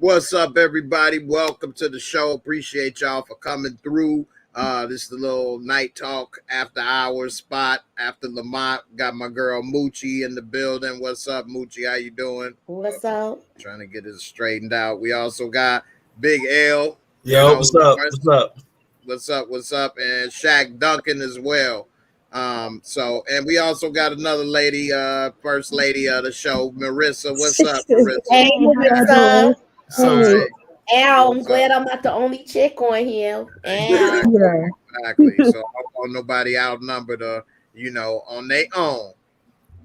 What's up, everybody? Welcome to the show. Appreciate y'all for coming through. This is the little night talk after hours spot after Lamont. Got my girl Moochie in the building. What's up, Moochie? How you doing? What's up? Trying to get it straightened out. We also got Big L. Yo, what's up? What's up? What's up? What's up? And Shaq Duncan as well. And we also got another lady, first lady of the show, Marissa. What's up, Marissa? Hey, Marissa. Right. Al, I'm glad I'm not the only chick on here. Al. Exactly. So I don't want nobody outnumbered or, on their own.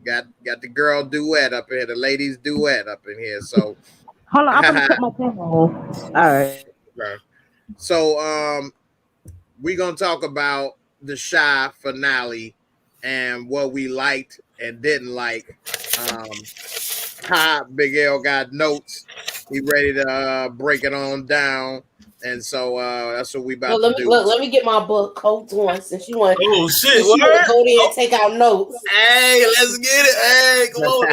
Got the girl duet up in here, the ladies duet up in here. So hold on, I'm gonna put my camera on. All right. So we're gonna talk about the Chi finale and what we liked and didn't like. Big L got notes. He ready to break it on down, and so that's what we about to do. Let me get my book coats on since you want. Oh shit! You want to go there and take out notes. Hey, let's get it. Hey, come on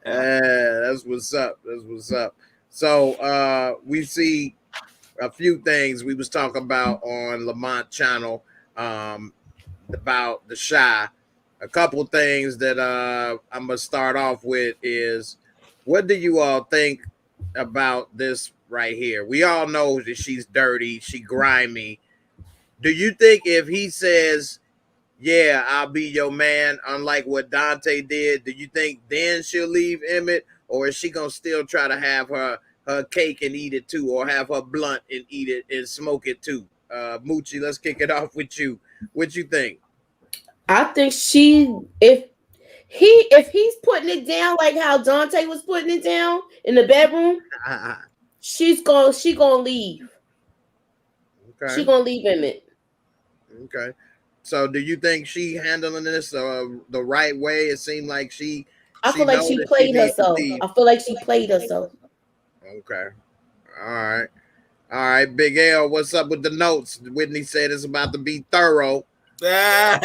now. That's what's up. That's what's up. So we see a few things we was talking about on Lamont Channel about the Chi. A couple things that I'm gonna start off with is, what do you all think about this right here? We all know that she's dirty, she grimy. Do you think if he says, "Yeah, I'll be your man," unlike what Dante did, do you think then she'll leave Emmett, or is she gonna still try to have her cake and eat it too, or have her blunt and eat it and smoke it too? Moochie, let's kick it off with you. What you think? I think if he's putting it down like how Dante was putting it down in the bedroom, she gonna leave. Okay. She gonna leave Emmett. Okay. So do you think she handling this the right way? It seemed like I feel like she played herself. I feel like she played herself. Okay. All right, Big L, what's up with the notes? Whitney said it's about to be thorough. My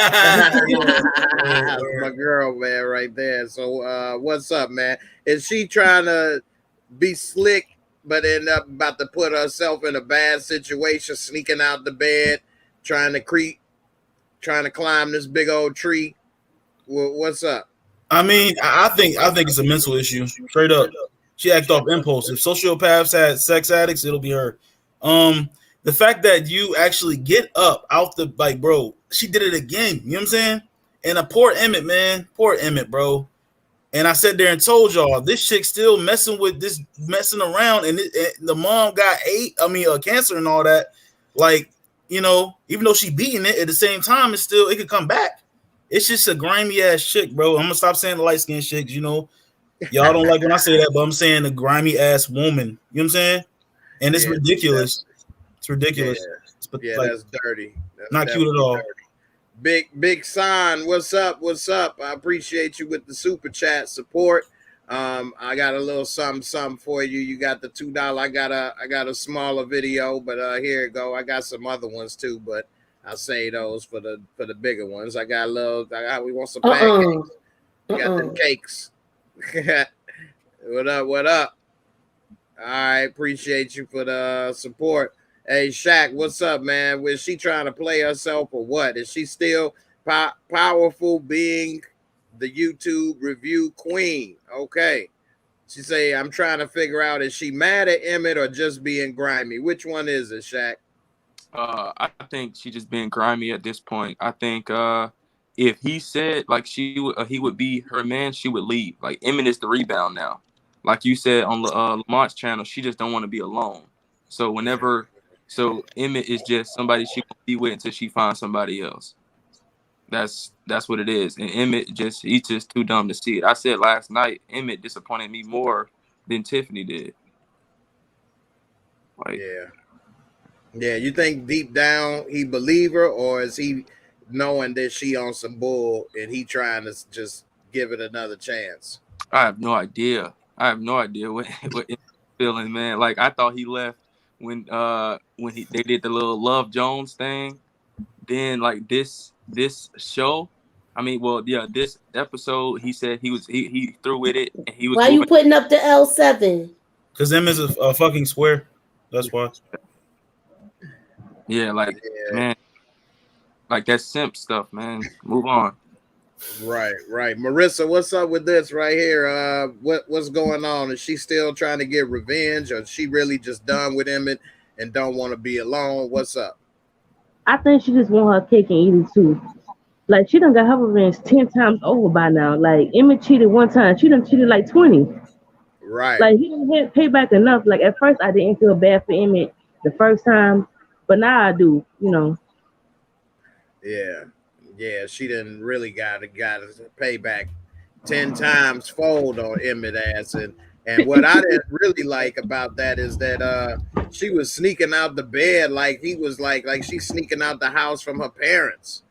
girl, man, right there. So what's up, man? Is she trying to be slick but end up about to put herself in a bad situation, sneaking out the bed, trying to climb this big old tree? What's up? I mean, I think it's a mental issue. Straight up. She acted off impulse. If sociopaths had sex addicts, it'll be her. The fact that you actually get up out the bro, she did it again. You know what I'm saying? And poor Emmett, man. Poor Emmett, bro. And I sat there and told y'all, this chick still messing around, and the mom got cancer and all that. Like, even though she beating it, at the same time, it could come back. It's just a grimy ass chick, bro. I'm gonna stop saying the light skinned chicks. Y'all don't like when I say that, but I'm saying the grimy ass woman. You know what I'm saying? And it's ridiculous. It's ridiculous. Yeah, that's dirty. That's not cute at all. Dirty. Big Sign, what's up? What's up? I appreciate you with the super chat support. I got a little something for you. You got the $2. I got a smaller video, but here you go. I got some other ones too, but I'll say those for the bigger ones. We want some pancakes. We got the cakes. What up? All right, appreciate you for the support. Hey, Shaq, what's up, man? Was she trying to play herself or what? Is she still powerful, being the YouTube review queen? Okay. She say, I'm trying to figure out, is she mad at Emmett or just being grimy? Which one is it, Shaq? I think she just being grimy at this point. I think if he said like he would be her man, she would leave. Like, Emmett is the rebound now. Like you said on Lamont's channel, she just don't want to be alone. So Emmett is just somebody she will be with until she finds somebody else. That's what it is. And Emmett he's just too dumb to see it. I said last night, Emmett disappointed me more than Tiffany did. Like, yeah. You think deep down he believe her, or is he knowing that she on some bull and he trying to just give it another chance? I have no idea. what Emmett's feeling, man. Like, I thought he left when they did the little Love Jones thing. Then like this show, this episode, he said he threw with it and he was. Why you putting up the L7? Because them is a fucking square. That's why. Yeah, like Yeah. man, like that simp stuff, man. Move on. Right. Marissa, what's up with this right here? What's going on? Is she still trying to get revenge, or is she really just done with Emmett and don't want to be alone? What's up? I think she just want her cake and eat it too. Like, she done got her revenge 10 times over by now. Like, Emmett cheated one time. She done cheated like 20. Right. Like, he didn't have payback enough. Like, at first, I didn't feel bad for Emmett the first time. But now I do, you know. Yeah, she didn't really got to pay back 10 times fold on Emmett ass. And what I didn't really like about that is that she was sneaking out the bed like he was like she's sneaking out the house from her parents.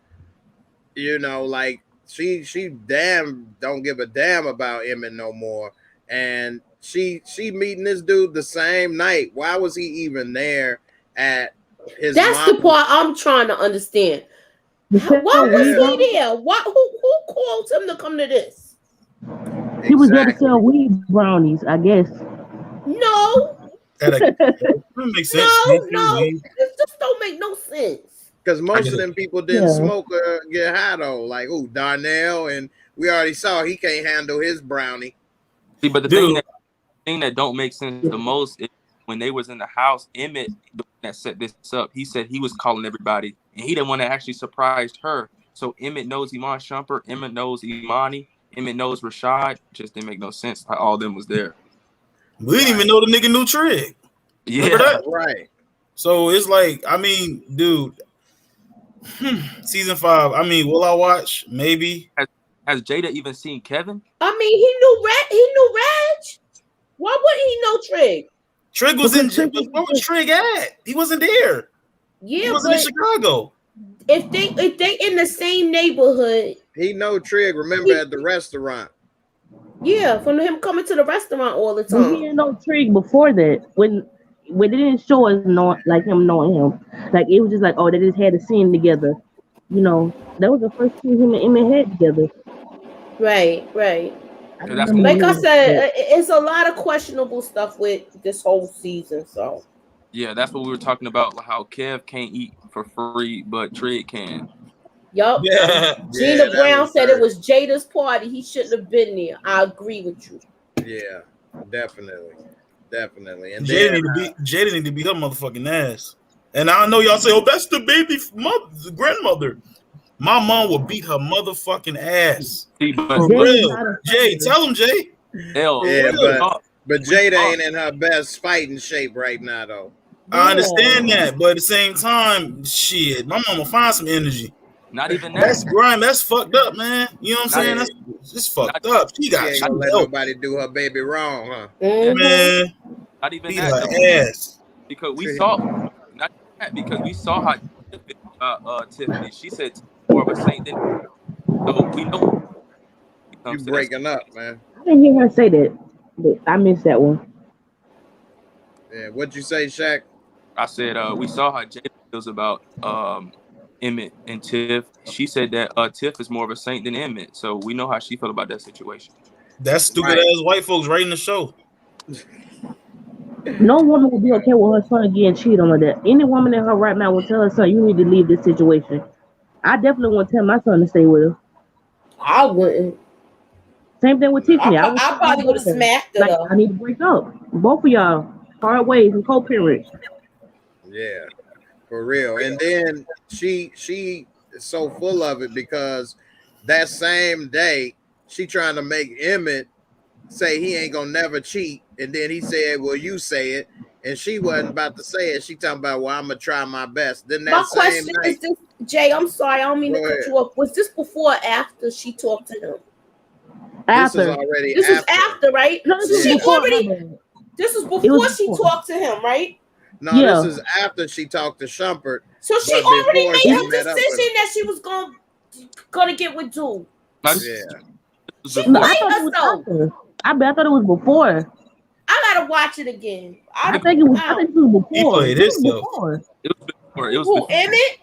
You know, like she damn don't give a damn about Emmett no more. And she meeting this dude the same night. Why was he even there at his That's the part I'm trying to understand. Why was he there? Who called him to come to this? He was there to sell weed brownies, I guess. No. That makes sense. No. It just don't make no sense. Because most of them people didn't smoke or get high though. Like, Darnell, and we already saw he can't handle his brownie. See, but the thing that don't make sense the most is when they was in the house, Emmett that set this up, he said he was calling everybody, and he didn't want to actually surprise her. So Emmett knows Iman Shumpert, Emmett knows Imani, Emmett knows Rashad. Just didn't make no sense how all of them was there. We didn't even know the nigga knew Trig. Yeah, right. So it's like, I mean, dude, season 5. I mean, will I watch? Maybe. Has Jada even seen Kevin? I mean, he knew Reg. Why wouldn't he know Trig? Trig was in. Where was Trig at? He wasn't there. Yeah, he wasn't in Chicago. If they in the same neighborhood, he know Trig. Remember at the restaurant. Yeah, from him coming to the restaurant all the time. He didn't know Trig before that. When they didn't show us like him knowing him, like it was just like, oh, they just had a scene together. You know, that was the first scene him and Emmett had together. Right. Like I said, it's a lot of questionable stuff with this whole season. So yeah, that's what we were talking about. How Kev can't eat for free, but Trig can. Yup. Yeah. Gina Brown said it was Jada's party. He shouldn't have been there. I agree with you. Yeah, definitely. And Jada need to beat her motherfucking ass. And I know y'all say, "Oh, that's the baby grandmother." My mom will beat her motherfucking ass. For real. Jay, tell him, Jay. But Jada ain't in her best fighting shape right now, though. I understand that, but at the same time, shit, my mom will find some energy. Not even that. That's grime. That's fucked up, man. You know what I'm saying? That's just fucked up. She ain't gonna let nobody do her baby wrong, huh? Man, not even beat that. Her ass. Because we saw, not that, because we saw how Tiffany. She said more of a saint than. So we know. You breaking up, man. I didn't hear her say that, but I missed that one. Yeah, what'd you say, Shaq? I said we saw how Jada feels about Emmett and Tiff. She said that Tiff is more of a saint than Emmett, so we know how she felt about that situation. That's stupid ass white folks writing the show. No woman will be okay with her son getting cheated on like that. Any woman in her right now will tell her son, "You need to leave this situation." I definitely wouldn't tell my son to stay with her. I wouldn't. Same thing with Tiffany. I probably would have smacked her. Like, I need to break up. Both of y'all, hard ways and co-parents. Yeah, for real. And then she is so full of it because that same day she trying to make Emmett say he ain't gonna never cheat, and then he said, "Well, you say it," and she wasn't about to say it. She talking about, "Well, I'm gonna try my best." Then that my same question night, is this, Jay. I'm sorry, I don't mean to cut you off. Was this before or after she talked to him? After. This was after, right? No, so she already. This was before she talked to him, right? No, this is after she talked to Shumpert. So she already made her decision that she was gonna get with dude. Yeah. She played herself. I thought it was before. I gotta watch it again. I think it was before. He played himself. It was before. Who, Emmett?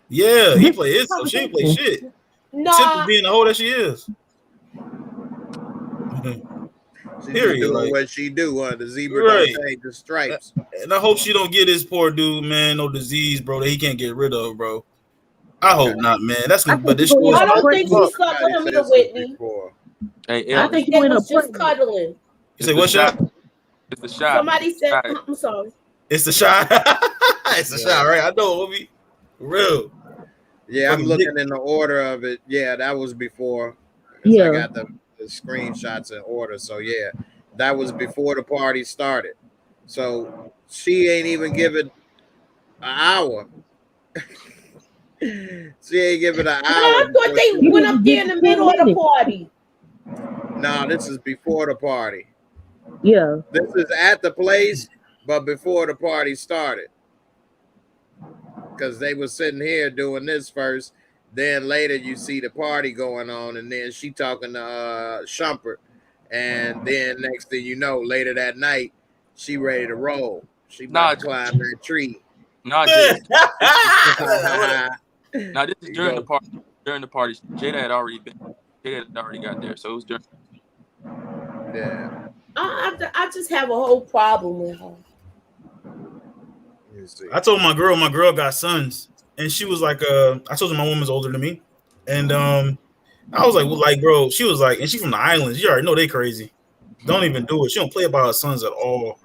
Yeah, he played himself. She didn't play shit. No. Except for being the hoe that she is. She's just Period. doing Like, what she do. The zebra right. don't change the stripes. And I hope she don't get this poor dude, man, no disease, bro, that he can't get rid of, bro. I hope not, man. That's I what, but think this people show is I wanna don't fucked think pray. she up. slept with Somebody him said either, this Whitney. before. Hey, I L, think They she went was up just pregnant. cuddling. You say what shot? It's the shot. Somebody said, Shot. I'm sorry. It's the shot. It's the Yeah. shot, right? I know, Obi. For real. Yeah, I'm Fucking looking dick. in the order of it. Yeah, that was before. 'Cause I Yeah. got the screenshots in order. So yeah, that was before the party started. So she ain't even give it an hour. She ain't give it an No, hour. I thought before they she- went up there in the middle of the party. No, this is before the party. Yeah. This is at the place, but before the party started. Because they were sitting here doing this first. Then later you see the party going on, and then she talking to Shumpert. And then next thing you know, later that night, she ready to roll. She about to climb that tree. Nah, Jay, this is You during the go- party. During the party, Jada had already been. Jada had already got there, so it was during. Yeah. I just have a whole problem with her. Let me see. I told my girl got sons, and she was like, I told her my woman's older than me, and I was like, well, like, bro, she was like, and she from the islands. You already know they crazy. Don't even do it. She don't play about her sons at all.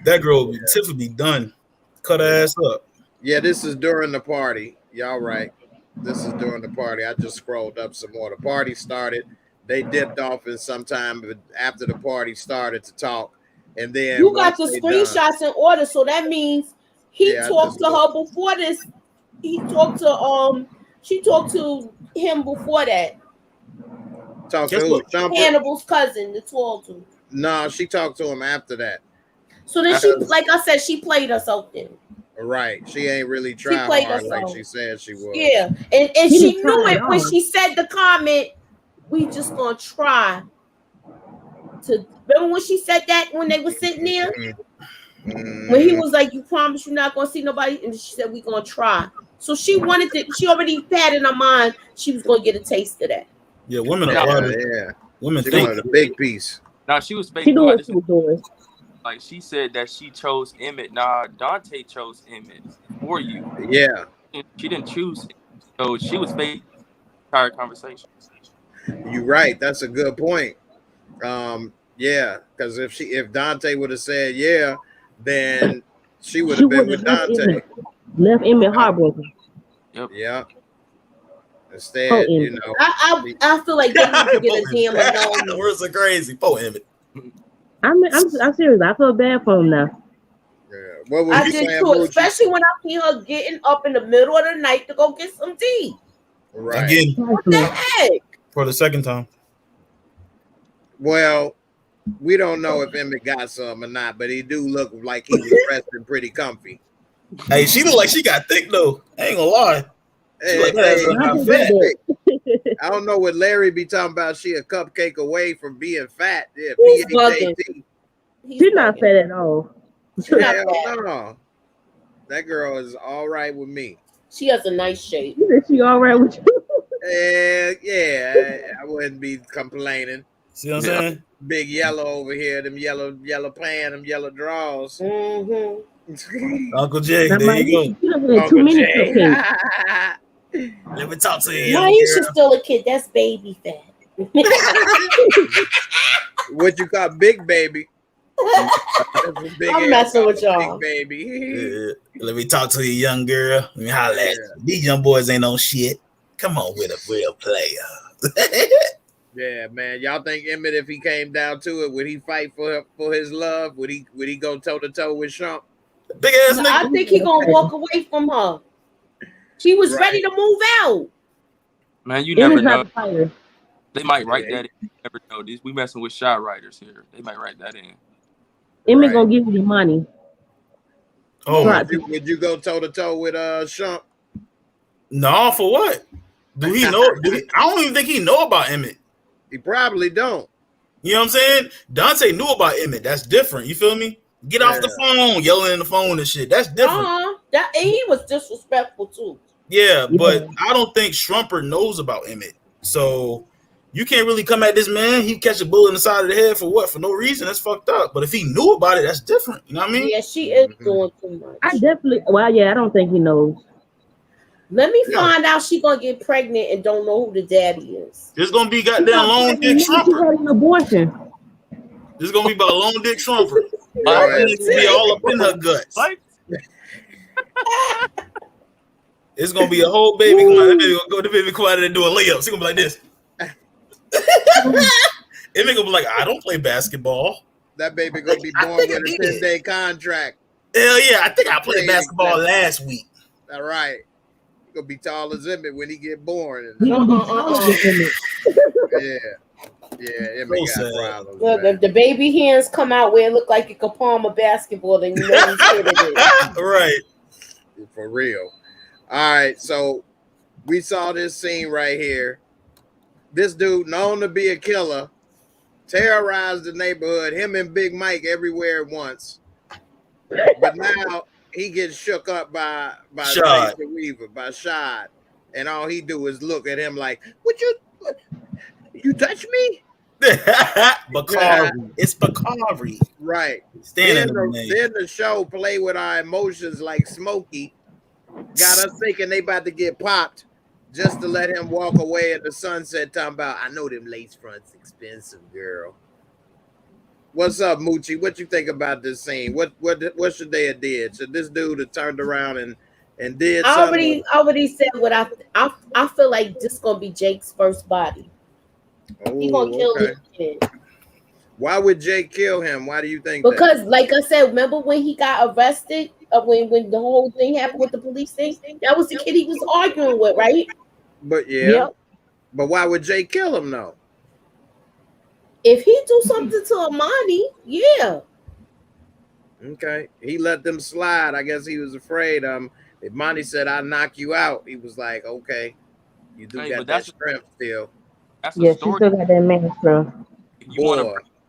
That girl Tiff would be done. Cut her ass up. Yeah, this is during the party. Y'all right. This is during the party. I just scrolled up some more. The party started. They dipped off in some time after the party started to talk. And then You got the once they screenshots in order, so that means he Yeah, I talked just to her before this. He talked to she talked to him before that. Talk to Guess who? what? Shumpert? Hannibal's cousin, the tall dude. No, she talked to him after that. So then she, like I said, she played herself in. Right. She ain't really tried played hard like herself. she said she would. Yeah, and She she didn't knew try it at when all. she said the comment. We just gonna try to. Remember when she said that when they were sitting there? When he was like, "You promise you're not gonna see nobody," and she said, "We gonna try." So she wanted to. She already had in her mind she was gonna get a taste of that. Yeah, women are Yeah, plotting. yeah. Women She think. wanted a big piece. Now she was fake. She knew what she was doing. Like she said that she chose Emmett. Nah, Dante chose Emmett for you. Yeah. She didn't choose him. So she was fake the entire conversation. You're right. That's a good point. Yeah, because if Dante would have said yeah, then she would She have been would with have Dante. left Emmett heartbroken. Yeah. Instead, Oh, you Emmett. know, I feel like they need to get a damn annulment. Words are crazy. Poor Emmett. I'm serious. I feel bad for him now. yeah. What was I you did saying, too, Moochie? especially when I see her getting up in the middle of the night to go get some tea. Right. Again, What the heck? for the second time. Well, we don't know if Emmett got some or not, but he do look like he was resting pretty comfy. Hey, she look like she got thick though. I ain't gonna lie. She like that ass I got can fat. get that. I don't know what Larry be talking about. She a cupcake away from being fat. Yeah, He's PHAT. He's She's not bugging. fat at all. She's not Hell fat. no. That girl is all right with me. She has a nice shape. You said she all right with you? Yeah, I wouldn't be complaining. See what I'm saying? Big yellow over here, them yellow pan, them yellow draws. Mm-hmm. Uncle Jay, Now, there you go. you done had too Uncle many Jay. cupcakes. Let me talk to you, young Maisha's girl. still a kid. That's baby fat. What you call big baby? That's a big I'm ass messing with y'all. big baby. Yeah. Let me talk to you, young girl. Let me holler at you. These young boys ain't on shit. Come on with a real player. Yeah, man. Y'all think Emmett, if he came down to it, would he fight for his love? Would he go toe to toe with Shump? Big ass nigga. I think he gonna walk away from her. She was ready to move out. Man, you never Emmett's know. not a fighter. They might write Yeah. that in. You never know. We messing with shot writers here. They might write that in. Emmett Right. gonna give you the money. Oh, Right. Would you go toe to toe with Shump? no, for what? Do he know? I don't even think he know about Emmett. He probably don't. You know what I'm saying? Dante knew about Emmett. That's different. You feel me? Get off the phone, yelling in the phone and shit. That's different. That and he was disrespectful too. Yeah, but Yeah. I don't think Shumpert knows about Emmett. So you can't really come at this man. He catch a bullet in the side of the head for what? For no reason. That's fucked up. But if he knew about it, that's different. You know what I mean? Yeah, she is doing too much. I definitely. Well, yeah, I don't think he knows. Let me find out she gonna get pregnant and don't know who the daddy is. There's gonna be goddamn long dick She got Trumper. an abortion. There's gonna be about a long dick Trumper. Right. It's gonna be all up in her guts. Like, It's gonna be a whole baby. Come on, that baby gonna go. The baby come out and do a layup. She gonna be like this. It nigga be like, I don't play basketball. That baby gonna be born with a 10-day contract. Hell yeah, I think I played basketball last week. All right. He gonna be tall as Emmett when he get born. He gonna be taller than it. Yeah, Emmett So got sad. problems. Look, man. if the baby hands come out where it look like it could palm a basketball, then you know he's good at it. Right. For real. All right, so we saw this scene right here. This dude, known to be a killer, terrorized the neighborhood, him and Big Mike everywhere at once. But now he gets shook up by Shad. Jason Weaver, by Shad. And all he do is look at him like, what you touch me? Bakari. It's Bakari. Right. Standing Then the show play with our emotions like Smokey. Got us thinking they about to get popped just to let him walk away at the sunset talking about, I know them lace fronts expensive, girl. What's up, Moochie? What you think about this scene? What should they have did? Should this dude have turned around and did something? I already said what I feel like this gonna be Jake's first body. He gonna kill his kid. Why would Jake kill him? Why do you think Because, like I said, remember when he got arrested? When the whole thing happened with the police thing? That was the kid he was arguing with, right? But but why would Jake kill him though? If he do something to Amani, yeah. Okay, he let them slide. I guess he was afraid. If Monty said, "I'll knock you out," he was like, "Okay, you do got that strength still." That's Yeah, a she story. still got that man from.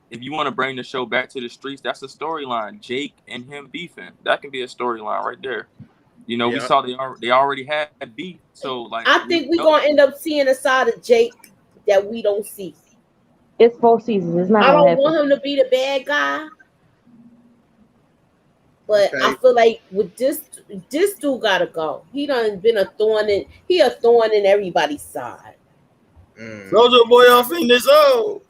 If you want to bring the show back to the streets, that's a storyline. Jake and him beefing. That can be a storyline right there. You know, we saw they already had beef. So like, I think we're gonna end up seeing a side of Jake that we don't see. It's 4 seasons. It's not. I gonna don't happen. want him to be the bad guy, but I feel like with this dude gotta go. He done been a thorn in everybody's side. Soldier boy off in this old.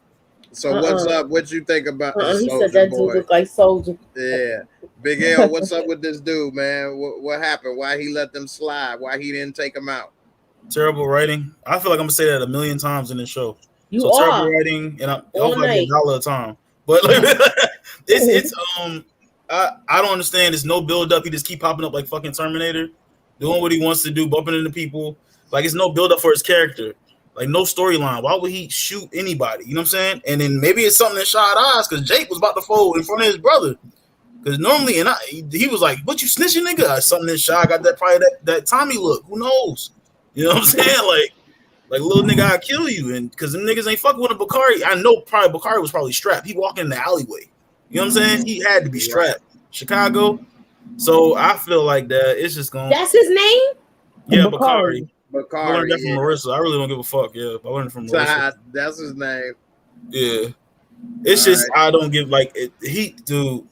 So what's up? What you think about? He said that dude look like Soldier. Yeah, Big L. What's up with this dude, man? What happened? Why he let them slide? Why he didn't take them out? Terrible writing. I feel like I'm gonna say that a million times in this show. You are terrible writing, and I hope I get $1 a time. But like, it's I don't understand. There's no build up. He just keep popping up like fucking Terminator, doing what he wants to do, bumping into people. Like it's no build up for his character. Like no storyline. Why would he shoot anybody? You know what I'm saying? And then maybe it's something that shot eyes because Jake was about to fold in front of his brother. Because normally, he was like, "What you snitching, nigga?" Something that shot got that probably that Tommy look. Who knows? You know what I'm saying? Like little nigga, I'll kill you. And because them niggas ain't fucking with a Bakari. I know probably Bakari was probably strapped. He walking in the alleyway. You know what I'm saying? He had to be strapped. Chicago. So I feel like that it's just going. That's his name? Yeah, Bakari. I Bakari. learned that from Marissa. I really don't give a fuck. Yeah, I learned it from Marissa. That's his name. Yeah. It's just I don't give like dude.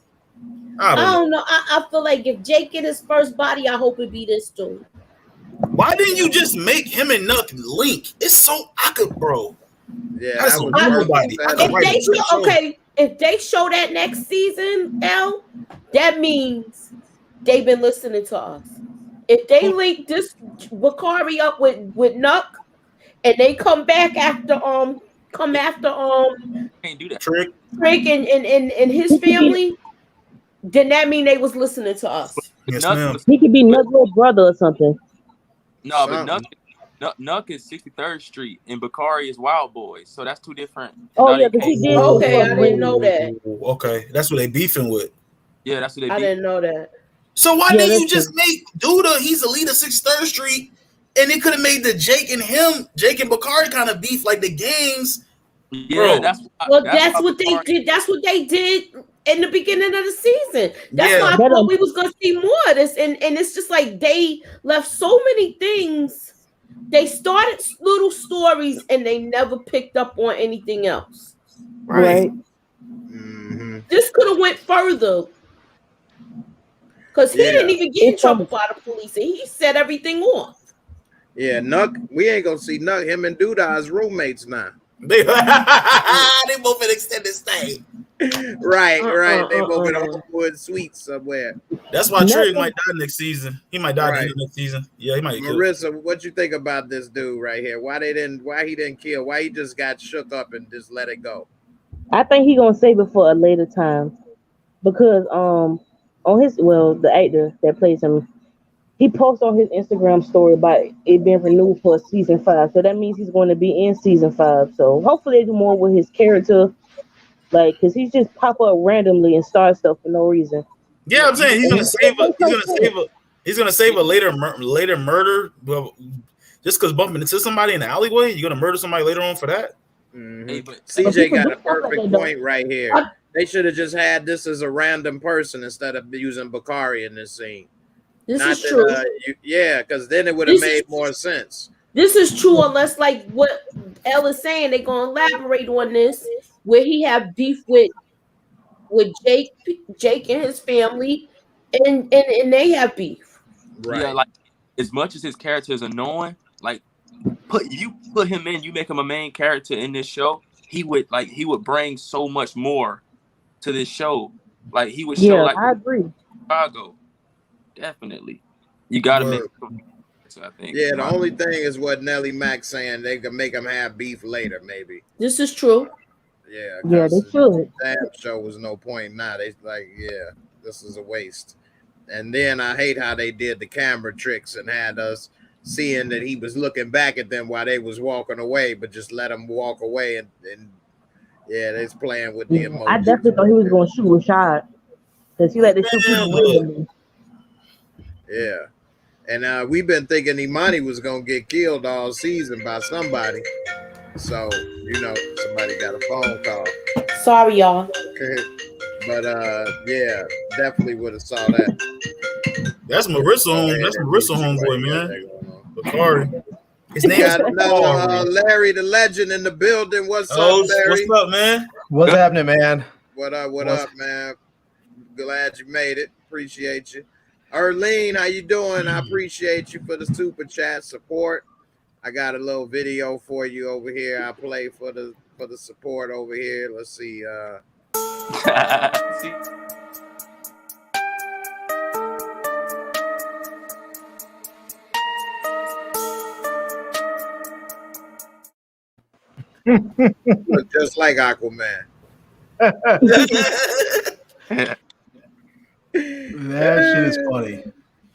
I don't know. I feel like if Jake get his first body, I hope it be this dude. Why didn't you just make him and Nuck link? It's so awkward, bro. Yeah, that's nobody. If they show that next season, that means they've been listening to us. If they link this Bakari up with Nuck, and they come back after can't do that. Trick and his family, then that mean they was listening to us. Yes, ma'am. He could be Nuck's little brother or something. No, but Nuck is 63rd Street and Bakari is Wild Boys, so that's two different. Oh yeah, because he did. Okay, I didn't know that. Okay, that's what they beefing with. Yeah, that's what they. I didn't know that. So why didn't you just make Duda? He's the leader of 63rd Street, and they could have made the Jake and Bakari kind of beef like the gangs. Yeah, that's what they did. That's what they did in the beginning of the season. That's why I thought we was gonna see more of this, and it's just like they left so many things They started little stories and they never picked up on anything else. Right. Mm-hmm. This could have went further. Because he didn't even get in trouble by the police. And he set everything off. Yeah, Nuck, we ain't gonna see Nuck. Him and Duda as roommates now. They both in extended stay. Right. They both in a wood suite somewhere. That's why Trig might die next season. He might die next season. Yeah, he might. Marissa, what you think about this dude right here? Why he didn't kill? Why he just got shook up and just let it go? I think he gonna save it for a later time, because on his the actor that plays him, he posted on his Instagram story about it being renewed for season 5. So that means he's going to be in season 5. So hopefully they do more with his character, like, because he's just pop up randomly and start stuff for no reason. Yeah, I'm saying he's gonna save a later murder. Well, just because bumping into somebody in the alleyway, you're gonna murder somebody later on for that. Mm-hmm. Hey, but CJ got a perfect point right here. They should have just had this as a random person instead of using Bakari in this scene. This is true. Because then it would have made more sense. This is true, unless, like what Elle is saying, they're gonna elaborate on this, where he have beef with Jake and his family, and they have beef. Right. Yeah, like as much as his character is annoying, like put him in, you make him a main character in this show, he would bring so much more to this show. Like he would show I agree. Chicago. Definitely. You gotta make I think. Yeah, the only thing is what Nelly Mac saying, they can make them have beef later, maybe. This is true. Yeah, they should. Damn show was no point now. They this is a waste. And then I hate how they did the camera tricks and had us seeing that he was looking back at them while they was walking away, but just let them walk away and they's playing with the emotions. I definitely thought he was gonna shoot with shot. Because he let the shoot people. Yeah. And we've been thinking Imani was gonna get killed all season by somebody. So, somebody got a phone call. Sorry, y'all. But definitely would have saw that. That's Marissa homeboy, man. Bakari. His name is Larry the Legend in the building. What's up, Larry? What's up, man? What's happening, man? What up, man? Glad you made it. Appreciate you. Erlene, how you doing? I appreciate you for the super chat support. I got a little video for you over here. I play for the support over here. Let's see. Look just like Aquaman. That shit is funny.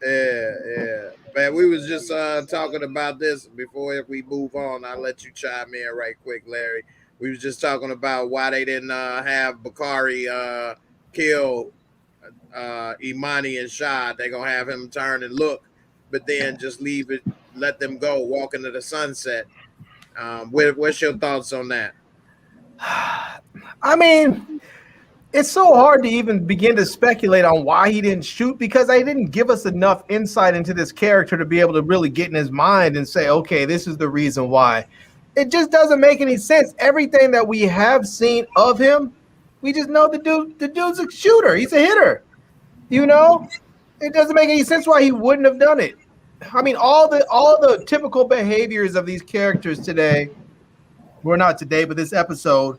Yeah. Man, we was just talking about this before we move on. I'll let you chime in right quick, Larry. We was just talking about why they didn't have Bakari kill Imani and Shad. They're going to have him turn and look, but then just leave it, let them go, walk into the sunset. What's your thoughts on that? I mean, it's so hard to even begin to speculate on why he didn't shoot, because they didn't give us enough insight into this character to be able to really get in his mind and say, okay, this is the reason why. It just doesn't make any sense. Everything that we have seen of him, we just know the dude's a shooter. He's a hitter. It doesn't make any sense why he wouldn't have done it. I mean, all the typical behaviors of these characters today, well, not today, but this episode,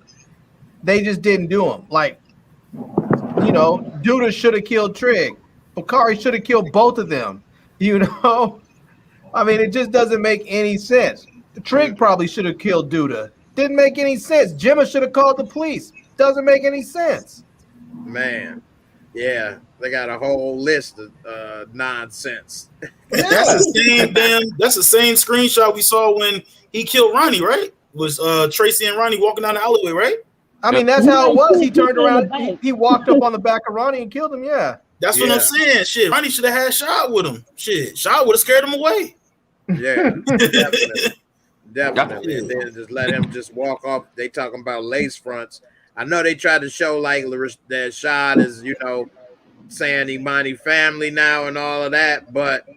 they just didn't do them. Like, Duda should have killed Trig. Bakari should have killed both of them. I mean, it just doesn't make any sense. Trig probably should have killed Duda. Didn't make any sense. Gemma should have called the police. Doesn't make any sense. Man, yeah, they got a whole list of nonsense. That's the same screenshot we saw when he killed Ronnie, right? Was Tracy and Ronnie walking down the alleyway, right? I mean, that's how it was. He turned around, he walked up on the back of Ronnie and killed him. Yeah, that's what I'm saying. Shit, Ronnie should have had Shad with him. Shit, Shad would have scared him away. Yeah, definitely. And then just let him just walk off. They talking about lace fronts. I know they tried to show like that Shad is, saying Imani family now and all of that, but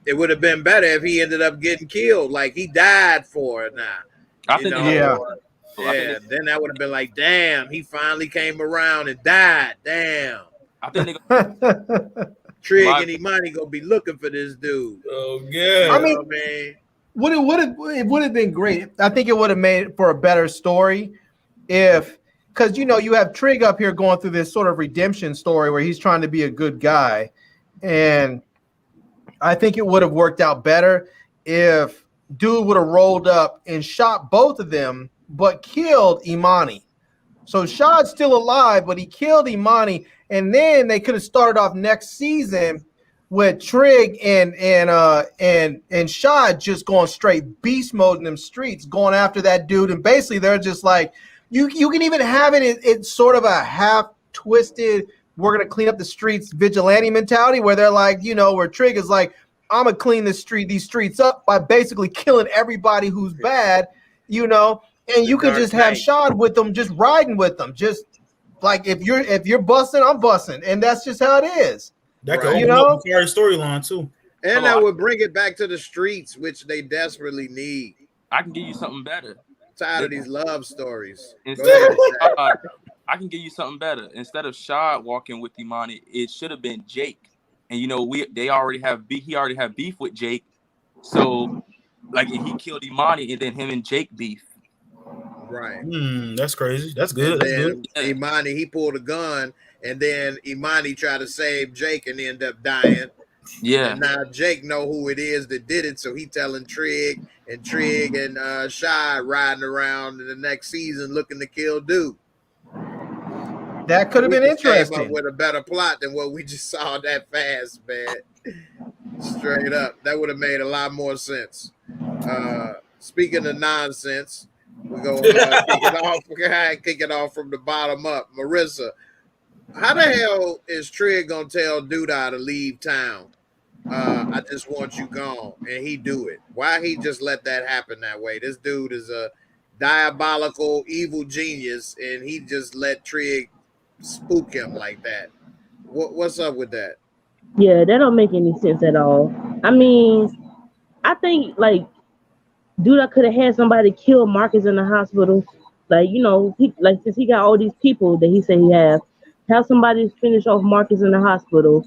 it would have been better if he ended up getting killed. Like he died for it now. I You think know? they- Yeah. Yeah, then that would have been like, damn, he finally came around and died. Damn. I think they Trig Live- and Imani gonna be looking for this dude. Oh You yeah. I mean- know what I mean? It would have been great. I think it would have made for a better story if, because you have Trig up here going through this sort of redemption story where he's trying to be a good guy, and I think it would have worked out better if dude would have rolled up and shot both of them, but killed Imani. So Shad's still alive, but he killed Imani, and then they could have started off next season with Trig and Shad just going straight beast mode in them streets, going after that dude, and basically they're just like, you can even have it's sort of a half twisted, we're gonna clean up the streets vigilante mentality where they're like, where Trig is like, I'm gonna clean these streets up by basically killing everybody who's bad, and you could just have Shad with them, just riding with them, just like if you're busting, I'm busting, and that's just how it is. That could Right. open up the entire storyline too. And that would bring it back to the streets, which they desperately need. I can give you something better. Tired of these love stories. Go Instead ahead, of Zach. I can give you something better. Instead of Shad walking with Imani, it should have been Jake. And he already have beef with Jake. So like he killed Imani and then him and Jake beef. Right. That's crazy. That's good. That's And good. then Imani, he pulled a gun, and then Imani tried to save Jake and ended up dying. Yeah. And now Jake know who it is that did it, so he telling Trig and Shy riding around in the next season looking to kill dude. That could have been We just came interesting. up with a better plot than what we just saw that fast, man. Straight up, that would have made a lot more sense. Speaking of nonsense, we're gonna kick it off from the bottom up. Marissa, how the hell is Trig gonna tell Duda to leave town? I just want you gone, and he do it. Why he just let that happen that way? This dude is a diabolical, evil genius, and he just let Trig spook him like that. What's up with that? Yeah, that don't make any sense at all. I mean, I think like, dude, I could have had somebody kill Marcus in the hospital. Like, since he got all these people that he said he have somebody finish off Marcus in the hospital.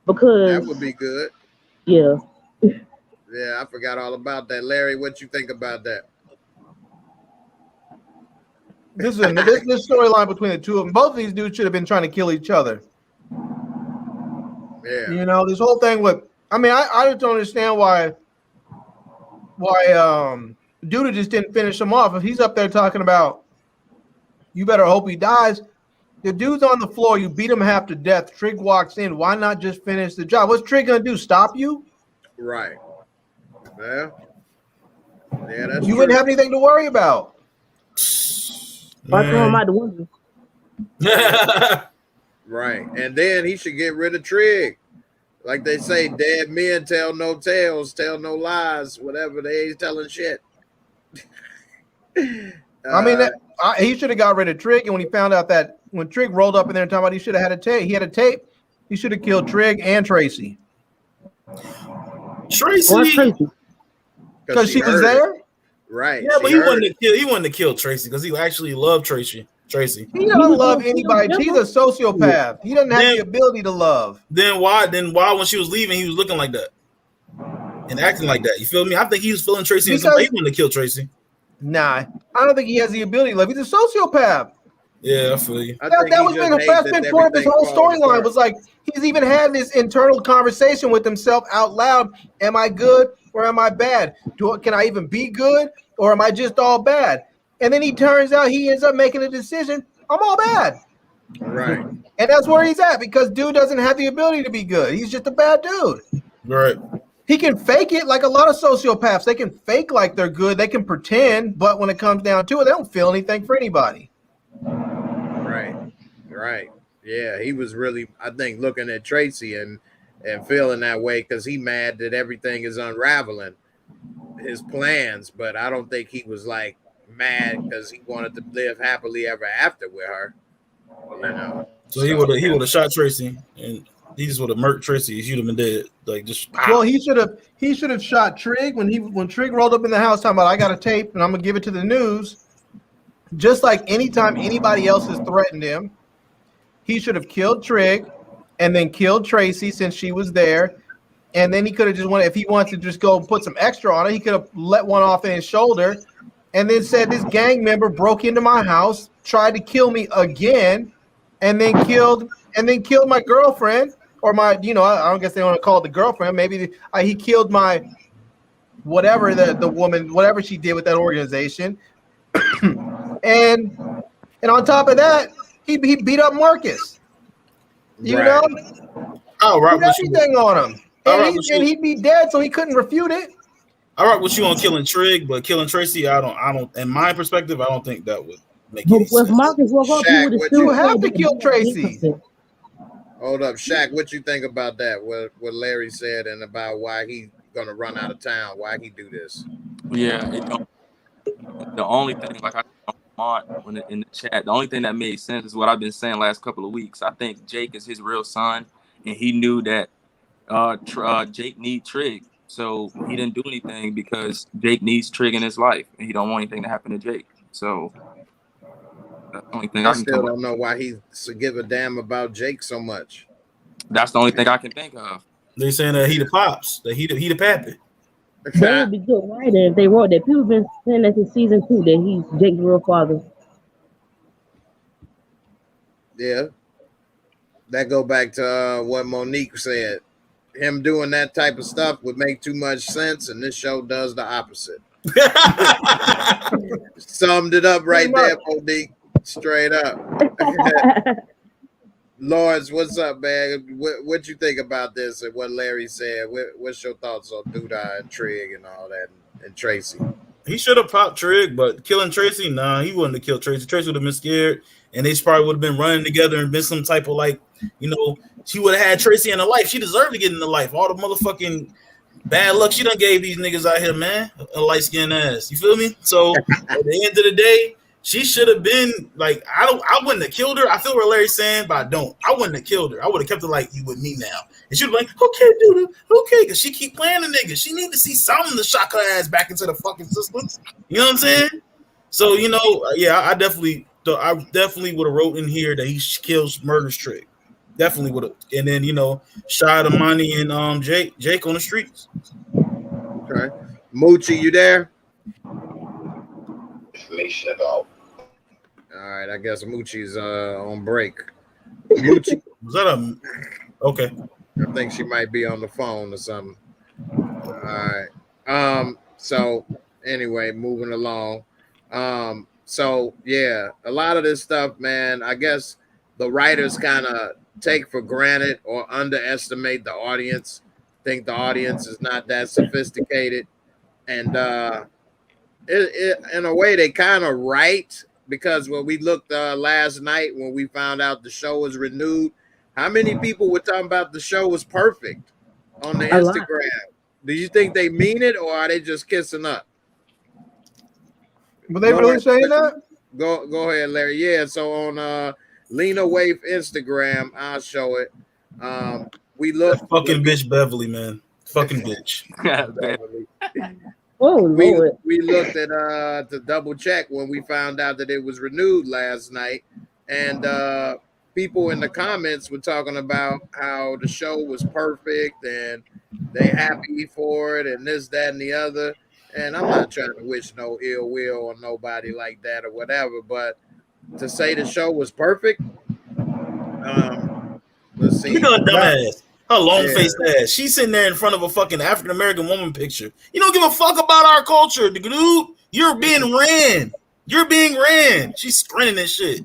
Because That would be good. yeah. Yeah, I forgot all about that. Larry, what you think about that? This storyline between the two of them. Both of these dudes should have been trying to kill each other. Yeah. This whole thing with, I just don't understand why Duda just didn't finish him off. If he's up there talking about, you better hope he dies. The dude's on the floor. You beat him half to death. Trig walks in. Why not just finish the job? What's Trig gonna do? Stop you? Right. Yeah. Yeah, that's You wouldn't have anything to worry about. Why throw him out the window? right. And then he should get rid of Trig. Like they say, dead men tell no tales, tell no lies, whatever. They ain't telling shit. He should have got rid of Trig. And when he found out that when Trig rolled up in there and talking about he should have had a tape, he had a tape. He should have killed Trig and Tracy. Tracy. Because she was there? Right. Yeah, but he wanted to kill Tracy because he actually loved Tracy. He doesn't love anybody. He's a sociopath. He doesn't have the ability to love. Then why when she was leaving, he was looking like that and acting like that? You feel me? I think he was feeling Tracy and somebody wanted to kill Tracy. Nah, I don't think he has the ability to love. He's a sociopath. Yeah, I feel you. That was the best part of this whole storyline. Was like he's even had this internal conversation with himself out loud. Am I good or am I bad? Can I even be good or am I just all bad? And then he ends up making a decision. I'm all bad. Right. And that's where he's at because dude doesn't have the ability to be good. He's just a bad dude. Right. He can fake it like a lot of sociopaths. They can fake like they're good. They can pretend, but when it comes down to it, they don't feel anything for anybody. Right. Yeah, he was really, I think, looking at Tracy and feeling that way because he mad that everything is unraveling his plans. But I don't think he was like mad because he wanted to live happily ever after with her. So he would have shot Tracy and He just would have murked Tracy. He should have been dead. Like just. Well, he should have shot Trig when Trig rolled up in the house talking about I got a tape and I'm gonna give it to the news. Just like anytime anybody else has threatened him, he should have killed Trig and then killed Tracy since she was there. And then he could have just went, if he wanted to just go put some extra on it, he could have let one off in his shoulder and then said this gang member broke into my house, tried to kill me again, and then killed my girlfriend or my, I don't guess they want to call it the girlfriend. Maybe he killed my whatever the woman, whatever she did with that organization. and on top of that, he beat up Marcus. You Right. know? I'll rock Put with you. everything on him. Alright, And he'd be dead, so he couldn't refute it. I rock with you on killing Trig, but killing Tracy, I don't. In my perspective, I don't think that would make But any if sense. Marcus woke up, he Shaq, would have what still you have said to that kill he Tracy. innocent. Hold up, Shaq. What you think about that? What Larry said and about why he gonna run out of town? Why he do this? Yeah, the only thing, like I said on in the chat, the only thing that made sense is what I've been saying last couple of weeks. I think Jake is his real son, and he knew that Jake need Trig, so he didn't do anything because Jake needs Trig in his life, and he don't want anything to happen to Jake. So that's the only thing I I can still come don't up. know why he give a damn about Jake so much. That's the only thing I can think of. They saying that he the pops, that he the pappy. They would be good writing if they wrote that. People have been saying that since season 2 that he's Jake's real father. Yeah, that go back to what Monique said. Him doing that type of stuff would make too much sense, and this show does the opposite. Summed it up right there, Monique. Straight up. Lawrence, what's up, man? What you think about this and what Larry said? What's your thoughts on Duda and Trig and all that, and Tracy? He should have popped Trig, but killing Tracy, nah, he wouldn't have killed Tracy. Tracy would have been scared, and they probably would have been running together and been some type of she would have had Tracy in her life. She deserved to get in the life. All the motherfucking bad luck she done gave these niggas out here, man. A light skinned ass. You feel me? So at the end of the day, she should have been like, I wouldn't have killed her. I feel what Larry's saying, but I don't. I wouldn't have killed her. I would have kept her like, you with me now. And she would be like, okay, dude, okay, because she keep playing the nigga. She need to see something to shock her ass back into the fucking system. You know what I'm saying? So, yeah, I definitely would have wrote in here that he kills murders Trig. Definitely would have. And then, shot Amani and Jake on the streets. Okay. Moochie, you there? Information about. All right, I guess Moochie's on break. Moochie, Was that okay? I think she might be on the phone or something. All right. So anyway, moving along. So yeah, a lot of this stuff, man, I guess the writers kind of take for granted or underestimate the audience, think the audience is not that sophisticated. And in a way, they kind of right, because when we looked last night, when we found out the show was renewed, how many people were talking about the show was perfect on the Instagram? Do you think they mean it, or are they just kissing up? Were they really saying that? Go ahead, Larry. Yeah, so on Lena Waif Instagram, I'll show it. We looked. That fucking bitch Beverly, man. Fucking bitch. Oh, Lord. We looked at to double check when we found out that it was renewed last night, and people in the comments were talking about how the show was perfect and they happy for it and this, that, and the other. And I'm not trying to wish no ill will on nobody like that or whatever, but to say the show was perfect, let's see. Look at her dumb ass. Her long-faced ass. She's sitting there in front of a fucking African-American woman picture. You don't give a fuck about our culture, dude. You're being ran. You're being ran. She's grinning and shit.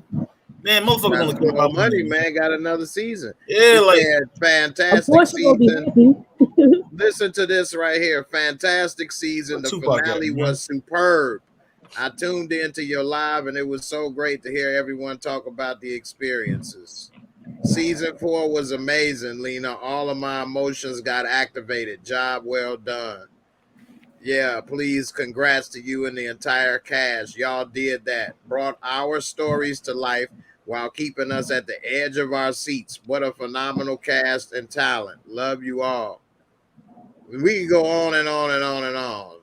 Man, motherfuckers only care about money, man. Got another season. Yeah, like fantastic season. Listen to this right here. Fantastic season. The finale was superb. I tuned into your live, and it was so great to hear everyone talk about the experiences. Season 4 was amazing, Lena. All of my emotions got activated. Job well done. Yeah, please, congrats to you and the entire cast. Y'all did that. Brought our stories to life while keeping us at the edge of our seats. What a phenomenal cast and talent. Love you all. We can go on and on and on and on.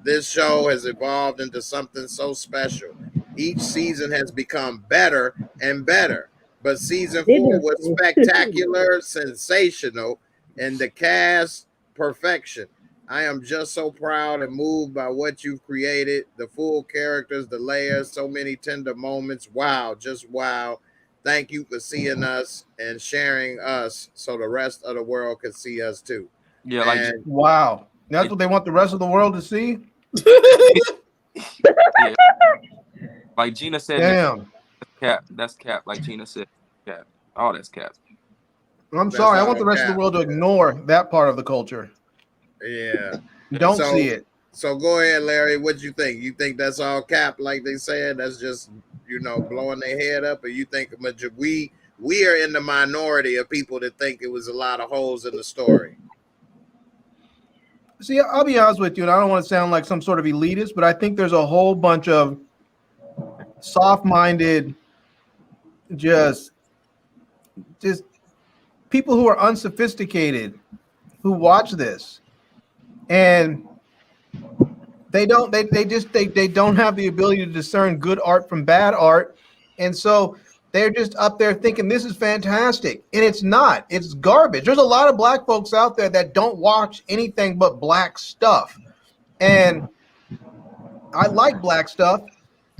This show has evolved into something so special. Each season has become better and better. But season 4 was spectacular, sensational, and the cast perfection. I am just so proud and moved by what you've created. The full characters, the layers, so many tender moments. Wow, just wow. Thank you for seeing us and sharing us so the rest of the world can see us too. Yeah, like wow. That's what they want the rest of the world to see? yeah. Like Gina said, damn. That's cap. Like Gina said, cap. Oh, that's cap. I'm sorry. I want the rest of the world to ignore that part of the culture. Yeah. Don't see it. So go ahead, Larry. What you think? You think that's all cap, like they said? That's just, blowing their head up? Or you think we are in the minority of people that think it was a lot of holes in the story? See, I'll be honest with you, and I don't want to sound like some sort of elitist, but I think there's a whole bunch of soft-minded, just people who are unsophisticated who watch this, and they don't have the ability to discern good art from bad art, and so they're just up there thinking this is fantastic, and it's not. It's garbage. There's a lot of black folks out there that don't watch anything but black stuff, and I like black stuff,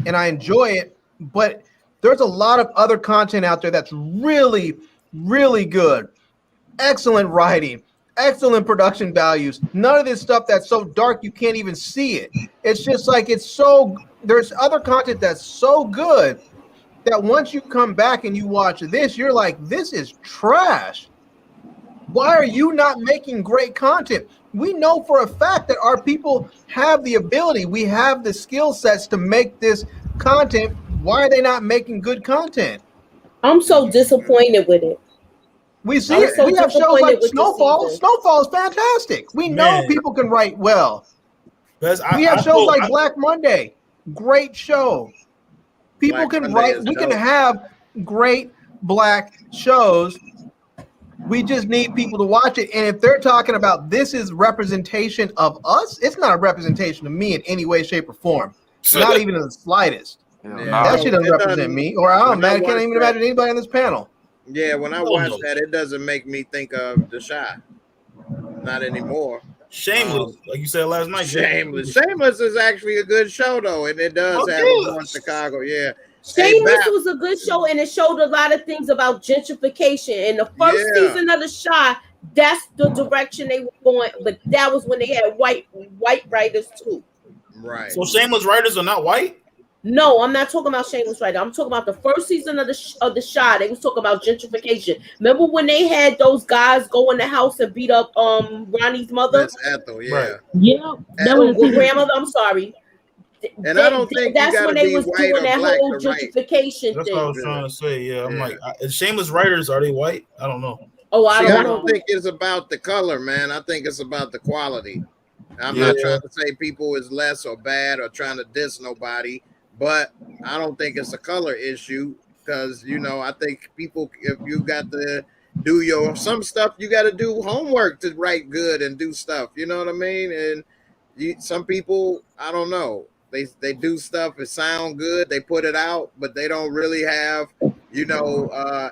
and I enjoy it, but there's a lot of other content out there that's really, really good. Excellent writing, excellent production values. None of this stuff that's so dark you can't even see it. It's just like there's other content that's so good that once you come back and you watch this, you're like, this is trash. Why are you not making great content? We know for a fact that our people have the ability. We have the skill sets to make this content. Why are they not making good content? I'm so disappointed with it. We see it. We have shows like Snowfall. Snowfall is fantastic. We know people can write well. We have shows like Black Monday. Great show. People can write. We can have great black shows. We just need people to watch it. And if they're talking about this is representation of us, it's not a representation of me in any way, shape, or form. Not even in the slightest. That shit doesn't represent me. Or I can't even imagine anybody on this panel. Yeah, when I watch that, it doesn't make me think of The Shy. Not anymore. Shameless, like you said last night. Shameless. Shameless is actually a good show, though, and it does have a more Chicago. Yeah. Shameless was a good show, and it showed a lot of things about gentrification. In the first season of The Shy, that's the direction they were going, but that was when they had white writers too. Right. So Shameless writers are not white? No, I'm not talking about Shameless writer. I'm talking about the first season of the Shy. They was talking about gentrification. Remember when they had those guys go in the house and beat up Ronnie's mother? That's Ethel, yeah. Right. Yeah. That was grandmother. I'm sorry. And I don't think that's when they was doing that whole gentrification That's thing. what I was trying to say. Yeah, I'm like, Shameless writers, are they white? I don't know. Oh, I don't know. Think it's about the color, man. I think it's about the quality. I'm not trying to say people is less or bad or trying to diss nobody, but I don't think it's a color issue because, I think people, if you got to do some stuff, you got to do homework to write good and do stuff. You know what I mean? And some people, I don't know. They do stuff, it sound good, they put it out, but they don't really have,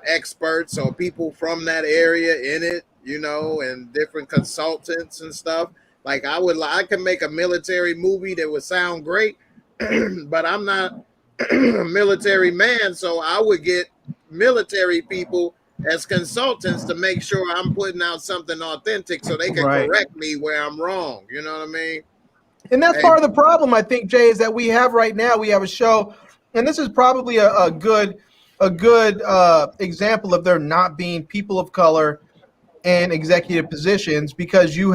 experts or people from that area in it, and different consultants and stuff. Like I can make a military movie that would sound great, but I'm not a military man, so I would get military people as consultants to make sure I'm putting out something authentic so they can correct me where I'm wrong. You know what I mean? And that's part of the problem, I think, Jay, is that we have right now, we have a show, and this is probably a good example of there not being people of color in executive positions, because you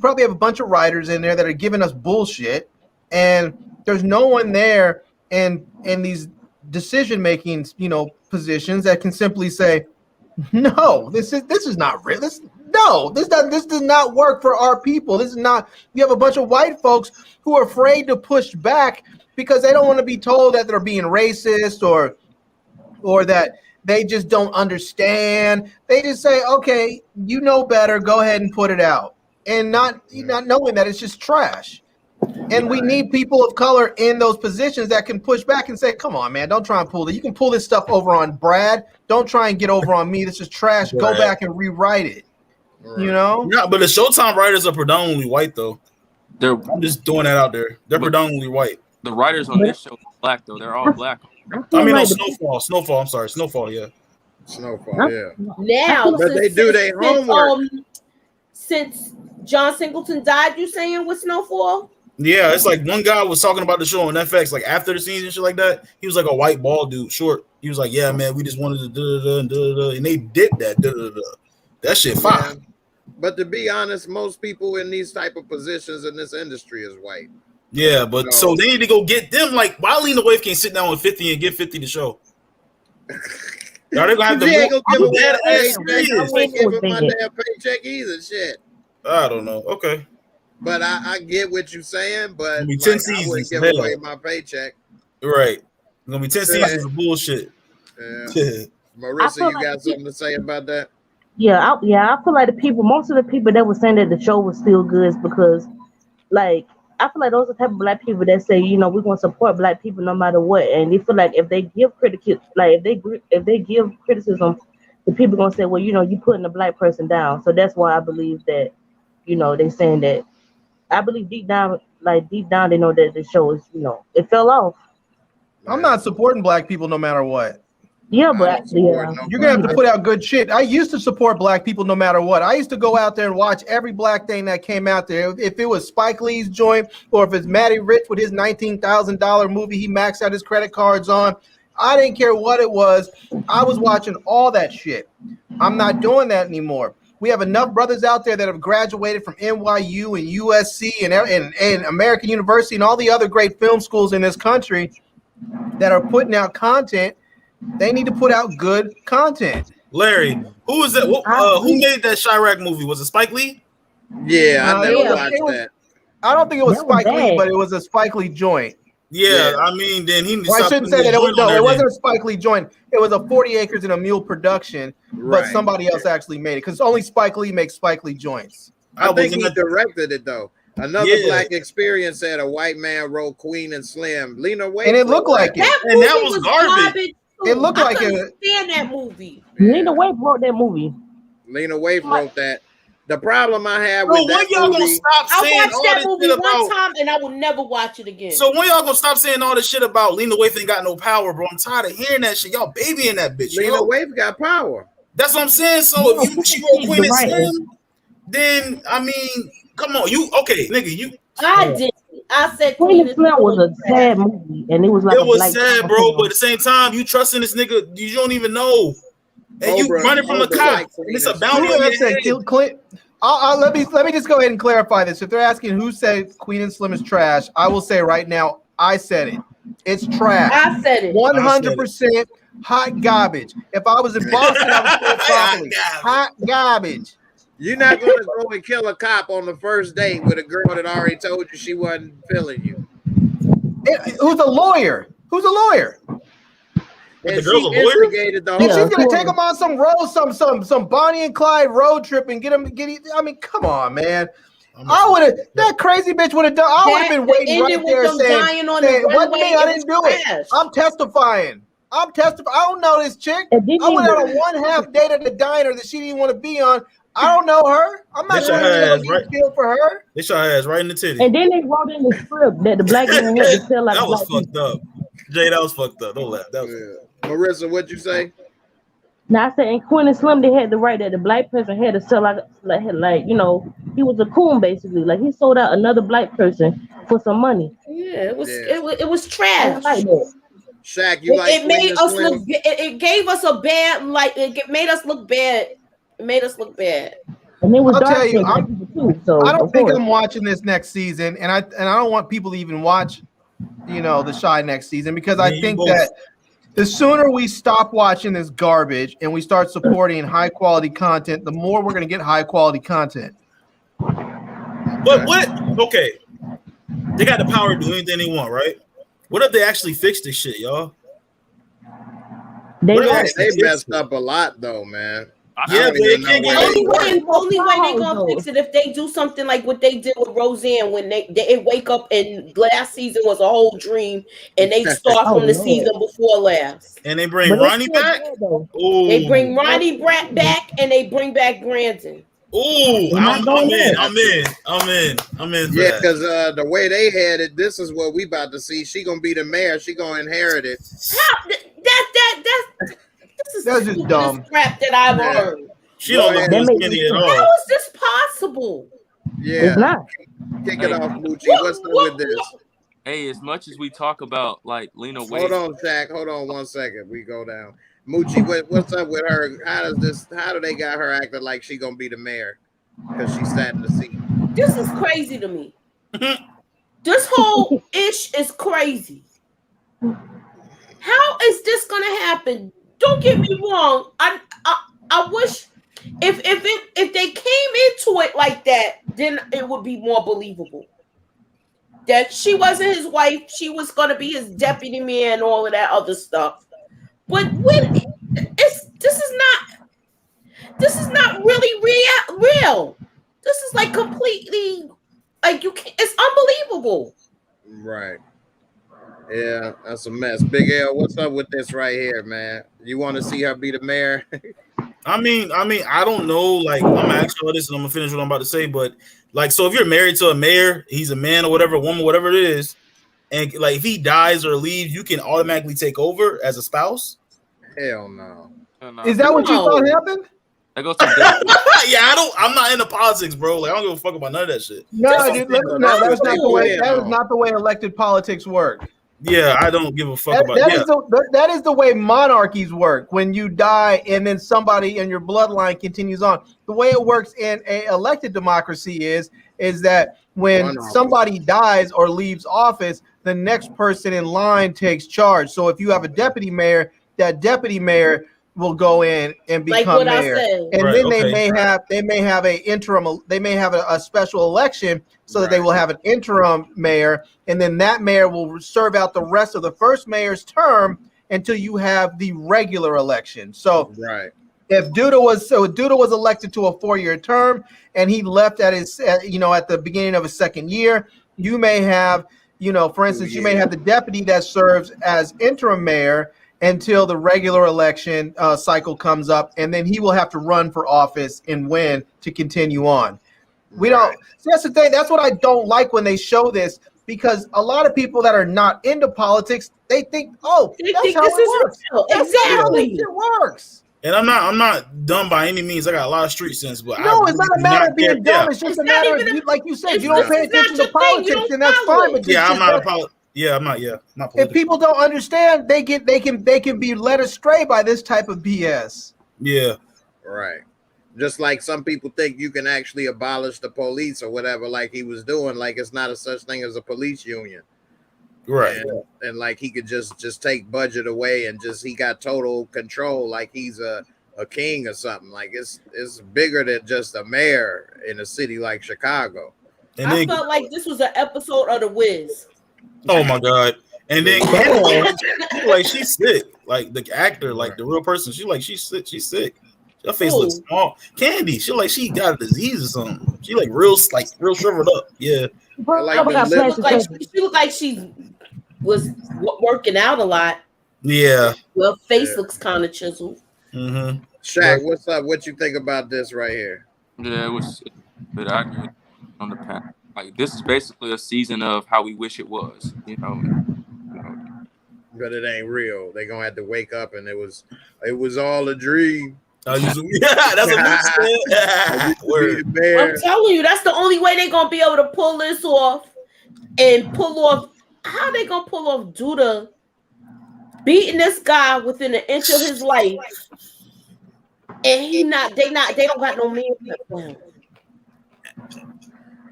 probably have a bunch of writers in there that are giving us bullshit, and there's no one there in these decision-making, positions that can simply say, no, this is not real. This does not work for our people. This is not. You have a bunch of white folks who are afraid to push back because they don't want to be told that they're being racist or or that they just don't understand. They just say, okay, you know better, go ahead and put it out. And not knowing that it's just trash. And we need people of color in those positions that can push back and say, come on, man, don't try and pull it. You can pull this stuff over on Brad. Don't try and get over on me. This is trash. Go back and rewrite it. You know? Yeah, but the Showtime writers are predominantly white, though. I'm just throwing that out there. They're predominantly white. The writers on this show are black, though. They're all black. I mean, no, Snowfall. I'm sorry, Snowfall. Yeah, Snowfall. Yeah. Now, but they do their homework. Since John Singleton died, you saying with Snowfall? Yeah, it's like one guy was talking about the show on FX, like after the scenes and shit like that. He was like a white bald dude, short. He was like, "Yeah, man, we just wanted to da-da-da, and they did that. Da-da-da. That shit fine." Yeah. But to be honest, most people in these type of positions in this industry is white. Yeah, but so they need to go get them. Like, why Lena Waithe can't sit down with 50 and give 50 the show? Now they're gonna have to ain't gonna give away a paycheck. I wouldn't give him my damn paycheck either. Shit. I don't know. Okay. But I get what you're saying, but be 10 I seasons, wouldn't give away my paycheck. Right. It's gonna be 10 seasons of bullshit. Yeah. Marissa, you got something to say about that? Yeah, I feel like most of the people that were saying that the show was still good is because, like, I feel like those are the type of black people that say, you know, we're gonna support black people no matter what, and they feel like if they give if they give criticism, the people gonna say, well, you know, you putting a black person down. So that's why I believe that, you know, they saying that. I believe deep down they know that the show is, you know, it fell off. I'm not supporting black people no matter what. Yeah, but you're gonna have to put out good shit. I used to support black people no matter what. I used to go out there and watch every black thing that came out there. If it was Spike Lee's joint, or if it's Matty Rich with his $19,000 movie he maxed out his credit cards on, I didn't care what it was. I was watching all that shit. I'm not doing that anymore. We have enough brothers out there that have graduated from NYU and USC and American University and all the other great film schools in this country that are putting out content. They need to put out good content. Larry, who is that? Who made that Chirac movie? Was it Spike Lee? Yeah, I never watched that. I don't think it was Spike Lee, but it was a Spike Lee joint. Yeah, I mean, then he. Well, I shouldn't say that. It wasn't a Spike Lee joint. It was a 40 Acres and a Mule production, but somebody else actually made it because only Spike Lee makes Spike Lee joints. I think he directed it though. Another Black Experience said a white man wrote Queen and Slim. Lena Waithe, and it looked like it. And that was garbage. It looked like it. Understand that movie. Lena Waithe wrote that movie. Lena Waithe wrote that. The problem I have with that y'all movie, gonna stop saying I watched that movie one about, time and I will never watch it again. So when y'all gonna stop saying all this shit about Lena Waithe ain't got no power, bro? I'm tired of hearing that shit. Y'all babying that bitch. Lena Waithe got power. That's what I'm saying. So if she wrote Queen and Slim, then I mean, come on, I did. I said Queen and Slim was a sad movie, and it was like it was sad, bro. But at the same time, you trusting this nigga, you don't even know, and you running from a cop. It's a bounty on your head. Let me just go ahead and clarify this. If they're asking who said Queen and Slim is trash, I will say right now, I said it. It's trash. I said it. 100% hot garbage. If I was in Boston, I would say it properly. Hot garbage. You're not going to go and kill a cop on the first date with a girl that already told you she wasn't feeling you. Who's a lawyer? Who's a lawyer? And the girl's she instigated the whole. And she's gonna take him on some road, some Bonnie and Clyde road trip and get him. I mean, come on, man. I would have. That crazy bitch would have done. I would have been waiting right there saying, "What me? I didn't do it. I'm testifying. I don't know this chick. I went on a one-half date at the diner that she didn't want to be on. I don't know her. I'm not going to get for her. They shot her ass right in the titty. And then they wrote in the script that the black man had to tell like that was fucked up. Jay, that was fucked up. Don't laugh. That was Marissa, what'd you say? Now I said in Queen and Slim they had the right that the black person had to sell like you know, he was a coon basically. Like he sold out another black person for some money. Yeah, it was trash. Like that. Shaq, you like it made us look. It gave us a bad. Like it made us look bad. It made us look bad. And it was I'll tell you, I don't think course. I'm watching this next season, and I don't want people to even watch, you know, the Chi next season because I think that the sooner we stop watching this garbage and we start supporting high quality content, the more we're going to get high quality content. But what? Okay, they got the power to do anything they want, right? What if they actually fix this shit, y'all? They What won't. else? They messed up a lot though, man. Yeah, don't but even it can't know get where any they worse. Only way they gonna fix it if they do something like what they did with Roseanne when they wake up and last season was a whole dream and they start Oh from the Lord. season before last. And they bring But it's Ronnie still back. bad though. They bring Ooh, Ronnie back and they bring back Brandon. ooh, They're not I'm going in. back. I'm in for Yeah, that. because the way they had it, this is what we about to see. She gonna be the mayor. She gonna inherit it. How this is That's the just stupidest dumb. crap that I've Yeah. heard. She Go don't look ahead. no That makes skinny at sense. How all. is this possible? Yeah, It's not. kick Hey, it off, Moochie. What What's up what, with this? hey, as much as we talk about like Lena Hold Waithe, on, Shaq. Hold on 1 second. We go down. Moochie, what's up with her? How do they got her acting like she gonna be the mayor? Because she sat in the seat. this is crazy to me. This whole ish is crazy. How is this gonna happen? Don't get me wrong. I wish if they came into it like that, then it would be more believable. That she wasn't his wife, she was gonna be his deputy mayor and all of that other stuff. But when this is not really real. This is like completely like you can't. It's unbelievable. Right. Yeah, that's a mess. Big L, what's up with this right here, man? You want to see her be the mayor? I mean, I don't know. Like, I'm gonna ask you all this, and I'm gonna finish what I'm about to say. But like, so if you're married to a mayor, he's a man or whatever, woman, whatever it is, and like if he dies or leaves, you can automatically take over as a spouse. Hell no. Is that what you thought happened? that goes to death. Yeah, I'm not into politics, bro. Like, I don't give a fuck about none of that shit. No, dude, no, that's not the way. Win, That is though. not the way elected politics work. Yeah, I don't give a fuck about That is the way monarchies work. When you die and then somebody in your bloodline continues on. The way it works in a elected democracy is that when somebody dies or leaves office, the next person in line takes charge. So if you have a deputy mayor, that deputy mayor will go in and become mayor. And Right, then okay. they may have a interim, they may have a special election so that they will have an interim mayor, and then that mayor will serve out the rest of the first mayor's term until you have the regular election. So right. If Duda was elected to a 4-year term and he left at his at the beginning of his second year, you may have, for instance, you may have the deputy that serves as interim mayor until the regular election cycle comes up, and then he will have to run for office and win to continue on. We don't. See, that's the thing. That's what I don't like when they show this, because a lot of people that are not into politics, they think, that's how it works. Exactly. It works. And I'm not dumb by any means. I got a lot of street sense, but no, it's not a matter of being dumb. Yeah. It's just a matter of, like you said, you don't pay attention to politics, and that's fine. But yeah, I'm not a politician. Yeah, I'm not. Yeah, not political. If people don't understand, they can be led astray by this type of BS. Yeah. Right. Just like some people think you can actually abolish the police or whatever, like he was doing. Like it's not a such thing as a police union. Right. And like he could just take budget away and he got total control, like he's a king or something. Like it's bigger than just a mayor in a city like Chicago. And I felt like this was an episode of The Wiz. Oh my god! And then like she's sick, like the actor, like the real person. She's sick. She's sick. Her face looks small. Candy. She got a disease or something. She real shriveled up. Yeah. She looked like she was working out a lot. Yeah. Well, face looks kind of chiseled. Mm-hmm. Shaq, what's up? What you think about this right here? Yeah, it was. But I agree on the panel. Like this is basically a season of how we wish it was. But it ain't real. They gonna have to wake up, and it was all a dream. Yeah, that's what I'm telling you, that's the only way they're gonna be able to pull this off and pull off. How they gonna pull off Duda beating this guy within an inch of his life, and they don't got no man.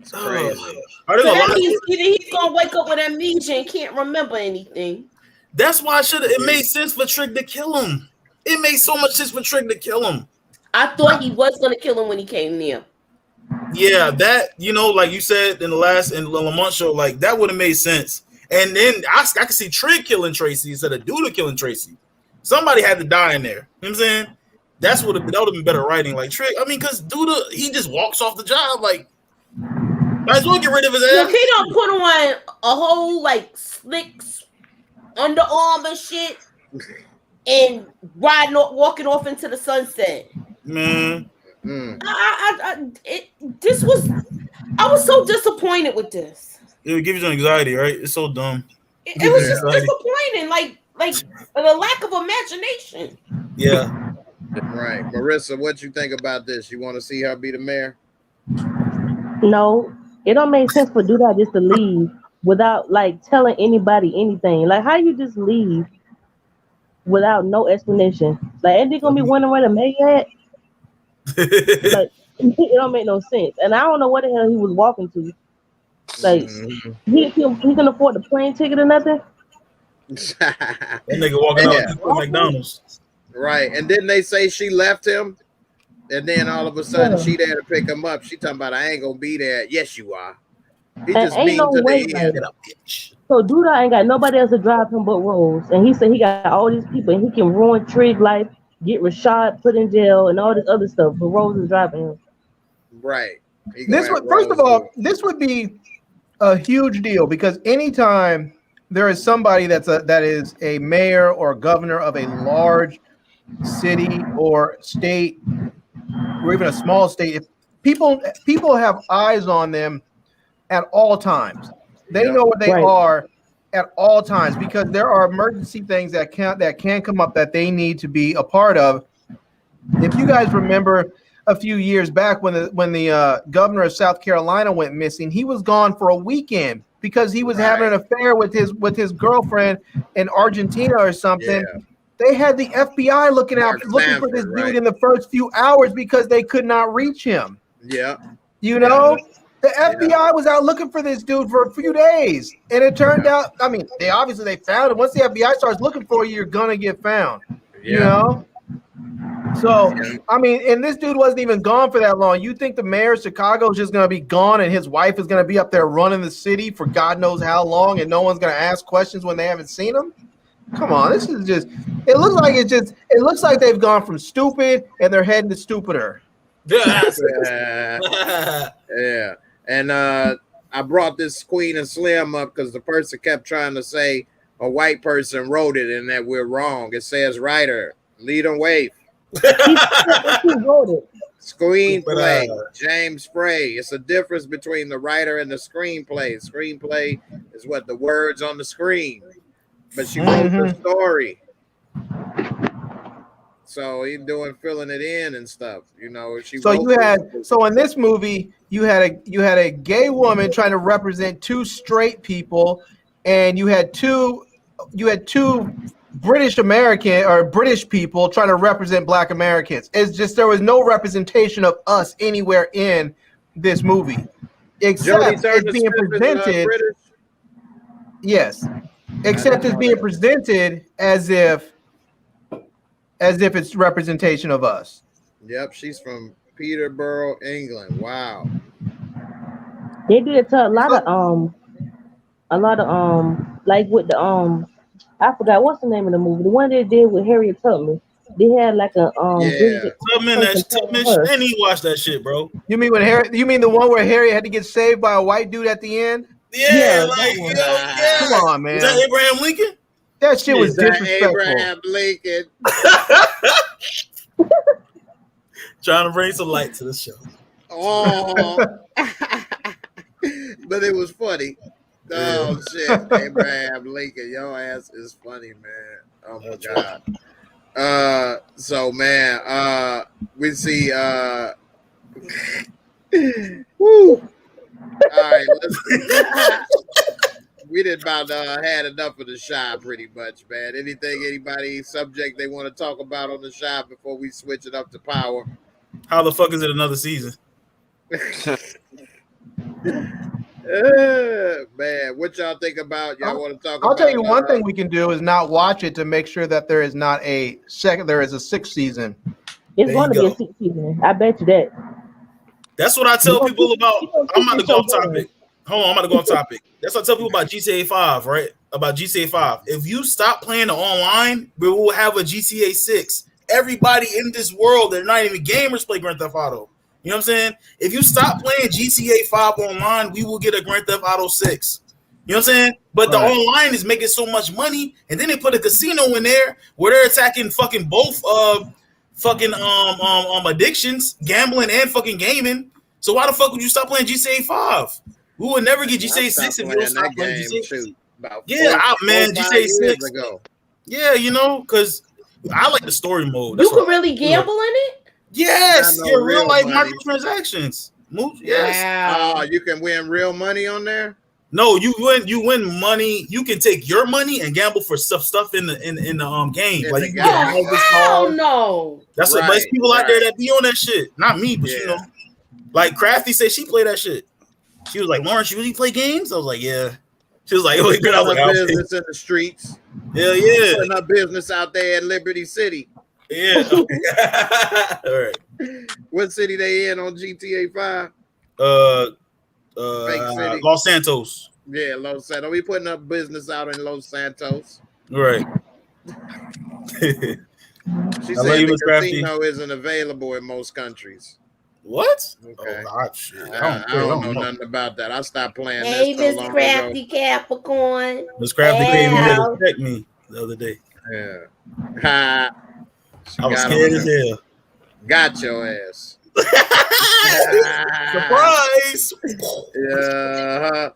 It's crazy. So that means either he's gonna wake up with amnesia and can't remember anything. That's why it made sense for Trick to kill him. It made so much sense for Trick to kill him. I thought he was gonna kill him when he came near. Yeah, that like you said in the Lamont show, like that would have made sense. And then I could see Trick killing Tracy instead of Duda killing Tracy. Somebody had to die in there. You know what I'm saying? That would have been better writing. Like Trick, I mean, because Duda, he just walks off the job. Like, might as well get rid of his ass. Look, he don't put on a whole like slick underarm and shit, and walking off into the sunset. Man, I was so disappointed with this. it would give you some anxiety, right? It's so dumb. It was just disappointing, like the lack of imagination. Yeah. Right, Marissa, what you think about this? You want to see her be the mayor? No, it don't make sense for Duda just to leave without like telling anybody anything. Like, how you just leave without no explanation? Like, ain't they gonna be wondering where the mayor at? Like, it don't make no sense. And I don't know what the hell he was walking to. Like, he can afford the plane ticket or nothing. That nigga walking out to McDonald's. Right, and didn't they say she left him? And then all of a sudden she there to pick him up. She talking about I ain't gonna be there. Yes, you are. He just ain't mean no to way, the like, end. so Duda ain't got nobody else to drive him but Rose. And he said he got all these people and he can ruin Trig's life, get Rashad put in jail and all this other stuff. But Rose is driving him. Right. This would, first of all, this would be a huge deal because anytime there is somebody that is a mayor or governor of a large city or state or even a small state, if people have eyes on them at all times. They know where they are at all times because there are emergency things that can come up that they need to be a part of. If you guys remember a few years back when the governor of South Carolina went missing, he was gone for a weekend because he was having an affair with his girlfriend in Argentina or something. Yeah. They had the FBI looking for this dude in the first few hours because they could not reach him. Yeah. You know, the FBI was out looking for this dude for a few days. And it turned out, I mean, they found him. Once the FBI starts looking for you, you're going to get found. Yeah. You know? So, I mean, and this dude wasn't even gone for that long. You think the mayor of Chicago is just going to be gone and his wife is going to be up there running the city for God knows how long and no one's going to ask questions when they haven't seen him? Come on, this is just, it looks like they've gone from stupid and they're heading to stupider. Yeah. And I brought this Queen and Slim up because the person kept trying to say a white person wrote it and that we're wrong. It says writer, lead and wave. He wrote it. Screenplay, James Frey. It's a difference between the writer and the screenplay. Screenplay is what the words on the screen. But she wrote the story. So he's filling it in and stuff, you know. So in this movie, you had a gay woman trying to represent two straight people, and you had two British American or British people trying to represent Black Americans. It's just there was no representation of us anywhere in this movie, except it's being presented. Yes, except it's being presented as if it's representation of us. Yep, she's from Peterborough, England. Wow. They did it to a lot of like with the I forgot what's the name of the movie. The one they did with Harriet Tubman. They had like a Tubman, and he watched that shit, bro. You mean the one where Harriet had to get saved by a white dude at the end? Yeah. Come on, man. Is that Abraham Lincoln? That shit was disrespectful. Abraham Lincoln. Trying to bring some light to the show. Oh, but it was funny. Oh shit, Abraham Lincoln, your ass is funny, man. Oh my god. So man, we see. Woo. All right, we did about had enough of the shy pretty much, man. Anybody subject they want to talk about on the shy before we switch it up to power? How the fuck is it another season? Man, what y'all think about? Y'all want to talk I'll about? tell you one thing we can do is not watch it to make sure that there is not a second. There is a sixth season. It's going to be a sixth season. I bet you that. That's what I tell people about. I'm about to go off topic. Hold on, I'm about to go off topic. That's what I tell people about GTA 5, right? about GTA 5. If you stop playing the online, we will have a GTA 6. Everybody in this world that are not even gamers play Grand Theft Auto. You know what I'm saying? If you stop playing GTA 5 online, we will get a Grand Theft Auto 6. You know what I'm saying? But the online is making so much money, and then they put a casino in there where they're attacking fucking both addictions, gambling and fucking gaming. So why the fuck would you stop playing GTA 5? We would never get GTA 6 if you don't stop playing GTA 6. GTA 6 ago. Yeah, you know, because I like the story mode. You can really gamble in it? Yes, your real life microtransactions. Yes. Wow. You can win real money on there? No, you win money. You can take your money and gamble for stuff in the game. Like you get hell no. That's what there's people out there that be on that shit. Not me, but you know. Like Crafty said she played that shit. She was like, Lawrence, you really play games? I was like, yeah. She was like, putting up business in the streets. Yeah, yeah. Putting up business out there in Liberty City. Yeah. All right. What city they in on GTA 5? Los Santos. Yeah, Los Santos. We putting up business out in Los Santos. Right. She said the casino isn't available in most countries. What? Okay. Oh, God, shit. I don't know nothing about that. I stopped playing hey, this so Miss Crafty ago. Capricorn. Miss Crafty came in here to check me the other day. Yeah. I was scared as hell. Got your ass. Surprise! Yeah.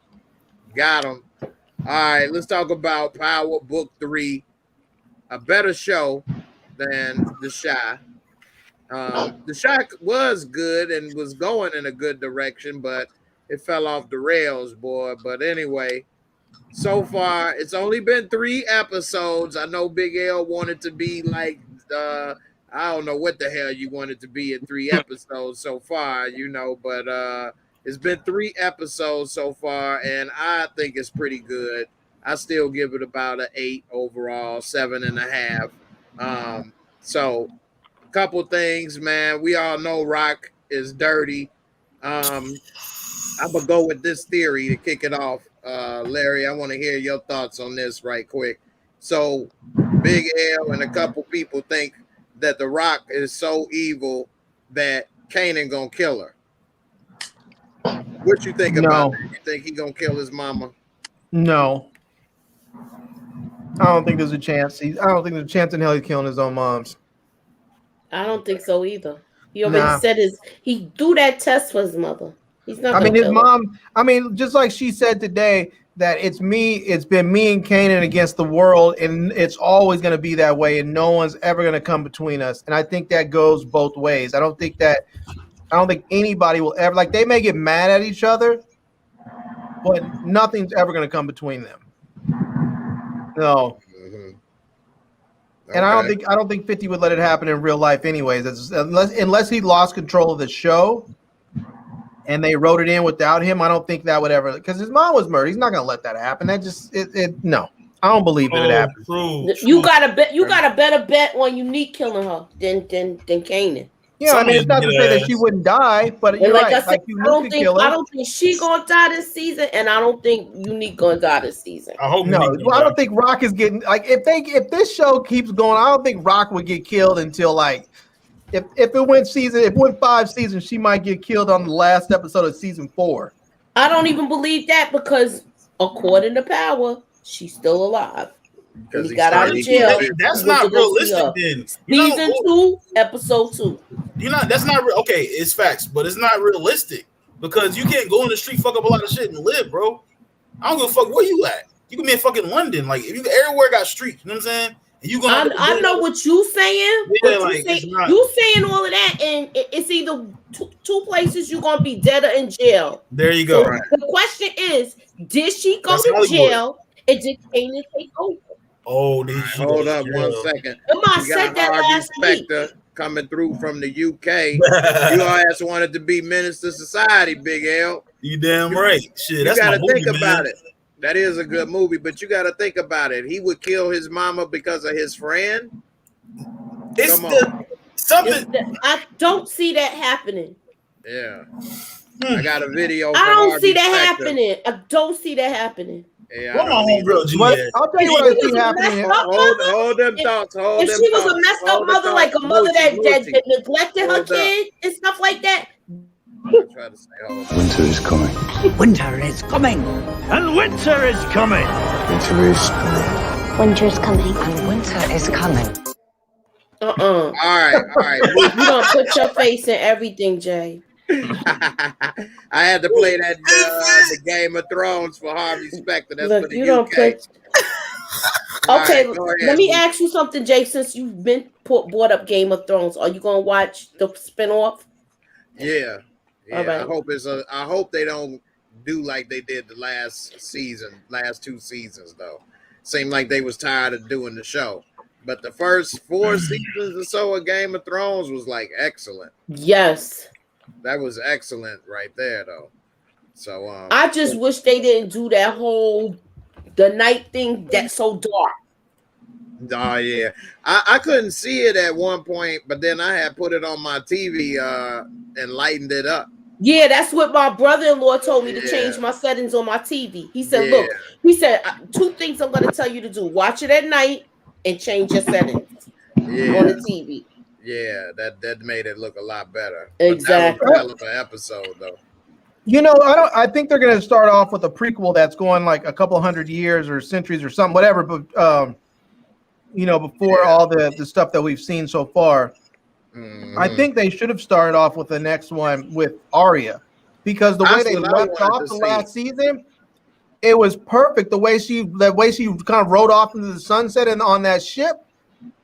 Got him. All right, let's talk about Power Book 3. A better show than The Chi. The Chi was good and was going in a good direction, but it fell off the rails, boy. But anyway, so far, it's only been 3 episodes. I know Big L wanted to be like, I don't know what the hell you wanted to be in 3 episodes so far, you know, but it's been 3 episodes so far, and I think it's pretty good. I still give it about an 8 overall, 7.5. So, couple things, man. We all know Rock is dirty. I'm gonna go with this theory to kick it off. Larry, I want to hear your thoughts on this right quick. So Big L and a couple people think that the Rock is so evil that Kanan gonna kill her. What you think about that? You think he gonna kill his mama? No. I don't think there's a chance. I don't think there's a chance in hell he's killing his own moms. I don't think so either. He already said he do that test for his mother. He's not. I mean, his mom. I mean, just like she said today, that it's been me and Kanan against the world, and it's always going to be that way, and no one's ever going to come between us. And I think that goes both ways. I don't think anybody will ever, like, they may get mad at each other, but nothing's ever going to come between them. No. And I don't think 50 would let it happen in real life anyways. Unless he lost control of the show and they wrote it in without him, I don't think that would ever, because his mom was murdered. He's not gonna let that happen. That just no. I don't believe that it happened. You got a better bet on Unique killing her than Kanan. Yeah, I mean, it's not to say that she wouldn't die, but you're right. I said, I don't think she gonna die this season, and I don't think Unique gonna die this season. I hope no. Well, I don't think Rock is getting, like, if this show keeps going, I don't think Rock would get killed until, like, if it went 5 seasons, she might get killed on the last episode of season 4. I don't even believe that, because according to Power, she's still alive. He got out of jail. That's not realistic then. Season 2, episode 2. That's not real. Okay, it's facts, but it's not realistic because you can't go in the street, fuck up a lot of shit, and live, bro. I don't give a fuck where you at. You can be in fucking London. Like, if you everywhere got streets, you know what I'm saying? And you gonna I know what you saying. Yeah, you saying all of that, and it's either two places you're gonna be dead or in jail. There you go. So the question is, did she go to jail and did Kanan take over? Oh, hold up 1 second. I said that last week. Coming through from the UK. You ass wanted to be Menace to Society, Big L. You damn right. Shit, you gotta think about it. That is a good movie, but you gotta think about it. He would kill his mama because of his friend. I don't see that happening. Yeah. I got a video. I don't see that happening. I don't see that happening. Yeah, Where I my don't either. homegirl G But at? I'll tell you If what I she see was a happening messed here. up mother, Hold them thoughts. Hold if them she was thoughts. a messed up Hold the mother, like thoughts. a mother that Moochie. neglected her Hold up. kid and stuff like that, I try to say hold up. Winter is coming. Winter is coming. And winter is coming. Winter is coming. Winter is coming. And winter is coming. All right. you don't put your face in everything, Jay. I had to play that the Game of Thrones for Harvey Specter. That's Look, for the you UK. don't put. All Okay, right, go ahead, let me Moochie. ask you something, Jay. Since you've been brought up Game of Thrones, are you gonna watch the spinoff? Yeah. All right. I hope they don't do like they did the last 2 seasons though. Seemed like they was tired of doing the show. But the first 4 seasons or so of Game of Thrones was like excellent. Yes. That was excellent right there though. So I just wish they didn't do that whole the night thing that's so dark. Oh yeah. I couldn't see it at one point, but then I had put it on my TV and lightened it up. Yeah, that's what my brother-in-law told me to Yeah. change my settings on my TV. He said, Yeah. look, he said 2 things I'm going to tell you to do. Watch it at night and change your settings on the TV. Yeah, that made it look a lot better. Exactly. But that was a hell of an episode though. You know, I think they're going to start off with a prequel that's going like a couple hundred years or centuries or something, whatever. But you know, before all the stuff that we've seen so far, I think they should have started off with the next one with Arya, because the way they left off the last season, it was perfect. The way she kind of rode off into the sunset and on that ship,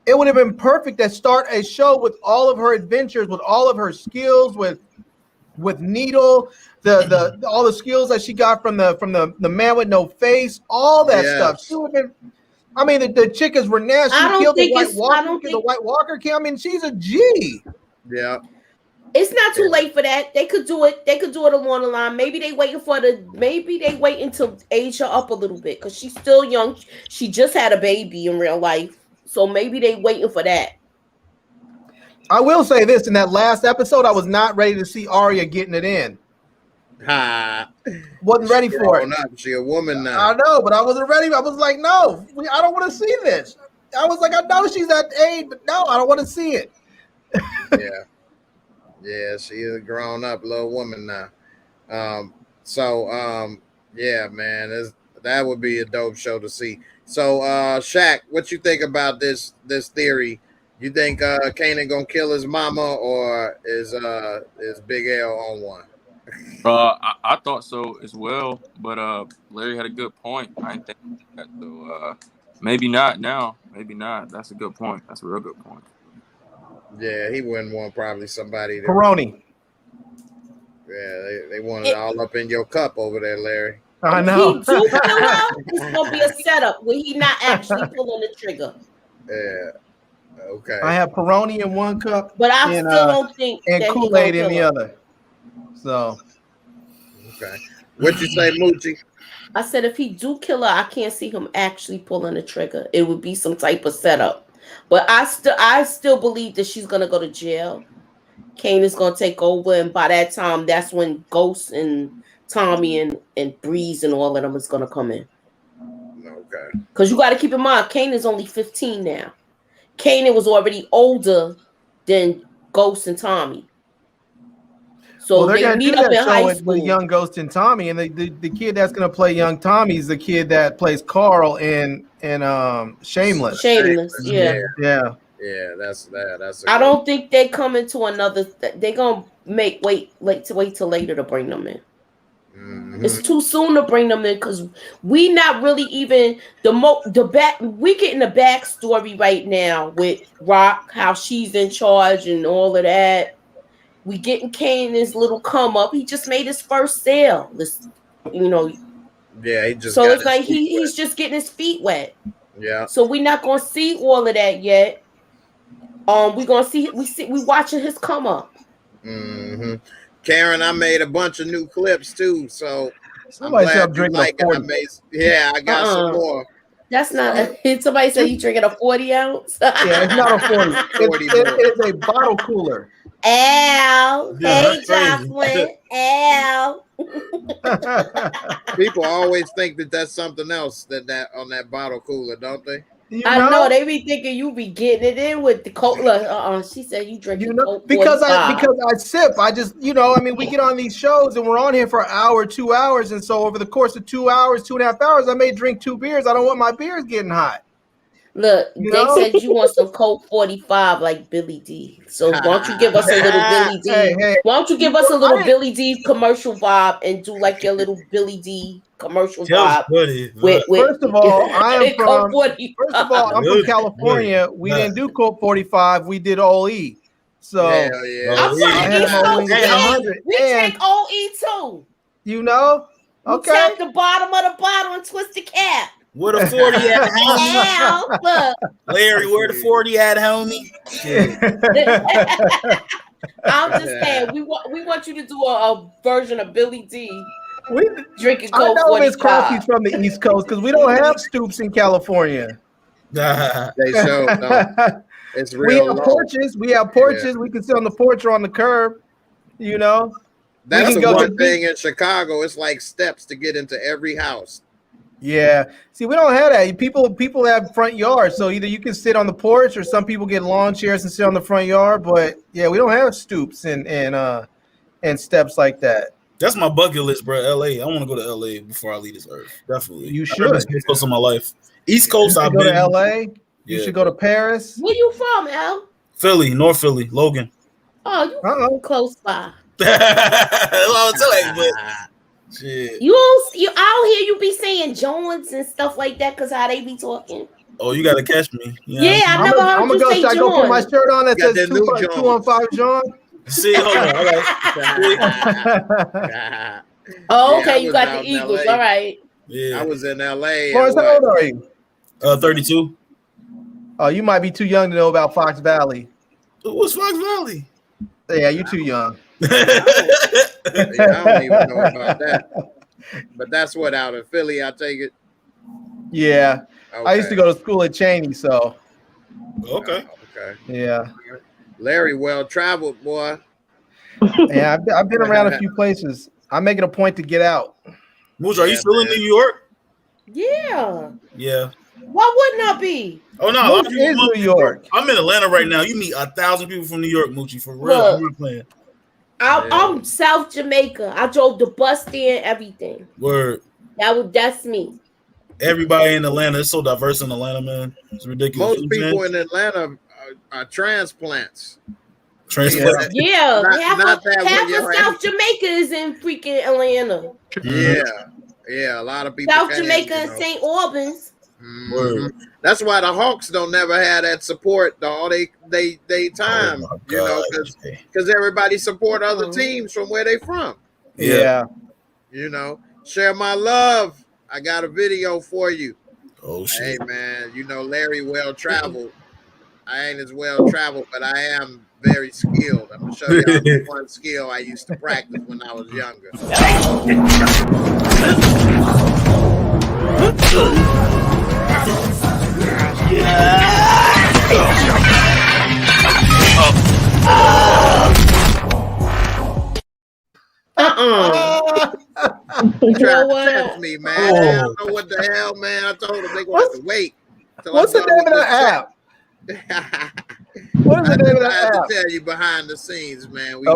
it would have been perfect to start a show with all of her adventures, with all of her skills, with Needle, the all the skills that she got from the man with no face, all that stuff. She would have been. I mean, the chick is Renee. She killed the White Walker. I mean, she's a G. Yeah. It's not too late for that. They could do it. They could do it along the line. Maybe they waiting to age her up a little bit because she's still young. She just had a baby in real life, so maybe they waiting for that. I will say this: in that last episode, I was not ready to see Arya getting it in. Wasn't ready for it. She a woman now. I know, but I wasn't ready. I was like, no, I don't want to see this. I was like, I know she's that age, but no, I don't want to see it. Yeah, she is a grown up little woman now. Yeah, man, that would be a dope show to see. So, Shaq, what you think about this theory? You think Kanan gonna kill his mama, or is Big L on one? I thought so as well, but Larry had a good point. I didn't think that, so maybe not now. Maybe not. That's a good point. That's a real good point. Yeah, he wouldn't want probably somebody to Peroni. Yeah, they want it all up in your cup over there, Larry. I know. He do kill her. It's gonna be a setup where he not actually pulling the trigger. Yeah. Okay. I have Peroni in one cup, but I still don't think and that Kool-Aid in the other. So. Okay. What you say, Moochie? I said if he do kill her, I can't see him actually pulling the trigger. It would be some type of setup. But I still believe that she's gonna go to jail. Kane is gonna take over, and by that time, that's when Ghost and Tommy and Breeze and all of them is gonna come in. Okay. Because you got to keep in mind, Kane is only 15 now. Kane was already older than Ghost and Tommy. So they're they gonna meet do up that in high show school. with young Ghost and Tommy, and the kid that's gonna play young Tommy is the kid that plays Carl in Shameless. Shameless, yeah. Yeah, that's. I don't think they come into another. They're gonna wait till later to bring them in. Mm-hmm. It's too soon to bring them in because we not really even we getting the backstory right now with Rock, how she's in charge and all of that. We getting Kanan's little come up. He just made his first sale. Yeah, he just. So it's like he's just getting his feet wet. Yeah. So we're not gonna see all of that yet. We're gonna see. We watching his come up. Mm-hmm. Karen, I made a bunch of new clips too, so somebody said I'm drinking a 40. I got some more. That's not. Somebody said you drinking a 40 ounce. Yeah, it's not a 40. It's a bottle cooler. Al. Yeah, Hey, that's crazy. Jocelyn. Al. People always think that that's something else that on that bottle cooler, don't they? I know they be thinking you be getting it in with the Coke. Look, she said you drinking Coke because 45. I sip. I just, I mean, we get on these shows and we're on here for an hour, 2 hours, and so over the course of 2 hours, 2.5 hours, I may drink 2 beers. I don't want my beers getting hot. Look, they said you want some Coke 45 like Billy D. So why don't you give us a little Billy D? Hey, why don't you give us a little Billy D commercial vibe and do like your little Billy D commercial vibe? First of all, I'm from California. California. We didn't do Coke 45. We did OE. So I'm from East Coast. We drink OE too. You know? Okay. You tap the bottom of the bottle and twist the cap. Where the 40 at, homie? Larry, where the 40 at, homie? I'm just saying, we want you to do a version of Billy D. We drinking I Coke know 45. Miss Coffee's from the East Coast because we don't have stoops in California. They show no. It's real. We have porches. We have porches. Yeah. We can sit on the porch or on the curb. You know. That's the one thing in Chicago. It's like steps to get into every house. Yeah. See, we don't have that. People have front yards, so either you can sit on the porch or some people get lawn chairs and sit on the front yard. But yeah, we don't have stoops and steps like that. That's my bucket list, bro. LA. I want to go to LA before I leave this earth. Definitely. You should. East Coast of my life. East Coast. I've been to LA. Yeah. You should go to Paris. Where you from, Al? Philly, North Philly, Logan. Oh, you close by. Shit. You out here, you be saying Jones and stuff like that because how they be talking. Oh, you gotta catch me. Yeah, I never heard you say John. I'm gonna go put my shirt on that says 215 John. See, hold on. Oh, okay, you got the Eagles. LA. All right. Yeah, I was in LA. Florence, how old are you? 32. Oh, you might be too young to know about Fox Valley. What's Fox Valley? Yeah, you're too young. I don't even know about that. But that's what out in Philly, I take it. Yeah. Okay. I used to go to school at Cheney, so. Okay. Yeah. Larry, well traveled, boy. Yeah, I've been around a few places. I'm making a point to get out. Mooch, are you still in New York? Yeah. Yeah. Why wouldn't I be? Oh no, Mooch is New York. I'm in Atlanta right now. You meet 1,000 people from New York, Moochie, for real. I'm not playing. I'm South Jamaica. I drove the bus there and everything. Word. That's me. Everybody in Atlanta, it's so diverse in Atlanta, man. It's ridiculous. Most people in Atlanta are transplants. Transplants. Yeah, half of South Jamaica is in freaking Atlanta. Yeah, a lot of people. South Jamaica and St. Albans. Mm-hmm. That's why the Hawks don't never have that support all they time, because everybody support other teams from where they from. Yeah. Share my love. I got a video for you. Oh shit. Hey man, Larry well traveled. I ain't as well traveled, but I am very skilled. I'm gonna show you one skill I used to practice when I was younger. You tried to test me, man. I don't know what the hell, man. I told them they gonna have to wait. What's the name of the app? What is the name of that app? I have to tell you behind the scenes, man. We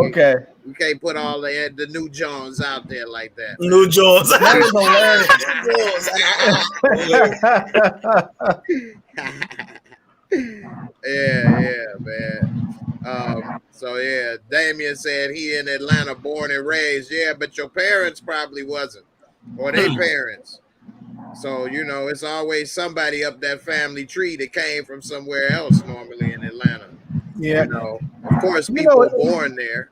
can't put all the new Jones out there like that. Man. New Jones. That is hilarious. Yeah, man. So Damien said he in Atlanta, born and raised. Yeah, but your parents probably wasn't, or their parents. So it's always somebody up that family tree that came from somewhere else. Normally in Atlanta. Yeah. Of course, people were born there.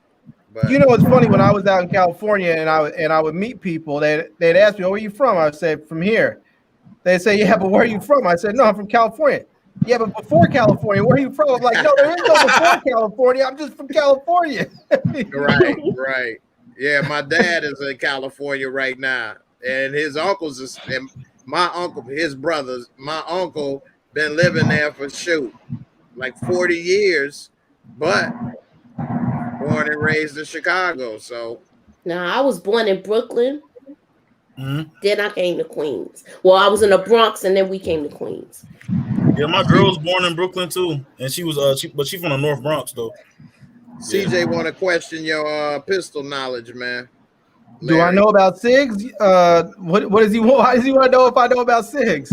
But it's funny when I was out in California and I would meet people. They'd ask me, "Oh, where are you from?" I said, "From here." They say, "Yeah, but where are you from?" I said, "No, I'm from California." Yeah, but before California, where are you from? I'm like, "No, there is no before California. I'm just from California." Right. Yeah, my dad is in California right now, and his uncles and my uncle, his brothers. My uncle been living there for like 40 years, but born and raised in Chicago, so. Nah, I was born in Brooklyn. Mm-hmm. Then I came to Queens. Well, I was in the Bronx, and then we came to Queens. Yeah, my girl was born in Brooklyn too, and she was but she's from the North Bronx though. CJ want to question your pistol knowledge, man. Do I know about SIGs? What does he want? Why does he want to know if I know about SIGs?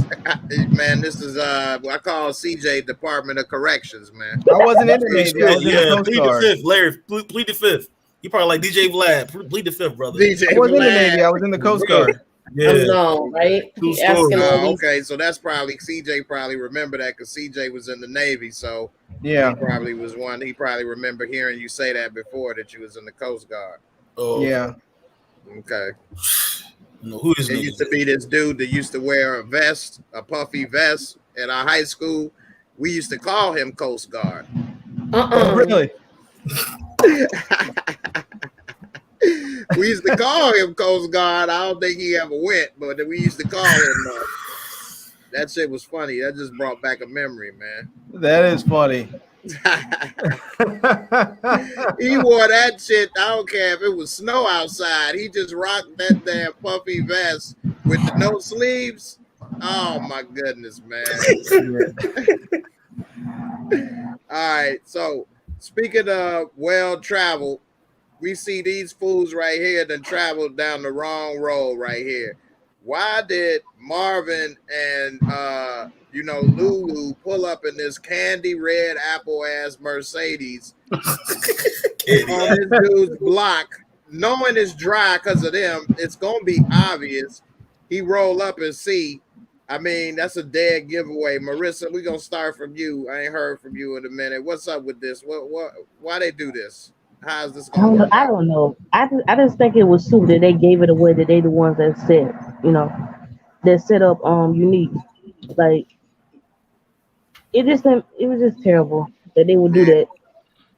Man, this is I call CJ Department of Corrections, man. I wasn't in the Navy. I was in the Coast plead Guard. the fifth, Larry. Plead the fifth. You probably like DJ Vlad. Plead the fifth, brother. DJ I wasn't in the Vlad. Navy. I was in the Coast Guard. Yeah. No, right? True He asking all these- Okay, so that's probably CJ probably remember that because CJ was in the Navy, so Yeah. he probably was one. He probably remember hearing you say that before that you was in the Coast Guard. Oh Yeah. Okay. No, who is There used to be this dude that used to wear a vest, a puffy vest at our high school. We used to call him Coast Guard. Oh, really? We used to call him Coast Guard. I don't think he ever went, but we used to call him. That shit was funny. That just brought back a memory, man. That is funny. He wore that shit. I don't care if it was snow outside. He just rocked that damn puffy vest with the no sleeves. Oh my goodness, man. All right. So speaking of well traveled, we see these fools right here that traveled down the wrong road right here. Why did Marvin and Lulu pull up in this candy red apple ass Mercedes on this dude's block, knowing it's dry because of them? It's gonna be obvious. He roll up and see. I mean, that's a dead giveaway. Marissa, we're gonna start from you. I ain't heard from you in a minute. What's up with this? Why they do this? How's this going? I don't know. I just think it was stupid that they gave it away. That they the ones that said, that set up Unique. Like it was just terrible that they would do that.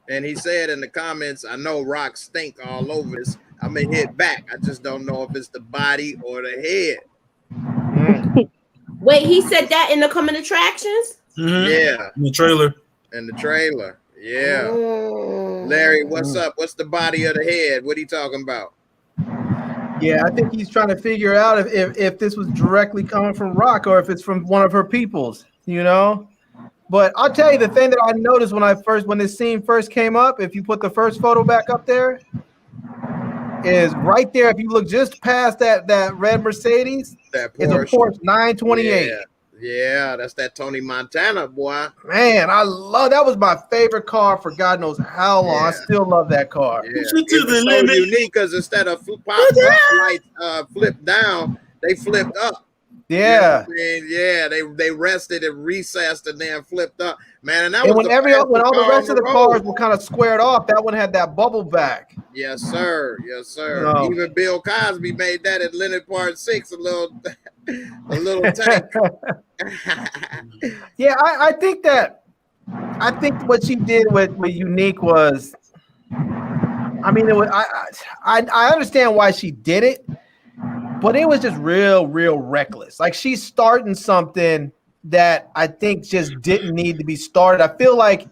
And he said in the comments, I know rocks stink all over this. I'm gonna hit back. I just don't know if it's the body or the head. Wait, he said that in the coming attractions? Mm-hmm. Yeah. In the trailer. Yeah. Larry, what's up? What's the body of the head? What are you talking about? Yeah, I think he's trying to figure out if this was directly coming from Rock or if it's from one of her peoples, But I'll tell you the thing that I noticed when this scene first came up, if you put the first photo back up there, is right there. If you look just past that red Mercedes, is a Porsche 928. Yeah, that's that Tony Montana, boy. Man, that was my favorite car for God knows how long. I still love that car. Yeah. It was so unique because instead of lights flipped down, they flipped up. Yeah. Yeah, they rested and recessed and then flipped up. Man, and that and was when all the rest of the cars were kind of squared off, that one had that bubble back. Yes, sir. No. Even Bill Cosby made that at Leonard Part 6 a little tank. Yeah, I think what she did with Unique was, I mean, I understand why she did it, but it was just real reckless. Like she's starting something that I think just didn't need to be started. I feel like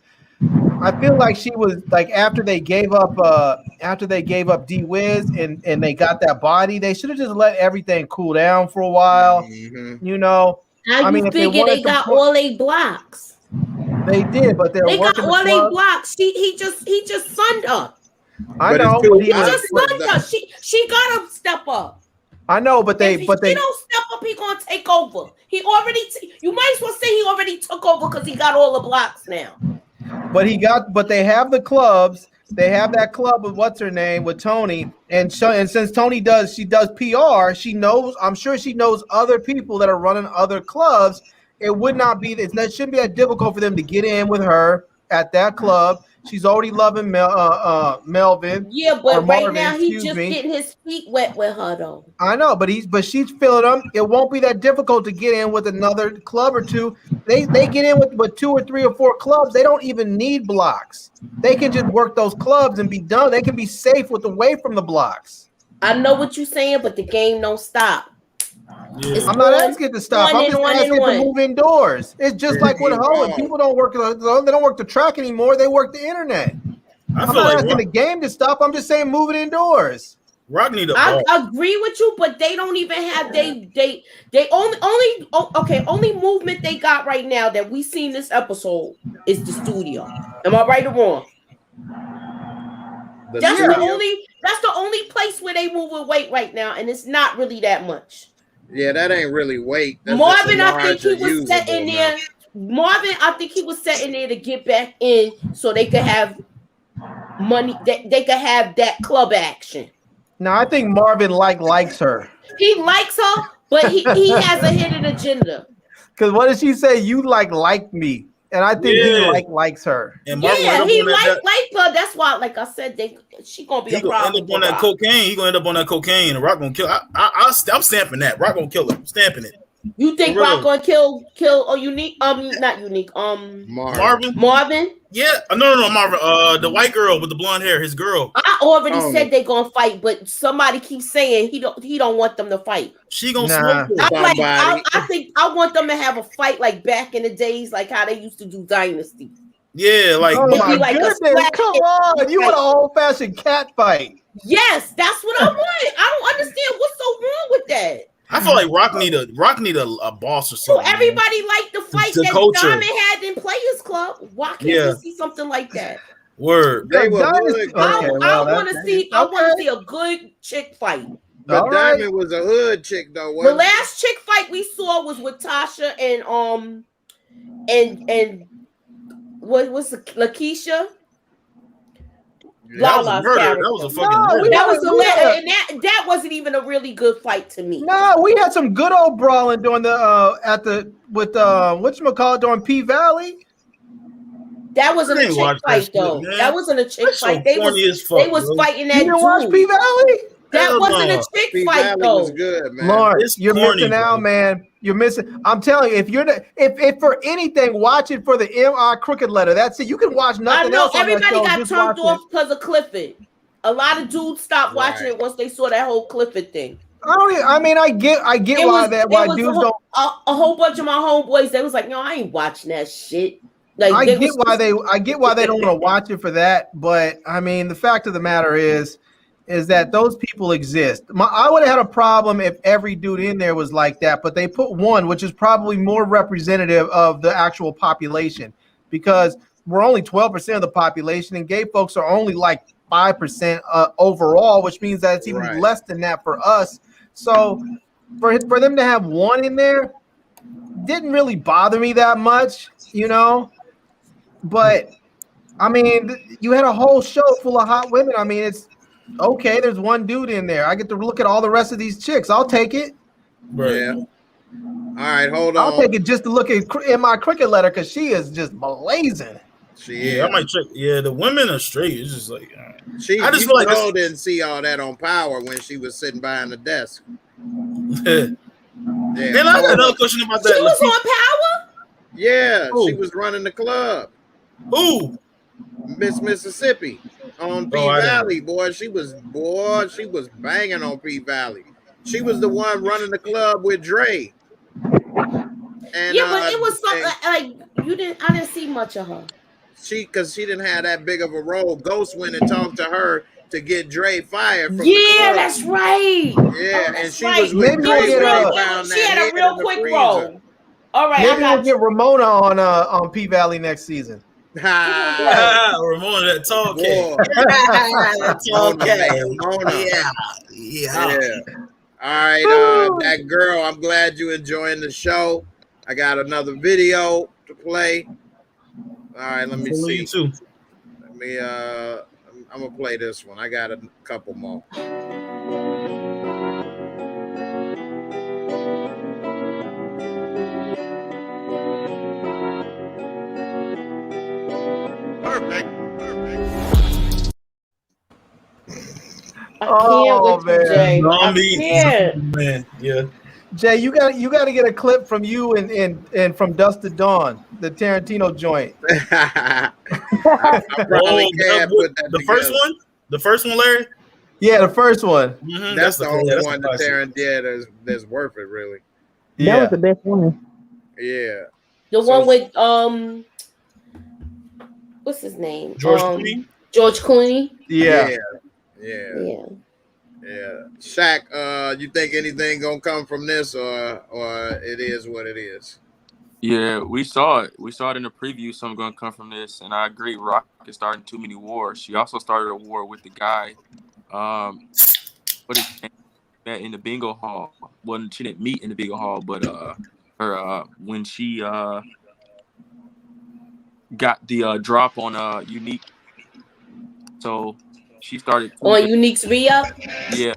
she was like after they gave up D-Wiz and they got that body, they should have just let everything cool down for a while. Mm-hmm. How you figure they got all eight blocks? They did, but they got all eight blocks. He just sunned up. I know. He just sunned up. She got to step up. I know, but they don't step up, he gonna take over. He already. You might as well say he already took over because he got all the blocks now. But they have the clubs. They have that club with what's her name with Tony, and since Tony does PR, she knows. I'm sure she knows other people that are running other clubs. It shouldn't be that difficult for them to get in with her at that club. She's already loving Melvin. Yeah, but right now he's just getting his feet wet with her though. I know, but she's feeling them. It won't be that difficult to get in with another club or two. They get in with 2 or 3 or 4 clubs. They don't even need blocks. They can just work those clubs and be done. They can be safe away from the blocks. I know what you're saying, but the game don't stop. Yeah. I'm not asking to stop. I'm just asking to move indoors. It's just like with hoeing. People don't work. They don't work the track anymore. They work the internet. I I'm feel not like asking the game to stop. I'm just saying move it indoors. Rock need a I ball. agree with you, but they don't even have they only movement they got right now that we seen this episode is the studio. Am I right or wrong? That's the only place where they move with weight right now, and it's not really that much. Yeah, that ain't really weight. That's Marvin, I think he larger, was setting there. Marvin, I think he was setting there to get back in so they could have money. They could have that club action. No, I think Marvin likes her. He likes her, but he has a hidden agenda. Because what did she say? You like me. And I think he likes her. And Yeah, he like her. That's why, like I said, she gonna be a problem. End up on that cocaine. He gonna end up on that cocaine. And Rock gonna kill. I'm stamping that. Rock gonna kill her. I'm stamping it. You think Rock gonna kill? Unique? Not Unique. Marvin. Yeah. No, Marvin. The white girl with the blonde hair. His girl. I already said they gonna fight, but somebody keeps saying he don't want them to fight. She gonna smoke it. I think I want them to have a fight like back in the days, like how they used to do Dynasty. Yeah, like, oh my goodness, come on, you want an old-fashioned cat fight? Yes, that's what I want. I don't understand what's so wrong with that. I feel like Rock need a boss or something. So everybody liked the fight that culture. Diamond had in Players Club. Why can't we see something like that? Word. They were good. I want to see. I want to see a good chick fight. But Diamond was a hood chick though. The last chick fight we saw was with Tasha and what was Lakeisha? Lala's character. That was a fucking murder. That wasn't even a really good fight to me. No, we had some good old brawling during the whatchamacallit during P Valley. That wasn't a chick fight though. That wasn't a chick fight. They was fighting that. You didn't watch P Valley? That wasn't a chick fight though. Was good, man. Lawrence, you're missing out, man. You're missing. I'm telling you, if for anything, watch it for the MI Crooked Letter. That's it. You can watch nothing else. Everybody got turned off because of Clifford. A lot of dudes stopped watching it once they saw that whole Clifford thing. I get why dudes don't. A whole bunch of my homeboys, they was like, "No, I ain't watching that shit." Like, I get why they don't want to watch it for that. But I mean, the fact of the matter is that those people exist. I would have had a problem if every dude in there was like that, but they put one, which is probably more representative of the actual population, because we're only 12% of the population, and gay folks are only like 5% overall, which means that it's even less than that for us. So for them to have one in there didn't really bother me that much, you know. But I mean, you had a whole show full of hot women. I mean, it's okay, there's one dude in there. I get to look at all the rest of these chicks. I'll take it. Yeah. All right, hold on. I'll take it just to look at in my Cricket Letter, because she is just blazing. I might check. Yeah, the women are straight. It's just like I just feel like didn't see all that on Power when she was sitting behind the desk. Then I got another question about that. She was on Power? Yeah, she was running the club. Who? Miss Mississippi on P Valley, boy. She was banging on P Valley. She was the one running the club with Dre. And, but it was something like I didn't see much of her. Because she didn't have that big of a role. Ghost went and talked to her to get Dre fired from the club. That's right. Yeah, and she was with Dre. She had a real quick role. All right, maybe we'll get Ramona on P Valley next season. Ramona, that tall cat. Tall cat. Yeah. All right, that girl. I'm glad you enjoying the show. I got another video to play. All right, let me see. You too. Let me. I'm gonna play this one. I got a couple more. Perfect. Oh man, man, yeah. Jay, you got to get a clip from you and from Dust to Dawn, the Tarantino joint. I probably can't put that the first one? The first one, Larry? Yeah, the first one. Mm-hmm. That's the only one that Taryn did that's worth it, really. That was the best one. Yeah. The one with what's his name? George Clooney? George Clooney. Yeah. Yeah. Shaq, you think anything gonna come from this, or it is what it is? Yeah, we saw it. We saw it in the preview. Something going to come from this, and I agree. Rock is starting too many wars. She also started a war with the guy. What is his name? Met in the bingo hall. Well, she didn't meet in the bingo hall, but her when she got the drop on Unique, so she started On Unique's re-up. Yeah,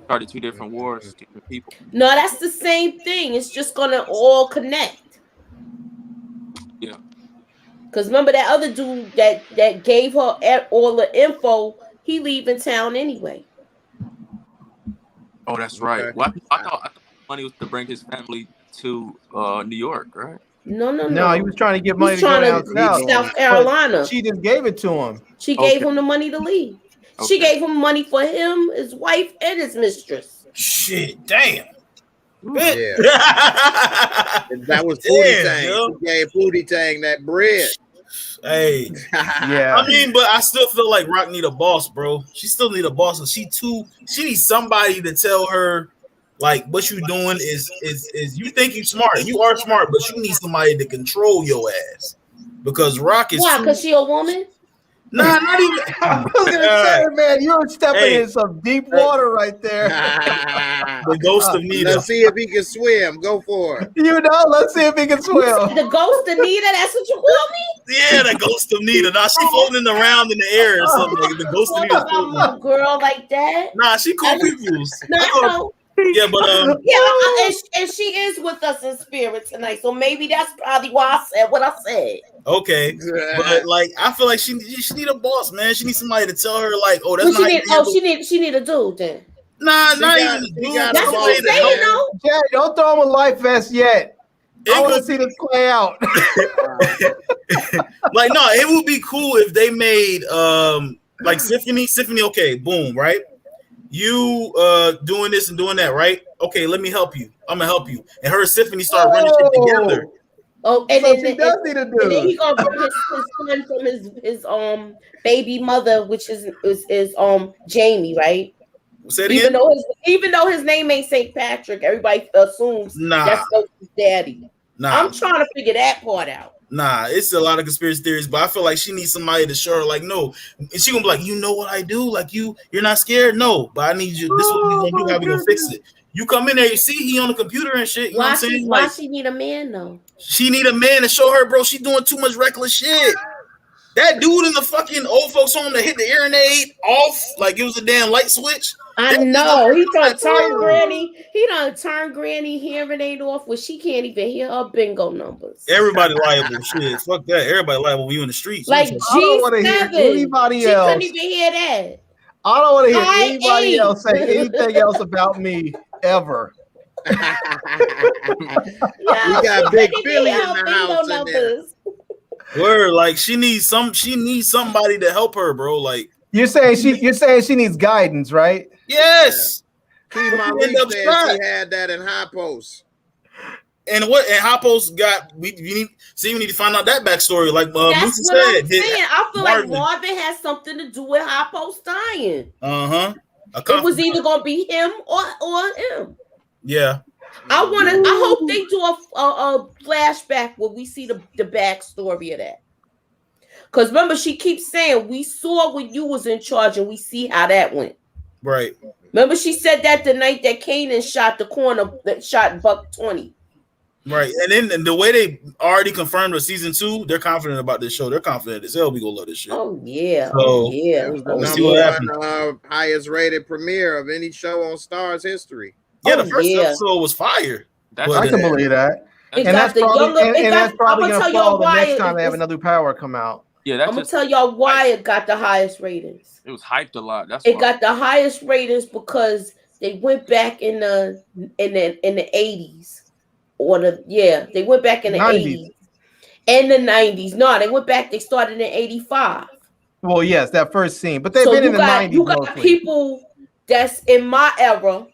started two different wars, different people. No, that's the same thing. It's just gonna all connect. Yeah. Because remember that other dude that gave her all the info, he leaving town anyway. Oh, that's right. Well, I thought money was to bring his family to New York, right? No. He was trying to get money to go down South Carolina. She just gave it to him. She gave him the money to leave. Okay. She gave him money for him, his wife, and his mistress. Shit, damn. Yeah. That was Pootie Tang. She gave Pootie Tang that bread. Hey, yeah. I mean, but I still feel like Rock need a boss, bro. She still need a boss. So she needs somebody to tell her, like, what you doing is you think you smart. You are smart, but you need somebody to control your ass. Because Rock is why? Because she a woman? Nah, not even. I was gonna say, man, you're stepping in some deep water right there. The ghost of Nita. Let's see if he can swim. Go for it. Let's see if he can swim. The ghost of Nita, that's what you call me? Yeah, the ghost of Nita. Nah, she floating around in the air or something. Like the ghost of Nita. About a girl like that. Nah, she cool people. No. Yeah, but and she is with us in spirit tonight, so maybe that's probably why I said what I said. Okay, but like I feel like she need a boss, man. She needs somebody to tell her, like, oh, that's she need a dude then. Nah, not even a dude. That's what I'm saying, though. Jay, don't throw him a life vest yet. I want to see this play out. Like, no, it would be cool if they made like Symphony. Okay, boom, right? You doing this and doing that, right? Okay, let me help you. I'm gonna help you. And her and Symphony start running shit together. Oh, and so then she does need a dude. And then he gonna bring his son from his baby mother, which is Jamie, right? Say it even again? Even though his name ain't St. Patrick, everybody assumes that's his daddy. I'm trying to figure that part out. Nah, it's a lot of conspiracy theories, but I feel like she needs somebody to show her, like, no. And she gonna be like, you know what I do? Like, you're not scared? No, but I need you. This is what we gonna do. How we gonna fix it? You come in there, you see he on the computer and shit. You know what I'm saying? Why she need a man though? She need a man to show her, bro. She doing too much reckless shit. That dude in the fucking old folks home that hit the hearing aid off like it was a damn light switch. I know he done turned Granny. He done turned Granny hearing aid off where she can't even hear her bingo numbers. Everybody liable, shit. Fuck that. Everybody liable when you in the streets. Like I don't want to hear anybody else. She couldn't even hear that. I don't want to hear anybody else say anything else about me ever. We got Big Billy in the house in there. Word, like she needs somebody to help her, bro. Like you're saying she needs guidance, right? Yes. Yeah. Malik said she had that in High Post. And High Post got we need to find out that backstory. Like that's Moochie what said. I'm saying. I feel like Marvin has something to do with High Post dying. It was either gonna be him or him. Yeah. I hope they do a flashback where we see the backstory of that. Because remember, she keeps saying we saw when you was in charge and we see how that went. Right. Remember, she said that the night that Kanan shot the corner that shot Buck 20. Right. And then the way they already confirmed with season 2, they're confident about this show. They're confident as hell we gonna love this shit. Oh yeah. So, it was the number 1 highest rated premiere of any show on Starz history. Yeah, the first episode was fire. I can believe that. And that's probably going to fall the next time they have another Power come out. Yeah, I'm gonna tell y'all why it got the highest ratings. It was hyped a lot. It got the highest ratings because they went back in the 80s. They went back in the 80s and the 90s. No, they went back. They started in 85. Well, yes, that first scene, but they've been in the 90s. You got people that's in my era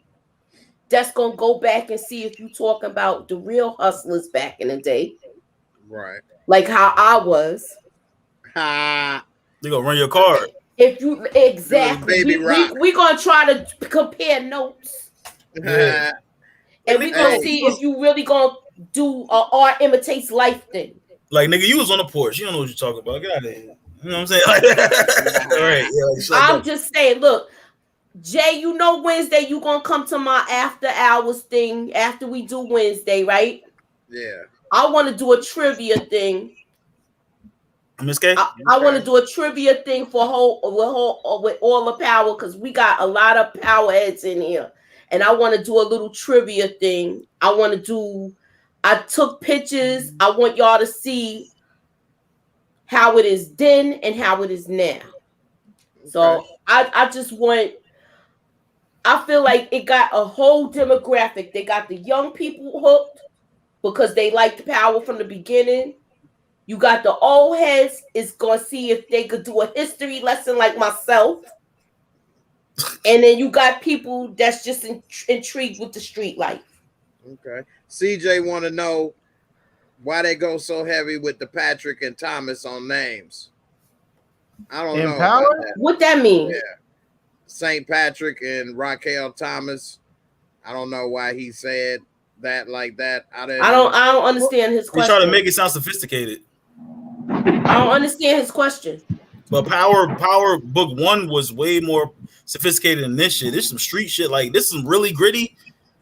that's gonna go back and see if you talking about the real hustlers back in the day, right? Like how I was. They gonna run your card. If you exactly, Baby Rock. we gonna try to compare notes, Yeah. and we gonna see if you really gonna do a art imitates life thing. Like nigga, you was on the porch. You don't know what you're talking about. Get out of here. You know what I'm saying? All right. Yeah, I'm just saying. Look, Jay, you know Wednesday you gonna come to my after hours thing after we do Wednesday, right? Yeah. I want to do a trivia thing. Miss K? I want to do a trivia thing with all the power because we got a lot of power heads in here, and I want to do a little trivia thing. I took pictures. I want y'all to see how it is then and how it is now. So I just want. I feel like it got a whole demographic. They got the young people hooked because they like the power from the beginning. You got the old heads is going to see if they could do a history lesson like myself. And then you got people that's just intrigued with the street life. Okay. CJ want to know why they go so heavy with the Patrick and Thomas on names. I don't know. That. What that mean? Yeah. St. Patrick and Raquel Thomas. I don't know why he said that like that. I don't understand his question. He's trying to make it sound sophisticated. I don't understand his question. But Power Book 1 was way more sophisticated than this shit. This is some street shit. Like this is really gritty.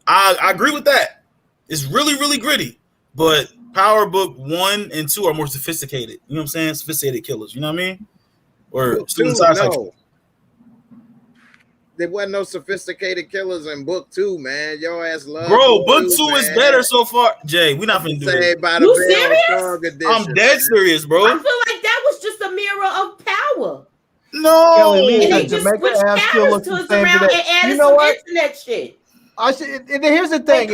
I agree with that. It's really, really gritty. But Power Book 1 and 2 are more sophisticated. You know what I'm saying? Sophisticated killers. You know what I mean? Or student side section. There wasn't no sophisticated killers in Book 2, man. Your ass love. Bro, Book 2 is better so far. Jay, we not finna do it. You serious? I'm dead serious, bro. I feel like that was just a mirror of power. No, and he just switched characters around and added some internet shit. Here's the thing: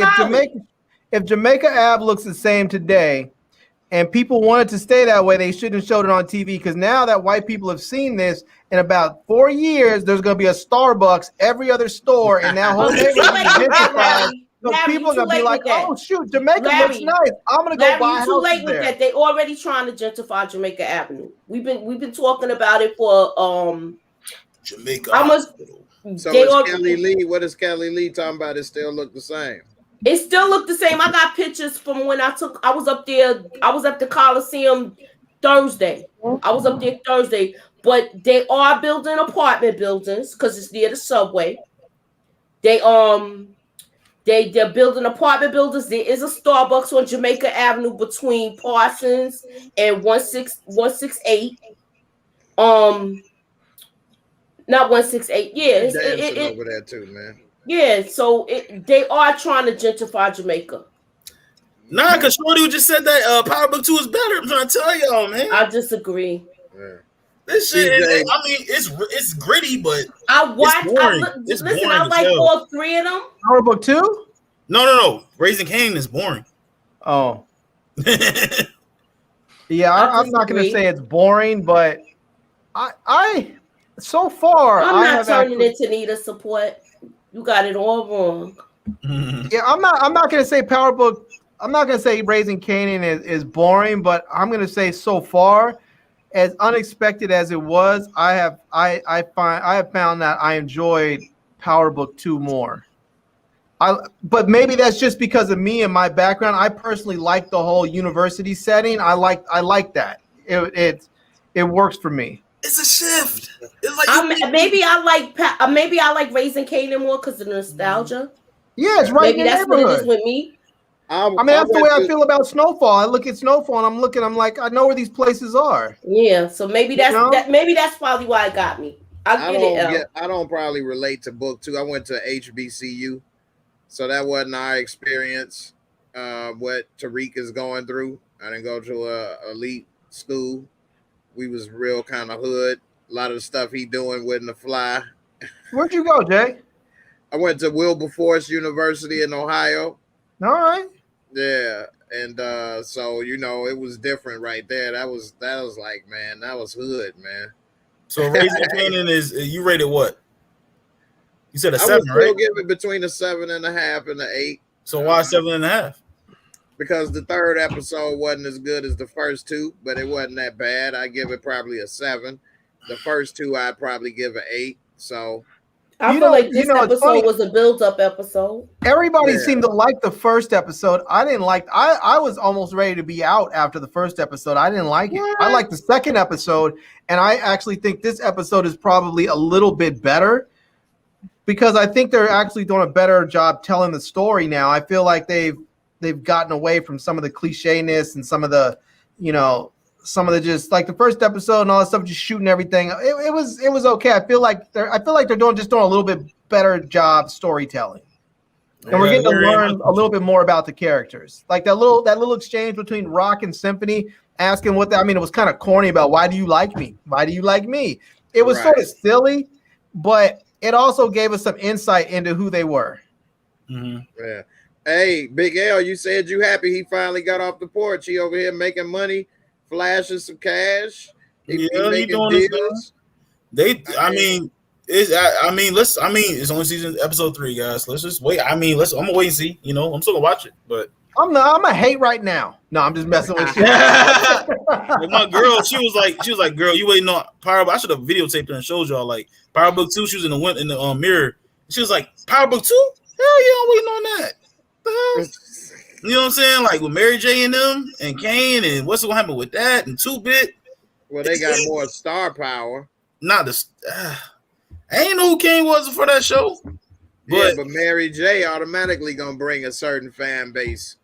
if Jamaica Ave looks the same today, and people wanted to stay that way, they shouldn't have showed it on TV. Because now that white people have seen this, in about 4 years, there's going to be a Starbucks every other store, and that whole neighborhood is gentrified. So people are going to be like, "Oh shoot, Jamaica looks nice. I'm going to go buy a house too late there." with that. They already trying to gentrify Jamaica Avenue. We've been talking about it for Jamaica. So is Kelly Lee? What is Kelly Lee talking about? It still look the same. It still looked the same. I got pictures from when I was up there. I was at the Coliseum Thursday. But they are building apartment buildings because it's near the subway. They're building apartment buildings. There is a Starbucks on Jamaica Avenue between Parsons and 168. Not 168. Yeah, it's over there too, man. Yeah, so they are trying to gentrify Jamaica. Nah, because Shorty just said that Power Book 2 is better. I'm trying to tell y'all, man. I disagree. Yeah. This shit, it's gritty, but I watched. It's listen, boring I like all three of them. Power Book 2? No. Raising Cain is boring. Oh. Yeah, I'm not going to say it's boring, but I so far I'm not turning into Nita support. You got it all wrong. Yeah, I'm not going to say Power Book. I'm not going to say Raising Kanan is boring, but I'm going to say so far, as unexpected as it was, I have found that I enjoyed Power Book 2 more. But maybe that's just because of me and my background. I personally like the whole university setting. I like that. It works for me. It's a shift. It's like maybe I like Raising Kanan more because of the nostalgia. Yeah, it's right. Maybe that's what it is with me. I mean, that's the way I feel about Snowfall. I look at Snowfall and I'm like, I know where these places are. Yeah, so maybe that's maybe that's probably why it got me. I don't probably relate to Book 2. I went to HBCU, so that wasn't our experience. What Tariq is going through. I didn't go to a elite school. We was real kind of hood. A lot of the stuff he doing wouldn't fly. Where'd you go, Jay? I went to Wilberforce University in Ohio. All right. Yeah, and so it was different right there. That was like, man, that was hood, man. So Raising Kanan is you rated what? You said a 7, right? I would still give it between a 7.5 and an 8. So why 7.5? Because the third episode wasn't as good as the first two, but it wasn't that bad. I give it probably a 7. The first two I'd probably give an 8. So I You feel know- like you this know, it's funny. episode was a build-up episode. Everybody Yeah. seemed to like the first episode. I didn't like. I was almost ready to be out after the first episode. I didn't like it. I What? liked the second episode, and I actually think this episode is probably a little bit better because I think they're actually doing a better job telling the story now. I feel like they've gotten away from some of the clichéness and some of the, some of the just like the first episode and all that stuff, just shooting everything. It was okay. I feel like they're doing a little bit better job storytelling. And we're getting to learn a little bit more about the characters. Like that little exchange between Rock and Symphony, asking what it was kind of corny about why do you like me? Why do you like me? It was sort of silly, but it also gave us some insight into who they were. Mm-hmm. Yeah. Hey, Big L, you said you happy he finally got off the porch. He over here making money, flashing some cash. He making doing deals. It's only season episode 3, guys. Let's just wait. I'm gonna wait and see. I'm still gonna watch it, but I'm a hate right now. No, I'm just messing with you. like my girl, she was like, girl, you waiting on Power Book? I should have videotaped her and showed y'all like Power Book 2. She was in the mirror. She was like, Power Book 2? Hell yeah, I'm waiting on that. The hell? You know what I'm saying? Like with Mary J and them and Kane and what's gonna happen with that and 2-Bit. Well, they got more star power. Not the. I ain't know who Kane was for that show. But Mary J automatically gonna bring a certain fan base.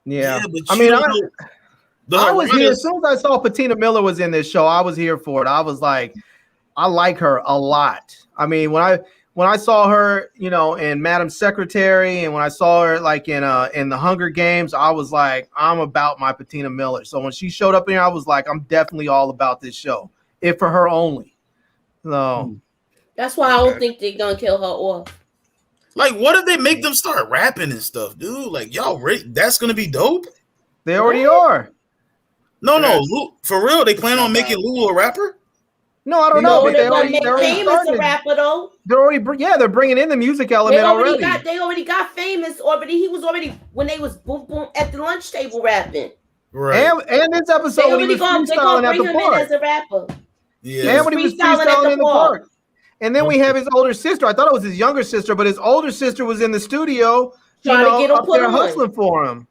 Yeah, but I was here as soon as I saw Patina Miller was in this show. I was here for it. I was like, I like her a lot. I mean, when I saw her, in Madam Secretary, and when I saw her like in the Hunger Games, I was like, I'm about my Patina Miller. So when she showed up here, I was like, I'm definitely all about this show, if for her only. So that's why I don't think they're gonna kill her off. Like, what if they make them start rapping and stuff, dude? Like, y'all, that's gonna be dope. They already are. No, for real. They plan on making Lulu a rapper? No, I don't know. They're gonna make Famous a rapper though. They're bringing in the music element already. They already got Famous already. He was already when they was boom boom at the lunch table rapping. Right. And this episode when he was freestyling at the park. As a rapper. Yeah. And when he was freestyling in the park. And then we have his older sister. I thought it was his younger sister, but his older sister was in the studio trying to get him up there hustling for him.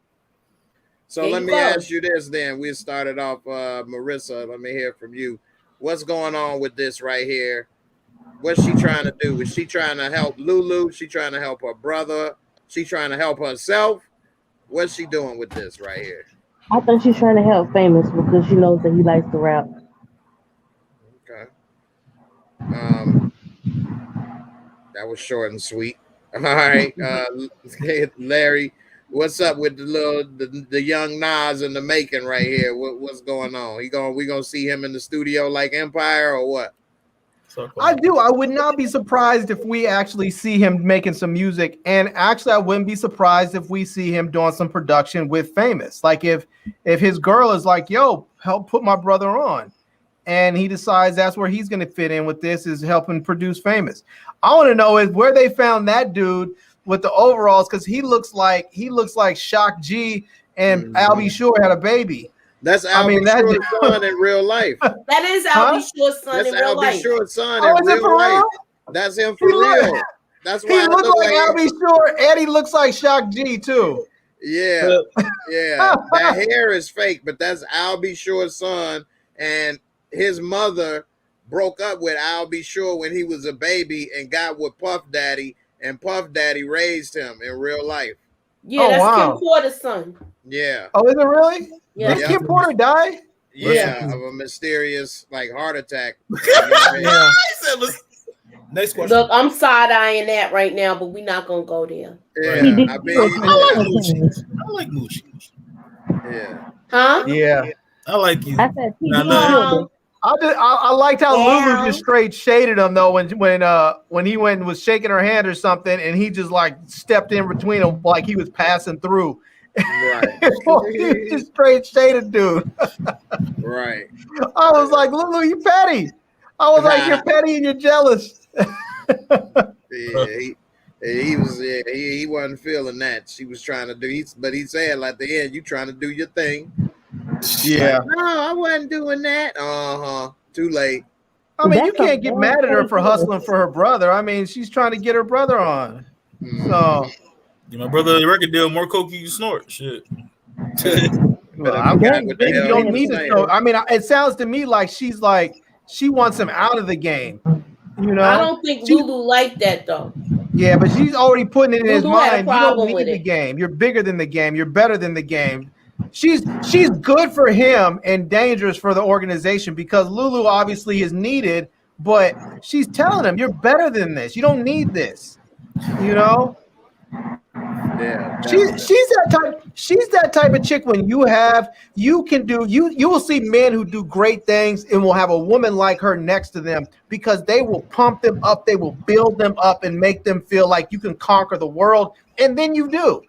So let me ask you this then. We started off, Marissa. Let me hear from you. What's going on with this right here? What's she trying to do? Is she trying to help Lulu? She trying to help her brother? She trying to help herself? What's she doing with this right here? I think she's trying to help Famous because she knows that he likes to rap. Okay. That was short and sweet. All right, Larry, what's up with the young Nas in the making right here? What's going on? We gonna see him in the studio like Empire or what? I do. I would not be surprised if we actually see him making some music, and actually, I wouldn't be surprised if we see him doing some production with Famous. Like if his girl is like, "Yo, help put my brother on." And he decides that's where he's going to fit in with this is helping produce Famous. I want to know is where they found that dude with the overalls because he looks like Shock G and Al B. Sure had a baby. That's Al B. Sure's son in real life. That is Al B. Sure's son in real life. That's Al B. Sure's son in real life. That's him for real. That's why he looks like Al B. Sure, and he looks like Shock G too. Yeah, yeah. That hair is fake, but that's Al B. Sure's son, and his mother broke up with Al B. Sure when he was a baby and got with Puff Daddy, and Puff Daddy raised him in real life. Yeah, that's Kim Porter's son. Yeah. Oh, is it really? Yeah. Did Kim Porter die? Yeah, of a mysterious heart attack. Yeah. Next question. Look, I'm side-eyeing that right now, but we're not gonna go there. Yeah, I like Moochie. Yeah. Huh? Yeah. I like you. I said, I liked how Lulu just straight shaded him though when he went and was shaking her hand or something, and he just like stepped in between them like he was passing through. Right. He just straight shaded dude. Right. I was like, Lulu, you petty. I was like, you're petty and you're jealous. He wasn't feeling that. She was trying to do, but he said at the end, you trying to do your thing. Yeah. Like, no, I wasn't doing that. Too late. I mean, you That's a can't get bad mad at her for thing. hustling for her brother. I mean, she's trying to get her brother on. So, Give my brother a record deal, more coke you can snort. Shit. well, I forgot what the maybe hell you don't he was need to saying. show. I mean, it sounds to me like she wants him out of the game. You know, I don't think Lulu liked that though. yeah, but she's already putting it in his Lulu had a mind. You don't problem need with the it. game. You're bigger than the game. You're better than the game. She's good for him and dangerous for the organization because Lulu obviously is needed, but she's telling him you're better than this. You don't need this. You know? Yeah, She's that type of chick when you will see men who do great things and will have a woman like her next to them because they will pump them up, they will build them up and make them feel like you can conquer the world, and then you do.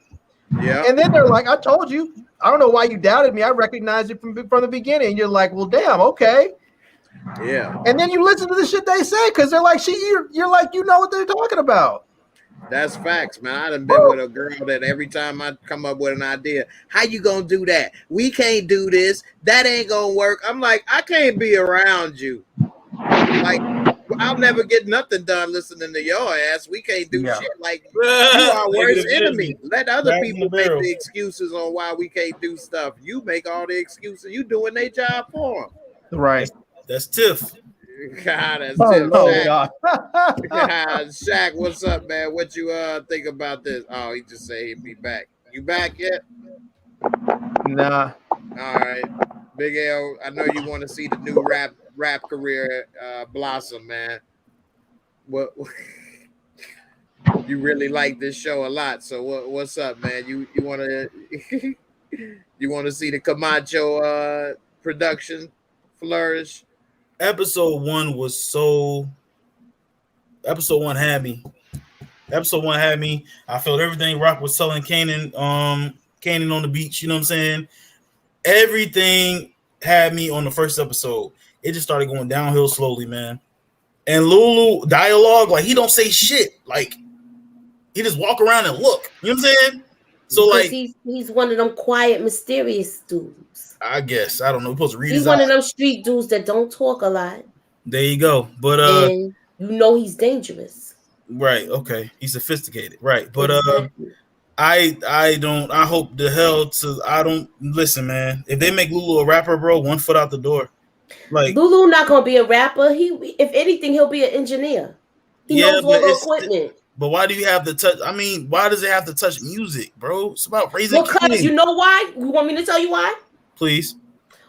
yeah. And then they're like, I told you. I don't know why you doubted me. I recognized it from the beginning. And you're like, well, damn, okay. Yeah. And then you listen to the shit they say because they're like, you're like, you know what they're talking about. That's facts, man. I done been with a girl that every time I come up with an idea, how you gonna do that? We can't do this. That ain't gonna work. I'm like, I can't be around you. Like, I'll never get nothing done listening to your ass. We can't do shit. Like, you are worst enemy. Let other people make the excuses on why we can't do stuff. You make all the excuses. You doing their job for them. Right. That's Tiff. God, that's Oh, Shaq. God. Shaq, what's up, man? What you think about this? Oh, he just said he'd be back. You back yet? Nah. All right. Big L, I know you want to see the new rap career blossom, man. What you really like this show a lot. So what's up, man? You want to you want to see the Camacho production flourish? Episode 1 was so. Episode 1 had me. Episode 1 had me. I felt everything Rock was telling Kanan on the beach. You know what I'm saying? Everything had me on the first episode. It just started going downhill slowly, man. And Lulu dialogue, like he don't say shit. Like he just walk around and look. You know what I'm saying? So because like he's one of them quiet, mysterious dudes. I guess I don't know. We're supposed to read He's his one eyes. of them street dudes that don't talk a lot. There you go. But and you know he's dangerous. Right. Okay. He's sophisticated. Right. But exactly. I hope the hell to I don't listen, man. If they make Lulu a rapper, bro, 1 foot out the door. Like Lulu not gonna be a rapper. If anything, he'll be an engineer. He knows all the equipment. But why do you have to touch? I mean, why does it have to touch music, bro? It's about raising kids. Because you know why? You want me to tell you why? Please.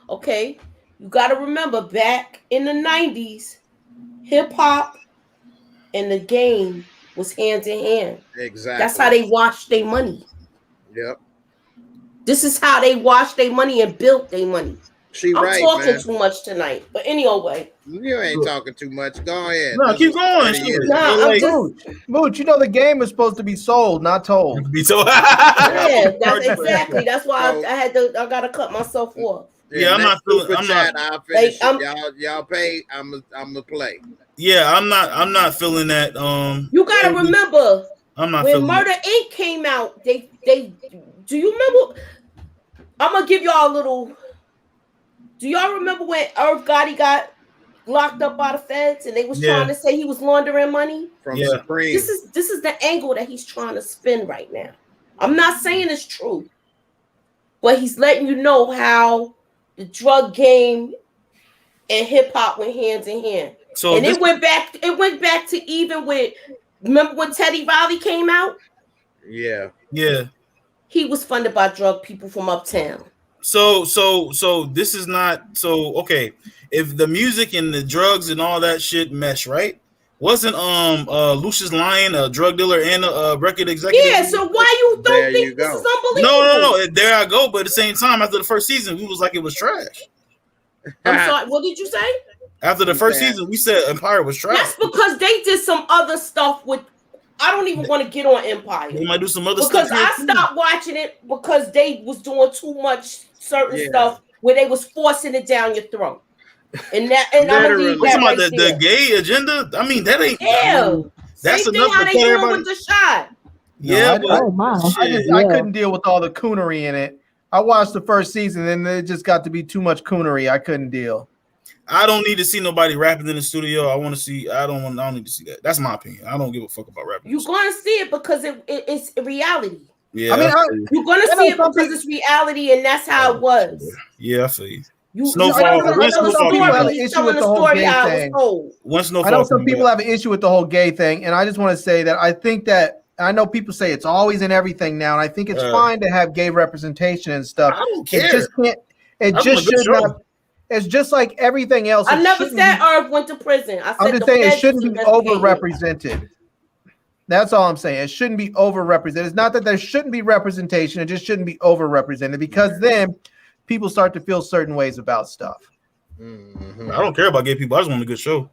Okay. You got to remember back in the 90s, hip hop and the game was hand in hand. Exactly. That's how they washed their money. Yep. This is how they washed their money and built their money. I'm talking too much tonight, but anyway. You ain't talking too much. Go ahead. No, keep going. Mooch, you know the game is supposed to be sold, not told. Be told. Yeah, that's exactly. That's why I gotta cut myself off. Yeah, I'm not feeling. I'll finish y'all pay. I'm gonna play. Yeah, I'm not feeling that. You gotta remember. I'm not when Murder Inc. came out. They do you remember? I'm gonna give y'all a little. Do y'all remember when Irv Gotti got locked up by the feds and they was trying to say he was laundering money from Supreme? This is the angle that he's trying to spin right now. I'm not saying it's true, but he's letting you know how the drug game and hip hop went hand in hand. So it went back to even with, remember when Teddy Riley came out? Yeah. He was funded by drug people from uptown. So this is not so okay. If the music and the drugs and all that shit mesh, right? Wasn't Lucius Lyon a drug dealer and a record executive? Yeah, so why you don't think this is unbelievable? No. There I go. But at the same time, after the first season, we was like it was trash. I'm sorry, what did you say? After the first season, we said Empire was trash. That's because they did some other stuff with. I don't even want to get on Empire. They might do some other stuff. Because I stopped watching it because they was doing too much certain stuff where they was forcing it down your throat. And I'm gonna leave that right there. The gay agenda. I mean, that ain't. That's same enough thing how to they tell doing everybody. with the shot. Yeah, I couldn't deal with all the coonery in it. I watched the first season and it just got to be too much coonery. I couldn't deal. I don't need to see nobody rapping in the studio. I don't need to see that. That's my opinion. I don't give a fuck about rapping. You're gonna see it because it's reality. Yeah, I mean, you're gonna see it because it's reality, and that's how it was. Yeah, I feel you. I know some people have an issue with the whole gay thing. I know some people have an issue with the whole gay thing, and I just want to say that I think that I know people say it's always in everything now, and I think it's fine to have gay representation and stuff. I don't care. It just can't. It just should not. It's just like everything else. I never said Irv went to prison. I'm just saying it shouldn't be overrepresented. That's all I'm saying. It shouldn't be overrepresented. It's not that there shouldn't be representation. It just shouldn't be overrepresented because then people start to feel certain ways about stuff. Mm-hmm. I don't care about gay people. I just want a good show.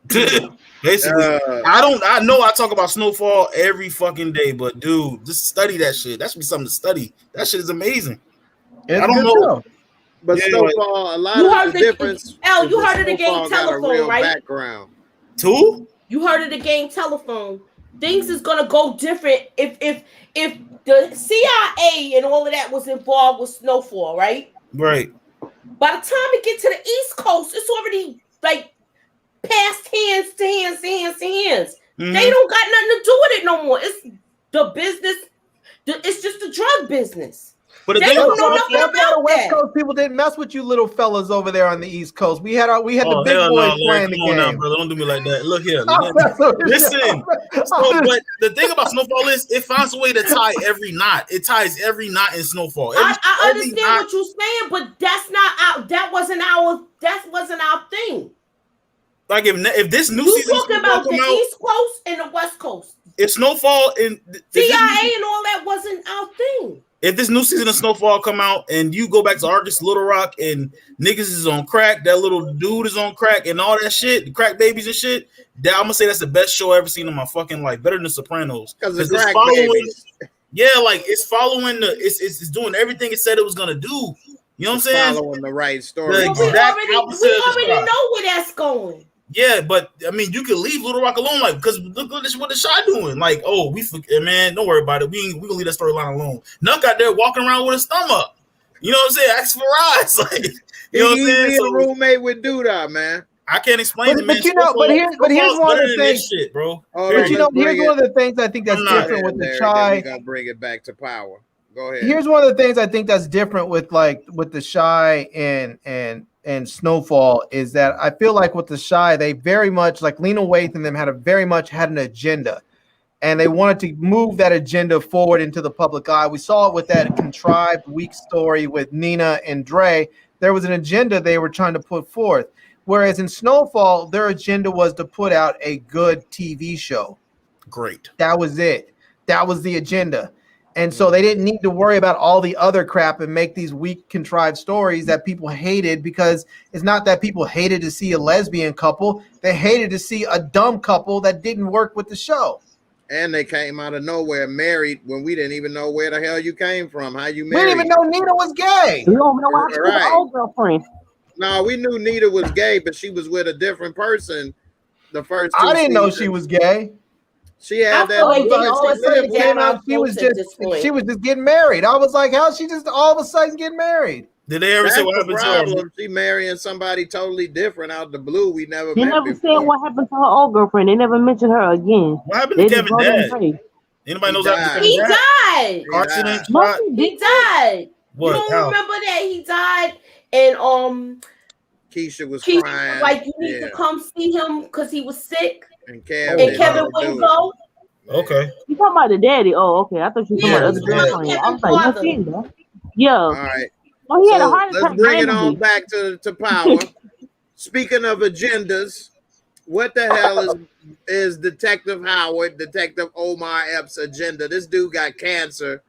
Basically, I know I talk about Snowfall every fucking day, but dude, just study that shit. That should be something to study. That shit is amazing. I don't know. But Snowfall, a lot of the difference. You heard of the game Telephone, right? Background. Two? You heard of the game Telephone. Things is gonna go different if the CIA and all of that was involved with Snowfall, right? Right. By the time it get to the East Coast, it's already like past hands to hands to hands to hands. Mm-hmm. They don't got nothing to do with it no more. It's the business. It's just the drug business. But they don't know nothing about the West Coast people didn't mess with you little fellas over there on the East Coast. We had the big boys playing the game. Now, brother. Don't do me like that. Look here. Listen. But the thing about Snowfall is it finds a way to tie every knot. It ties every knot in Snowfall. I understand what you're saying, but that's not that wasn't our thing. Like if this new season talking about the East Coast and the West Coast. If Snowfall and CIA and all that wasn't our thing. If this new season of Snowfall come out and you go back to Arkansas, Little Rock, and niggas is on crack, that little dude is on crack and all that shit, the crack babies and shit, I'm gonna say that's the best show I've ever seen in my fucking life, better than The Sopranos. Because it's following, like it's following it's doing everything it said it was gonna do. You know what I'm saying? Following the right story. We already know where that's going. Yeah, but I mean, you could leave Little Rock alone, like, because look at what the Shy doing. Like, oh, man, don't worry about it. We gonna leave that storyline alone. Nuck out there walking around with his thumb up. You know what I'm saying? Ask for rides, like, you know what I'm saying? So, a roommate with Duda, man. I can't explain it, man. But you know, but here's one of the things, shit, bro. But you know, here's one of the things I think that's different with the Shy. We gotta bring it back to power. Go ahead. Here's one of the things I think that's different with the Shy and Snowfall is that I feel like with the Shy, they very much like Lena Waithe and them had an agenda, and they wanted to move that agenda forward into the public eye. We saw it with that contrived weak story with Nina and Dre. There was an agenda they were trying to put forth, whereas in Snowfall, their agenda was to put out a good TV show. Great. That was it. That was the agenda. And so they didn't need to worry about all the other crap and make these weak, contrived stories that people hated, because it's not that people hated to see a lesbian couple. They hated to see a dumb couple that didn't work with the show. And they came out of nowhere married when we didn't even know where the hell you came from, how you married. We didn't even know Nina was gay. We don't know why she was an old girlfriend. No, we knew Nina was gay, but she was with a different person the first two I didn't know seasons. she was gay. She had she was just getting married. I was like, how's she just all of a sudden getting married? Did they ever say what happened to her? She marrying somebody totally different out the blue. We never They met never before. said what happened to her old girlfriend. They never mentioned her again. What happened to Kevin Dad? Anybody knows what happened to He Kevin Dad? died. Accident? He died. What? You don't remember that he died? And Keisha was crying. Like, you need to come see him because he was sick. And Kevin wouldn't go. Okay. You talking about the daddy? Oh, okay. I thought you were talking about the other girlfriend. I was like, what's in there? Yeah. All right. Well, he had a heart attack. Let's bring it on back to power. Speaking of agendas, what the hell is Detective Howard, Detective Omar Epps' agenda? This dude got cancer.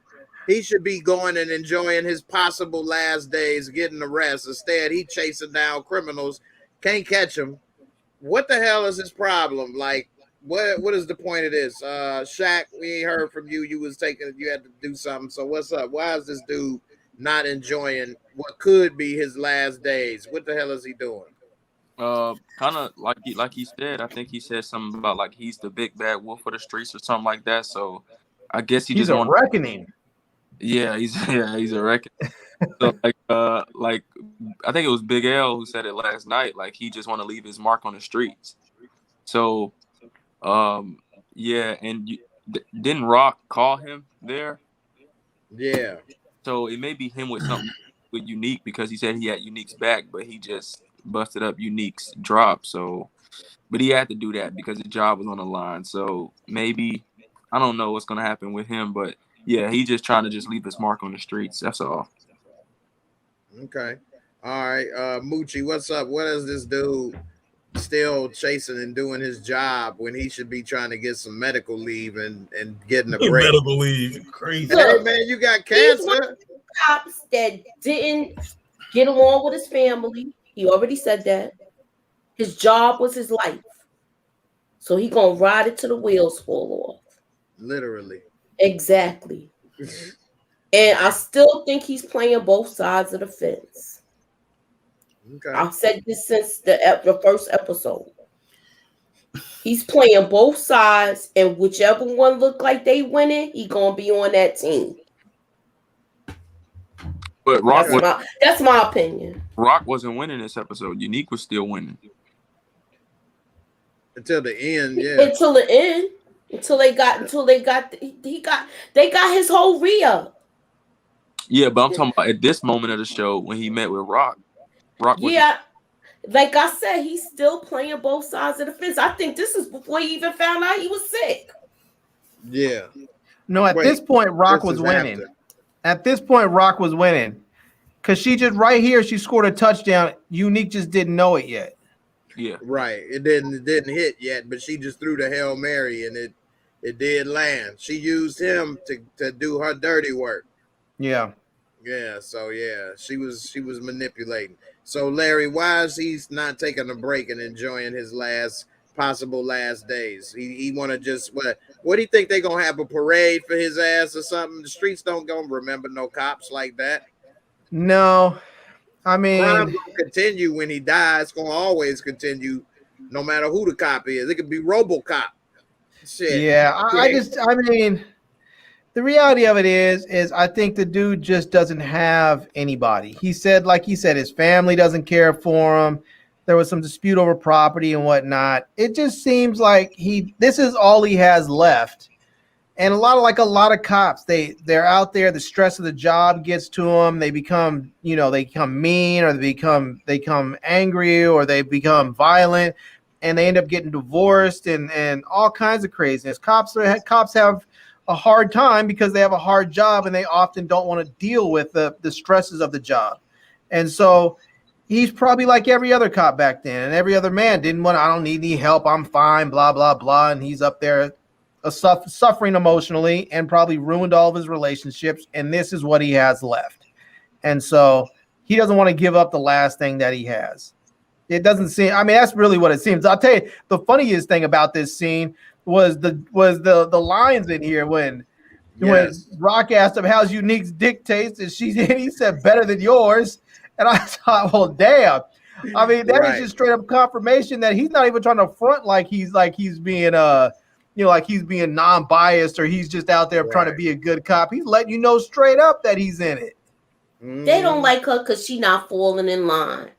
He should be going and enjoying his possible last days, getting arrested. Instead, he chasing down criminals. Can't catch him. What the hell is his problem? Like, what is the point of this? Shaq, we ain't heard from you. You had to do something. So what's up? Why is this dude not enjoying what could be his last days? What the hell is he doing? Kind of like he said. I think he said something about like he's the big bad wolf of the streets or something like that. So I guess he's a reckoning. Yeah, he's a reckoning. So like I think it was Big L who said it last night. Like he just want to leave his mark on the streets. So, yeah, and didn't Rock call him there? Yeah. So it may be him with something with Unique because he said he had Unique's back, but he just busted up Unique's drop. So, but he had to do that because his job was on the line. So maybe I don't know what's gonna happen with him, but yeah, he just trying to just leave his mark on the streets. That's all. Okay. All right. Moochie, what's up? What is this dude still chasing and doing his job when he should be trying to get some medical leave and getting a break? Medical leave, crazy. Hey man, you got cancer. Cops that didn't get along with his family. He already said that. His job was his life. So he gonna ride it till the wheels fall off. Literally. Exactly. And I still think he's playing both sides of the fence. Okay. I've said this since the first episode. He's playing both sides, and whichever one look like they winning, he gonna be on that team. But Rock that's my opinion. Rock wasn't winning this episode. Unique was still winning until the end. Yeah. Until the end. They got his whole re-up. Yeah, but I'm talking about at this moment of the show when he met with Rock. Yeah, like I said, he's still playing both sides of the fence. I think this is before he even found out he was sick. Yeah. No, at this point, Rock was winning. After. At this point, Rock was winning. Because she just right here, she scored a touchdown. Unique just didn't know it yet. Yeah. Right. It didn't hit yet, but she just threw the Hail Mary and it did land. She used him to do her dirty work. Yeah. Yeah. So yeah, she was manipulating. So Larry, why is he not taking a break and enjoying his possible last days? He want to just what do you think they gonna have a parade for his ass or something? The streets don't gonna remember no cops like that. No, I mean, crime gonna continue when he dies. It's gonna always continue, no matter who the cop is. It could be RoboCop. Shit. Yeah, I mean, the reality of it is I think the dude just doesn't have anybody. He said his family doesn't care for him. There was some dispute over property and whatnot. It just seems like this is all he has left. And a lot of cops, they're out there. The stress of the job gets to them. They become mean, or they become angry, or they become violent, and they end up getting divorced and all kinds of craziness. Cops have a hard time because they have a hard job, and they often don't want to deal with the stresses of the job. And so he's probably like every other cop back then, and every other man I don't need any help. I'm fine, blah, blah, blah. And he's up there suffering emotionally and probably ruined all of his relationships. And this is what he has left. And so he doesn't want to give up the last thing that he has. It doesn't seem, I mean, that's really what it seems. I'll tell you, the funniest thing about this scene was the lines in here when Rock asked him how's Unique's dick taste, and he said better than yours. And I thought, well, damn. I mean, that is just straight up confirmation that he's not even trying to front like he's being like he's being non-biased, or he's just out there trying to be a good cop. He's letting you know straight up that he's in it. They don't like her because she's not falling in line.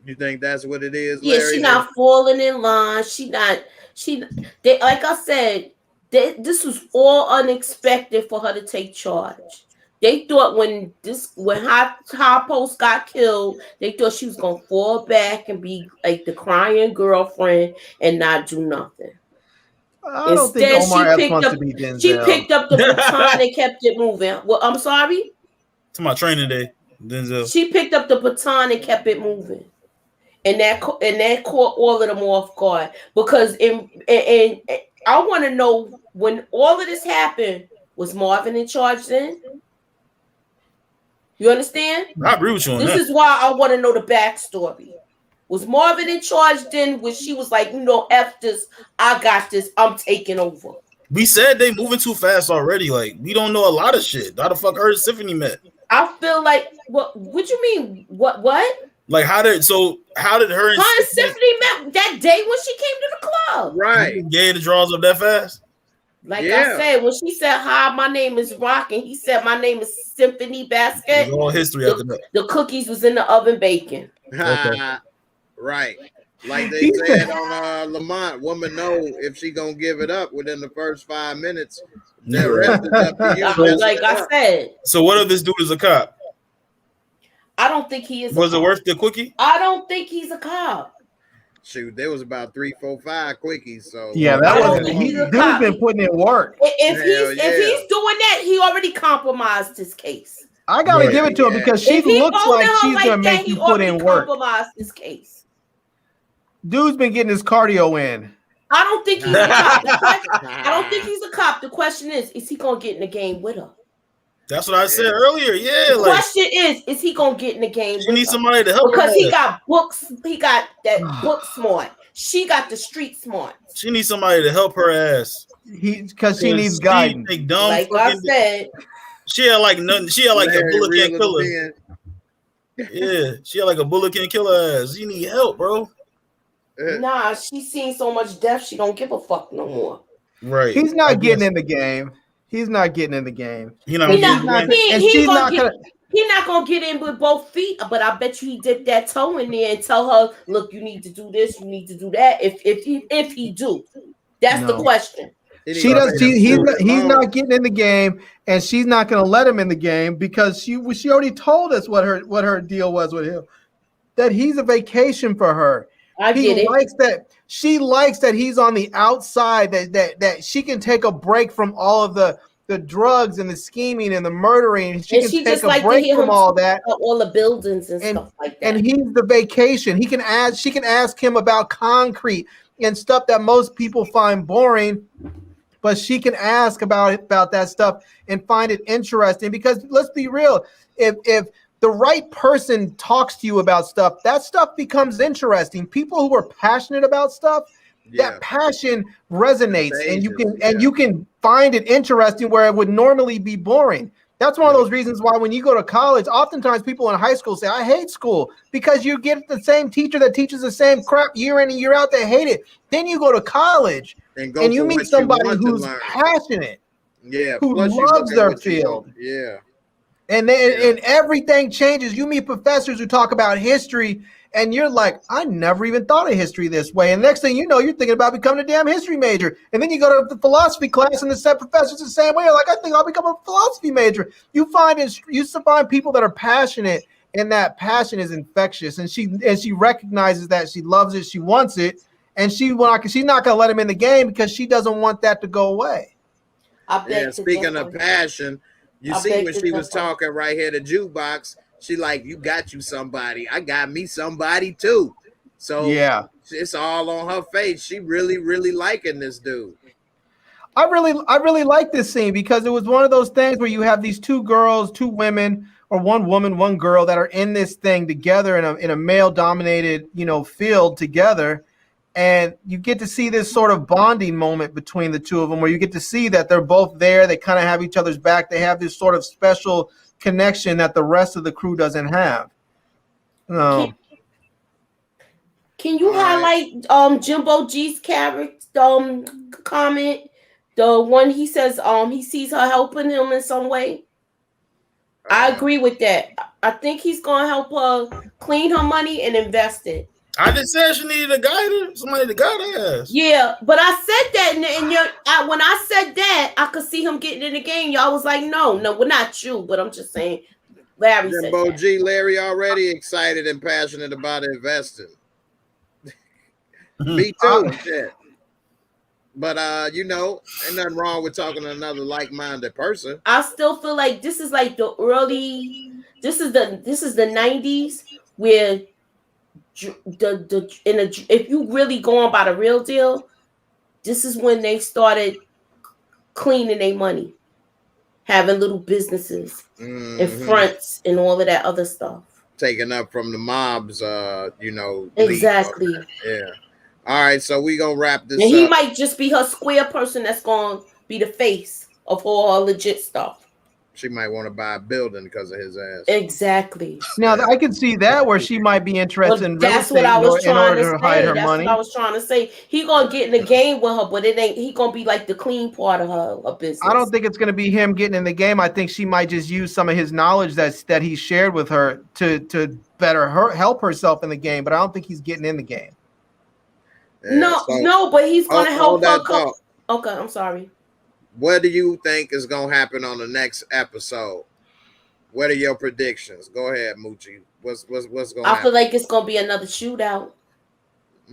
You think that's what it is, Yeah, Larry? she's not falling in line. They like I said, this was all unexpected for her to take charge. They thought when High Post got killed, they thought she was gonna fall back and be like the crying girlfriend and not do nothing. I don't think Omar Epps wants to be Denzel. She picked up the baton and kept it moving. Well, I'm sorry. To my training day, Denzel. She picked up the baton and kept it moving, and that caught all of them off guard. Because and I want to know, when all of this happened, was Marvin in charge then? You understand? I agree with you on this that. This is why I want to know the backstory. Was Marvin in charge then when she was like, F this, I got this, I'm taking over? We said they moving too fast already. Like, we don't know a lot of shit. How the fuck her and Symphony met? I feel like, what you mean? What? Like, how did her and Symphony met that day when she came to the club? Right. Gay the draws up that fast? Like I said, when she said, "Hi, my name is Rock," and he said, "My name is Symphony Basket," It's all history after that. the cookies was in the oven baking. Okay. Right. Like they said on Lamont, woman know if she gonna give it up within the first 5 minutes. The rest is up to you. Like I said. So what if this dude is a cop? I don't think he is. Was it worth the quickie? I don't think he's a cop. Shoot, there was about 3, 4, 5 quickies. So yeah, that was dude's been putting in work. If he's doing that, he already compromised his case. I gotta give it to him because she looks like she's gonna make you put in work. Compromised his case. Dude's been getting his cardio in. I don't think he's a cop. I don't think he's a cop. The question is he gonna get in the game with her? That's what I said earlier. Yeah. The question is he gonna get in the game? She needs somebody to help because her. he got books. He got that book smart. She got the street smart. She needs somebody to help her ass. Because she needs guidance. Like I said, she had like nothing. She had like a bullet can't kill her. Yeah, she had like a bullet can't kill her ass. You need help, bro. Nah, she's seen so much death. She don't give a fuck no more. Right. He's not getting in the game. He's not getting in the game. He's not gonna get in with both feet, but I bet you he dipped that toe in there and tell her, look, you need to do this, you need to do that. If he do, that's the question. He's not getting in the game, and she's not gonna let him in the game because she already told us what her deal was with him. That he's a vacation for her. She likes that he's on the outside, that she can take a break from all of the drugs and the scheming and the murdering. She can take a break from all that. All the buildings and stuff like that. And he's the vacation. She can ask him about concrete and stuff that most people find boring, but she can ask about that stuff and find it interesting because let's be real, if the right person talks to you about stuff, that stuff becomes interesting. People who are passionate about stuff, that passion resonates, and you can find it interesting where it would normally be boring. That's one of those reasons why when you go to college, oftentimes people in high school say, I hate school, because you get the same teacher that teaches the same crap year in and year out. They hate it. Then you go to college and you meet somebody who's passionate, who loves their field. And then and everything changes. You meet professors who talk about history, and you're like, I never even thought of history this way. And next thing you know, you're thinking about becoming a damn history major. And then you go to the philosophy class, and the same professor's the same way. You're like, I think I'll become a philosophy major. You find people that are passionate, and that passion is infectious. And she recognizes that, she loves it, she wants it, and she's not going to let him in the game because she doesn't want that to go away. Speaking of passion. You see when she was talking right here, the jukebox, she like, you got you somebody. I got me somebody too. So it's all on her face. She really, really liking this dude. I really like this scene because it was one of those things where you have these two women, or one woman, one girl that are in this thing together in a male dominated, field together. And you get to see this sort of bonding moment between the two of them where you get to see that they're both there. They kind of have each other's back. They have this sort of special connection that the rest of the crew doesn't have. Can you highlight Jimbo G's character comment? The one he says he sees her helping him in some way. I agree with that. I think he's going to help her clean her money and invest it. I just said she needed a guide, somebody to guide her ass. Yeah, but I said that, and when I said that, I could see him getting in the game. Y'all was like, no, well, not you, but I'm just saying, Larry said that. G. Larry already excited and passionate about investing. Me too, shit. But ain't nothing wrong with talking to another like-minded person. I still feel like this is like the this is the 90s where if you really go on by the real deal, this is when they started cleaning their money, having little businesses and fronts and all of that other stuff, taken up from the mobs. Exactly. Yeah. All right, so we gonna wrap this. And up. He might just be her square person that's gonna be the face of all her legit stuff. She might want to buy a building because of his ass. Exactly. Now I can see that where she might be interested in real That's estate what I was in trying order to to hide say. her That's money. what I was trying to say. He gonna get in the game with her, but it ain't. He gonna be like the clean part of her business. I don't think it's going to be him getting in the game. I think she might just use some of his knowledge that he shared with her to better help herself in the game. But I don't think he's getting in the game. Yeah, no, but he's gonna help her. Thought. Okay, I'm sorry. What do you think is gonna happen on the next episode? What are your predictions? Go ahead, Moochie. What's going on? I feel like it's gonna be another shootout.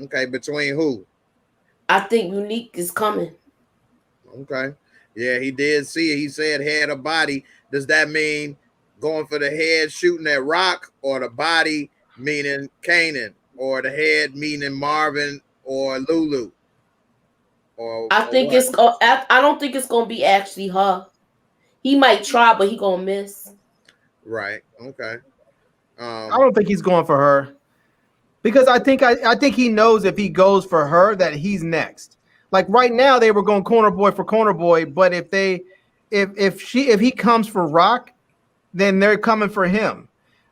Okay, between who? I think Unique is coming. Okay. Yeah, he did see it. He said head or body. Does that mean going for the head shooting at Rock, or the body meaning Kanan, or the head meaning Marvin or Lulu? I don't think it's gonna be actually her. He might try, but he gonna miss. Right. Okay. I don't think he's going for her, because I think he knows if he goes for her that he's next. Like right now, they were going corner boy for corner boy, but if he comes for Rock, then they're coming for him.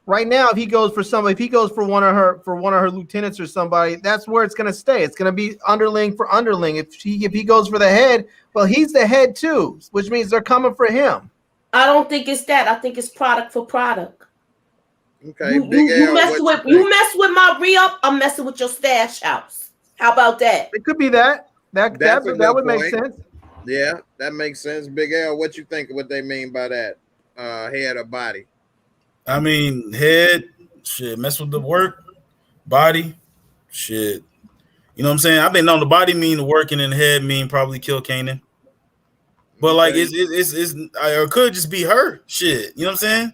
Right now, if he goes for one of her lieutenants or somebody, that's where it's going to stay. It's going to be underling for underling. If he goes for the head, well, he's the head too, which means they're coming for him. I don't think it's that. I think it's product for product. Okay. You mess with my re-up, I'm messing with your stash house. How about that? It could be that. That would make sense. Yeah, that makes sense. Big L, what you think? What they mean by that? Head or body? I mean, head, shit, mess with the work, body, shit. You know what I'm saying? I've been known the body mean the work, and then the head mean probably kill Kanan. But like, or it could just be her. Shit, you know what I'm saying?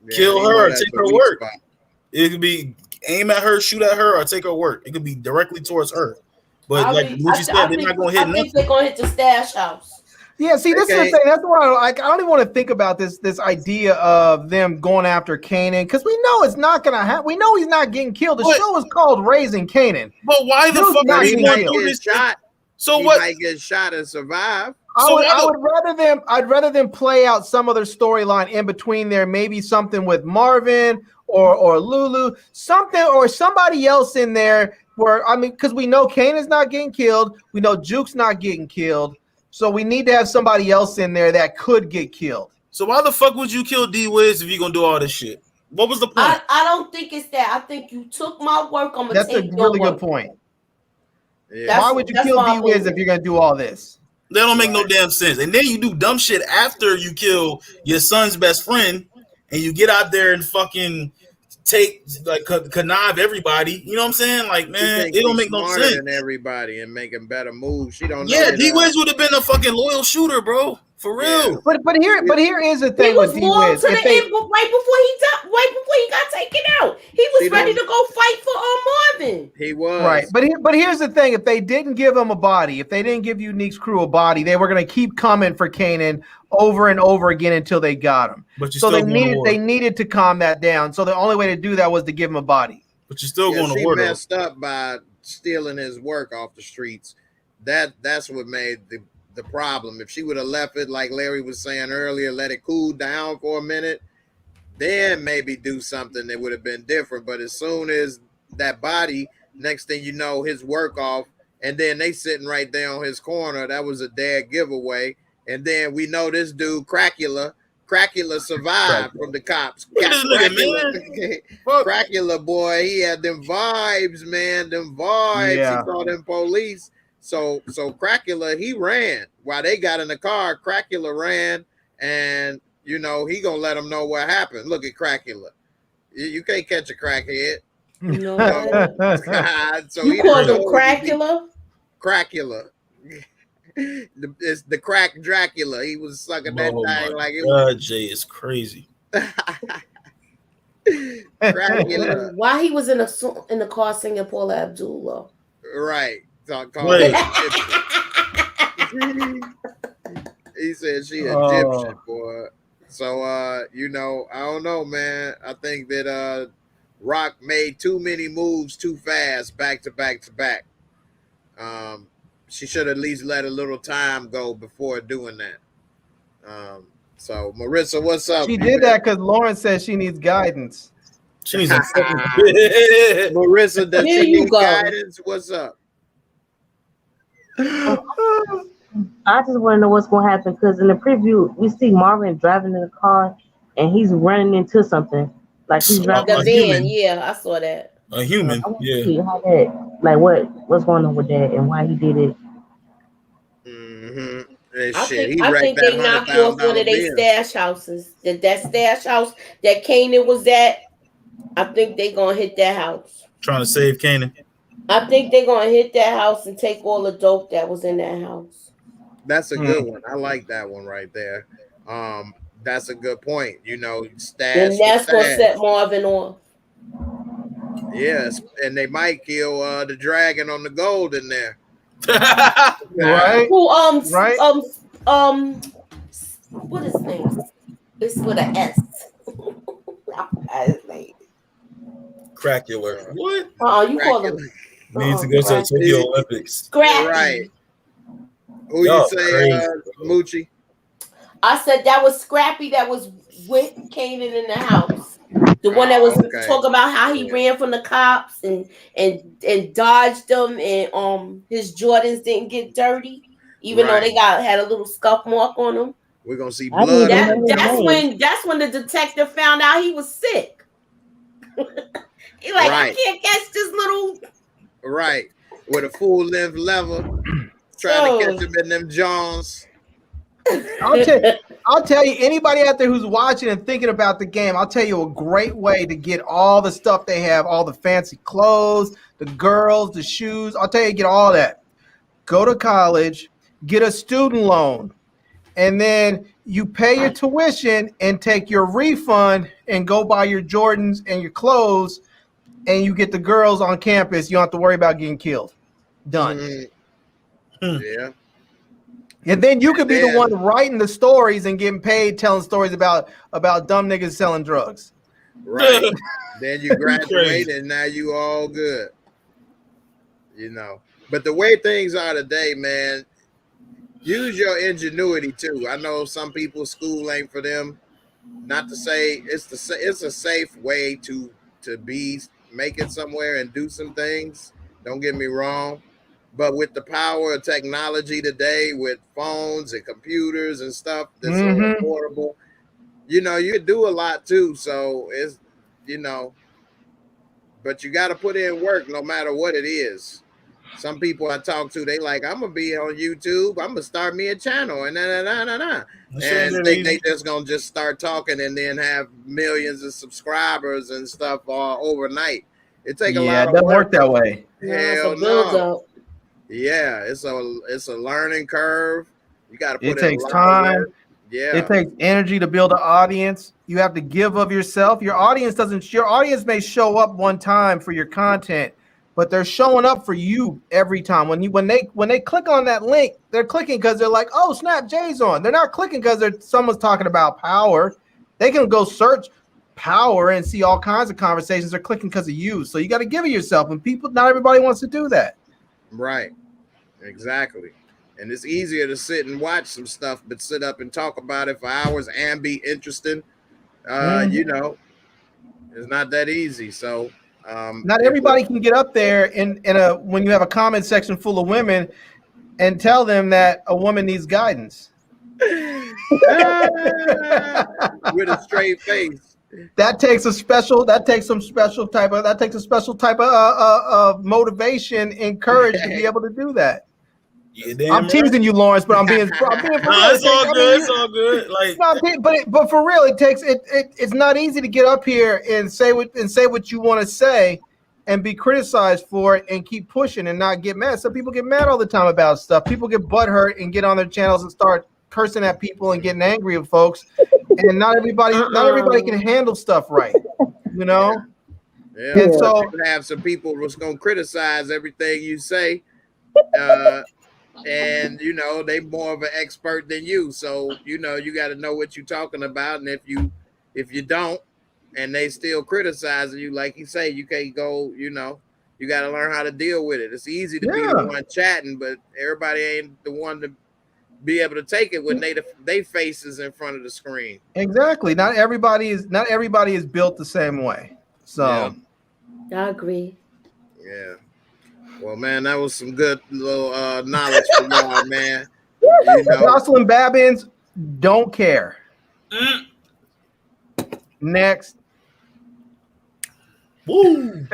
Yeah, kill her or take her work. Spot. It could be aim at her, shoot at her, or take her work. It could be directly towards her. But like Moochie said, they're not gonna hit nothing. I think they're gonna hit the stash house. Yeah, see, this is the thing. That's why I don't even want to think about this idea of them going after Kanan, because we know it's not going to happen. We know he's not getting killed. The show is called Raising Kanan. But why the fuck not he might get shot? So he what? Might get shot and survive. I'd rather them play out some other storyline in between there. Maybe something with Marvin or Lulu, something or somebody else in there. Because we know Kanan's not getting killed. We know Juke's not getting killed. So we need to have somebody else in there that could get killed. So why the fuck would you kill D-Wiz if you're going to do all this shit? What was the point? I don't think it's that. I think you took my work. That's a really good point. Yeah. Why would you kill D-Wiz if you're going to do all this? That don't make no damn sense. And then you do dumb shit after you kill your son's best friend and you get out there and fucking connive everybody. You know what I'm saying? Like, man, it don't make no sense. Than everybody and making better moves. She don't know. Yeah, D-Wiz would have been a fucking loyal shooter, bro. For real. Yeah. But here is the thing with D-Wiz. Right before he got taken out, he was ready to go fight for Marvin. He was right. But here's the thing: if they didn't give him a body, if they didn't give Unique's crew a body, they were going to keep coming for Kanan over and over again until they got him. So they needed to calm that down. So the only way to do that was to give him a body. But you're still going to war. She messed up by stealing his work off the streets. That's what made the problem. If she would have left it like Larry was saying earlier, let it cool down for a minute, then maybe do something that would have been different. But as soon as that body, next thing you know, his work off, and then they sitting right there on his corner, that was a dead giveaway. And then we know this dude, Cracula survived from the cops. Cracula, boy, he had them vibes, man. Them vibes. Yeah. He saw them police. So Cracula, he ran. While they got in the car, Cracula ran, and, you know, he going to let them know what happened. Look at Cracula. You can't catch a crackhead. No. So you called him Cracula? Cracula. It's the crack Dracula. He was sucking that thing like it was. Jay is crazy. Cracula. Why he was in the car singing Paula Abdul? Right. He said she Egyptian, boy. So you know, I don't know, man. I think that Rock made too many moves too fast, back to back to back. She should at least let a little time go before doing that. So Marissa, what's up? She did that because Lauren says she needs guidance. She needs a Marissa, does Here she you need go. guidance? What's up? I just want to know what's gonna happen because in the preview we see Marvin driving in the car and he's running into something like he's driving. The a van, human. yeah, I saw that. A human, I want to yeah. see how that, like what's going on with that and why he did it. Mm-hmm. And I shit, think he I wrecked think that they knocked off one $100,000 of their bill. stash houses. That stash house that Kanan was at. I think they gonna hit that house. Trying to save Canaan. I think they're gonna hit that house and take all the dope that was in that house. That's a good one. I like that one right there. That's a good point. You know, stash And for that's gonna stash. set Marvin off. Yes, and they might kill the dragon on the gold in there. Right? Who Right? what is his name? It's with an S. I forgot his name. Crackula. What? You call him Needs to go to the Tokyo Olympics. Scrappy. Right. Who Y'all you say, crazy, Moochie? I said that was Scrappy that was with Kanan in the house. The one that was talking about how he ran from the cops and dodged them and his Jordans didn't get dirty, even though they had a little scuff mark on them. We're gonna see blood. That's when the detective found out he was sick. He's like, I can't catch this little with a full length lever, trying to catch him in them Johns. I'll tell you, anybody out there who's watching and thinking about the game, I'll tell you a great way to get all the stuff they have, all the fancy clothes, the girls, the shoes. I'll tell you, get all that. Go to college, get a student loan, and then you pay your tuition and take your refund and go buy your Jordans and your clothes, and you get the girls on campus. You don't have to worry about getting killed. Done. Yeah. And then you could be the one writing the stories and getting paid telling stories about dumb niggas selling drugs. Right. Then you graduate and now you all good. You know. But the way things are today, man, use your ingenuity too. I know some people school ain't for them. Not to say it's a safe way to make it somewhere and do some things. Don't get me wrong. But with the power of technology today, with phones and computers and stuff that's so affordable, you know, you can do a lot too. So it's, you know, but you got to put in work no matter what it is. Some people I talk to, they like, I'm gonna be on YouTube. I'm gonna start me a channel and and they just gonna just start talking and then have millions of subscribers and stuff all overnight. It take a lot of work. Yeah, it doesn't work work that way. Hell no. Yeah, it's a learning curve. You got to put it takes time. Yeah, it takes energy to build an audience. You have to give of yourself. Your audience may show up one time for your content, but they're showing up for you every time. When they click on that link, they're clicking because they're like, oh snap, Jay's on. They're not clicking because someone's talking about power. They can go search power and see all kinds of conversations. They're clicking because of you. So you got to give it yourself, and not everybody wants to do that. Right. Exactly. And it's easier to sit and watch some stuff, but sit up and talk about it for hours and be interesting. You know, it's not that easy. So not everybody can get up there when you have a comment section full of women and tell them that a woman needs guidance. With a straight face. That takes a special type of motivation and courage to be able to do that. Yeah, I'm teasing you, Lawrence, but I'm being for real. It's all good. It's all good. Like, but for real, it's not easy to get up here and say what you want to say and be criticized for it and keep pushing and not get mad. Some people get mad all the time about stuff. People get butthurt and get on their channels and start cursing at people and getting angry at folks. And not everybody can handle stuff right, you know. Yeah. And so you have some people who's gonna criticize everything you say, and you know they more of an expert than you. So you know you got to know what you're talking about, and if you don't, and they still criticizing you, like you say, you can't go. You know, you got to learn how to deal with it. It's easy to be the one chatting, but everybody ain't the one to be able to take it when they faces in front of the screen. Exactly. Not everybody is built the same way. So I agree. Yeah. Well, man, that was some good little knowledge for y'all, man. You know, Jocelyn Babbins don't care. Next. Woo.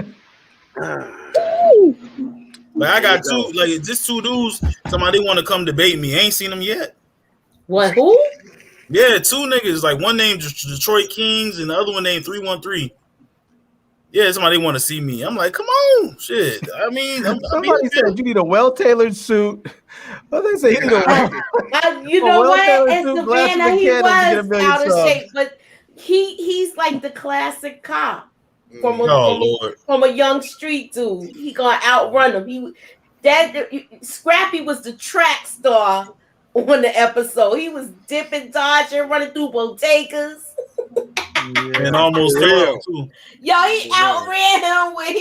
But I got just two dudes. Somebody want to come debate me. I ain't seen them yet. What? Who? Yeah, two niggas. Like one named Detroit Kings and the other one named 313. Yeah, somebody want to see me. I'm like, come on, shit. I mean, somebody said you need a well-tailored suit. Well, they say you need you know what? As the man, he was out of shape, but he's like the classic cop from a young street dude. He gonna outrun him. Scrappy was the track star on the episode. He was dipping, dodging, running through bodegas. And almost fell too. Yo, he outran him when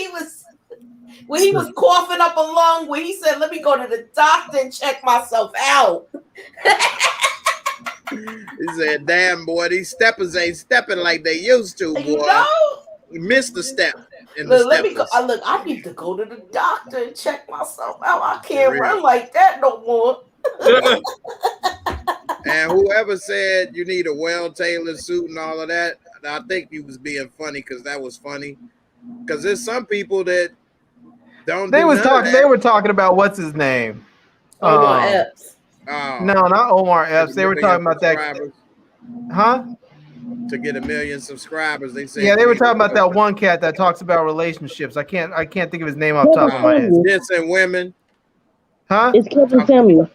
he was coughing up a lung. When he said, "Let me go to the doctor and check myself out." He said, "Damn, boy, these steppers ain't stepping like they used to, boy. You missed the step." Let me go. Look, I need to go to the doctor and check myself out. I can't run like that no more. And whoever said you need a well-tailored suit and all of that, I think you was being funny because that was funny. Because there's some people that don't. They were talking about what's his name? Omar Epps. No, not Omar Epps. They were talking about that. Huh? To get 1 million subscribers, they say. Yeah, they were talking about that one cat that talks about relationships. I can't think of his name off the top of my head. Dissing women. Huh? It's Kevin Samuels.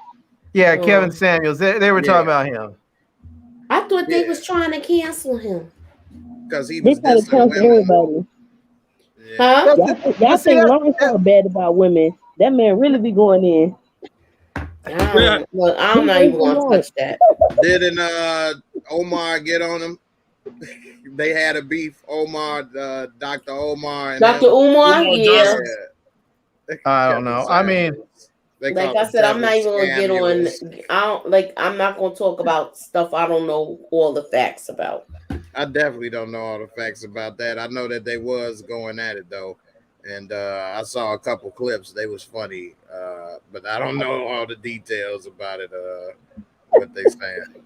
Yeah, Kevin Samuels. They were talking about him. I thought they was trying to cancel him because he was trying to cancel everybody. Huh? Y'all think Lawrence so bad about women? That man really be going in. Look, I'm not even gonna touch that. Didn't Omar get on him? They had a beef. Omar, Dr. Omar, and Dr. Umar. Yeah. I don't know. I mean, like I said, I'm not even gonna get on. I'm not gonna talk about stuff I don't know all the facts about. I definitely don't know all the facts about that. I know that they was going at it though, and I saw a couple clips. They was funny, but I don't know all the details about it. What they saying?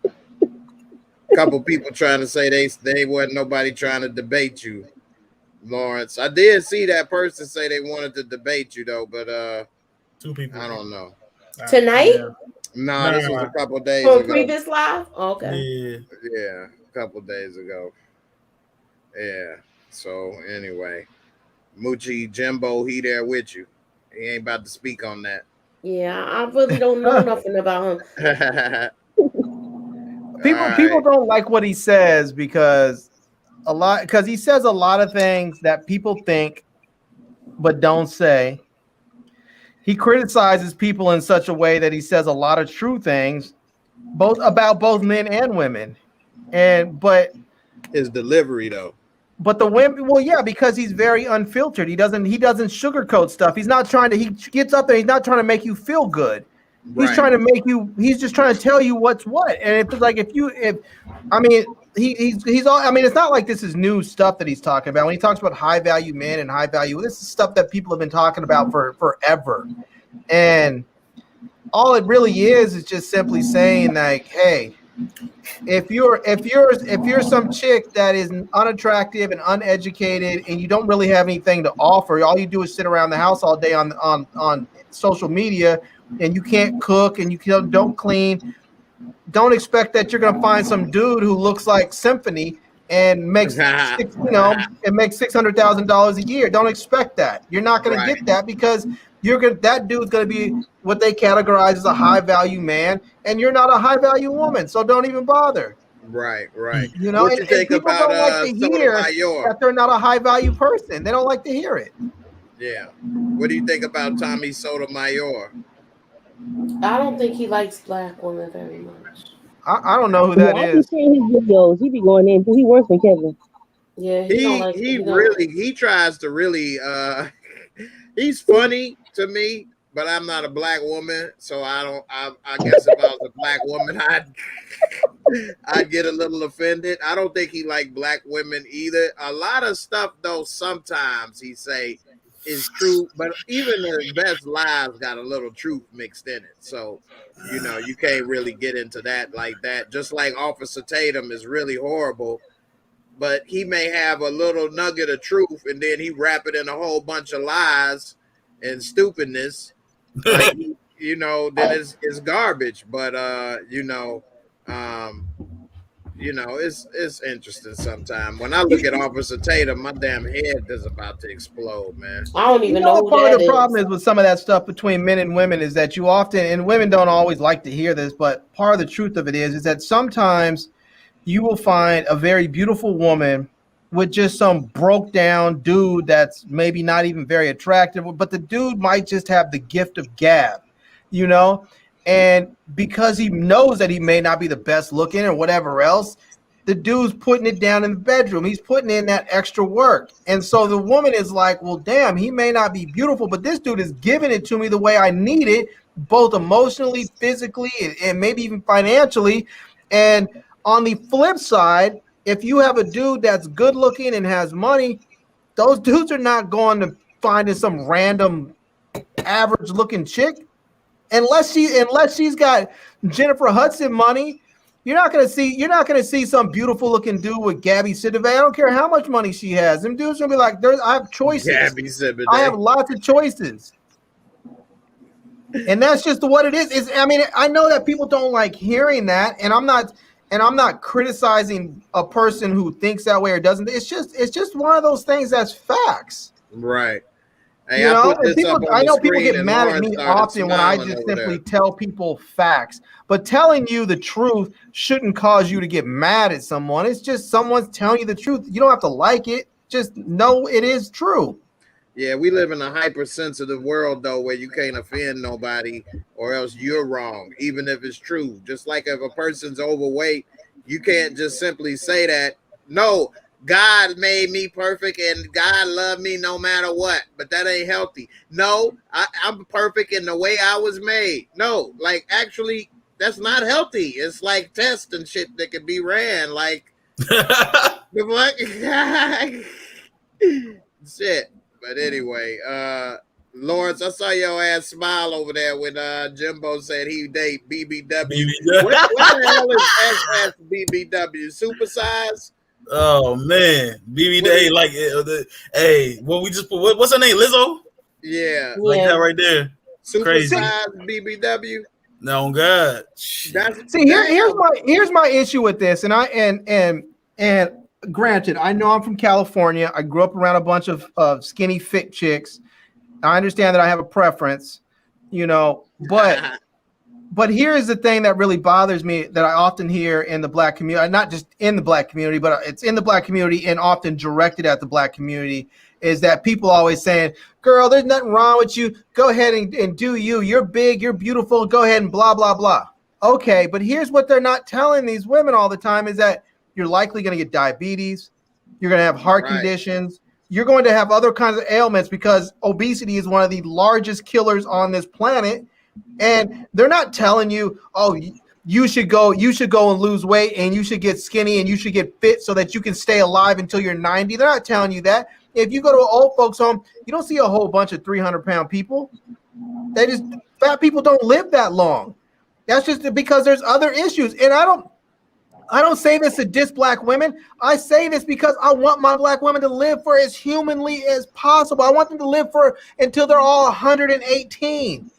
A couple people trying to say they wasn't nobody trying to debate you, Lawrence. I did see that person say they wanted to debate you though, but two people. I don't know. Tonight? No, this was a couple days from ago. Previous live. Okay. Yeah, a couple days ago. Yeah. So anyway, Moochie Jimbo, he there with you. He ain't about to speak on that. Yeah, I really don't know nothing about him. People don't like what he says because he says a lot of things that people think but don't say. He criticizes people in such a way that he says a lot of true things, about both men and women. But his delivery though. But the women, well, yeah, because he's very unfiltered. He doesn't sugarcoat stuff. He gets up there. He's not trying to make you feel good. He's trying to make you. He's just trying to tell you what's what. And it's like he's all. I mean, it's not like this is new stuff that he's talking about. When he talks about high value men and high value, this is stuff that people have been talking about for forever. And all it really is just simply saying like, hey, if you're some chick that is unattractive and uneducated and you don't really have anything to offer, all you do is sit around the house all day on social media, and you can't cook and you don't clean, don't expect that you're gonna find some dude who looks like Symphony and makes $600,000 a year. Don't expect that. You're not gonna get that because that dude's gonna be what they categorize as a high value man, and you're not a high value woman, so don't even bother. Right. You know, what you think people about don't like to hear that they're not a high value person. They don't like to hear it. Yeah. What do you think about Tommy Sotomayor? I don't think he likes black women very much. I don't know who that is. I be seeing his videos. He be going in. He worse than Kevin. Yeah, he tries to really. He's funny to me, but I'm not a black woman, so I don't. I guess if I was a black woman, I'd get a little offended. I don't think he like black women either. A lot of stuff though, sometimes he say is true, but even the best lies got a little truth mixed in it. So, you know, you can't really get into that like that. Just like Officer Tatum is really horrible, but he may have a little nugget of truth, and then he wrap it in a whole bunch of lies and stupidness. Like, you know, then it's garbage. But it's interesting sometimes. When I look at Officer Tatum, my damn head is about to explode, man. I don't even You know know who what part that of the is. problem is with some of that stuff between men and women is that you often, and women don't always like to hear this, but part of the truth of it is that sometimes you will find a very beautiful woman with just some broke down dude that's maybe not even very attractive, but the dude might just have the gift of gab, you know? And because he knows that he may not be the best looking or whatever else, the dude's putting it down in the bedroom. He's putting in that extra work. And so the woman is like, well, damn, he may not be beautiful, but this dude is giving it to me the way I need it, both emotionally, physically, and maybe even financially. And on the flip side, if you have a dude that's good looking and has money, those dudes are not going to finding some random average looking chick. Unless she's got Jennifer Hudson money, you're not gonna see some beautiful looking dude with Gabby Sidibe. I don't care how much money she has. Them dudes gonna be like, I have choices. Gabby Sidibe. I have lots of choices. And that's just what it is. I mean, I know that people don't like hearing that, and I'm not criticizing a person who thinks that way or doesn't. It's just one of those things that's facts. Right. Hey, You know, and I know people get mad at me often when I just simply tell people facts. But telling you the truth shouldn't cause you to get mad at someone. It's just someone's telling you the truth. You don't have to like it. Just know it is true. Yeah, we live in a hypersensitive world, though, where you can't offend nobody or else you're wrong, even if it's true. Just like if a person's overweight, you can't just simply say that, no, God made me perfect and God loved me no matter what, but that ain't healthy. No, I'm perfect in the way I was made. No, like, actually, that's not healthy. It's like tests and shit that can be ran. Like, the fuck? Shit. But anyway, Lawrence, I saw your ass smile over there when Jimbo said he date BBW. What the hell is SSBBW? Supersize? Oh man, BBW, like hey, what we just put? What's her name? Lizzo? Yeah, like that right there. Supersize BBW. No God. Here's my issue with this, and granted, I know I'm from California. I grew up around a bunch of skinny, fit chicks. I understand that I have a preference, you know, but here's the thing that really bothers me that I often hear in the black community, not just in the black community, but it's in the black community and often directed at the black community, is that people always saying, girl, there's nothing wrong with you. Go ahead and do you. You're big, you're beautiful. Go ahead and blah, blah, blah. Okay, but here's what they're not telling these women all the time is that you're likely going to get diabetes. You're going to have heart conditions. You're going to have other kinds of ailments because obesity is one of the largest killers on this planet. And they're not telling you, oh, you should go and lose weight and you should get skinny and you should get fit so that you can stay alive until you're 90. They're not telling you that. If you go to an old folks home, you don't see a whole bunch of 300-pound people. Fat people don't live that long. That's just because there's other issues. And I don't say this to diss black women. I say this because I want my black women to live for as humanly as possible. I want them to live for until they're all 118.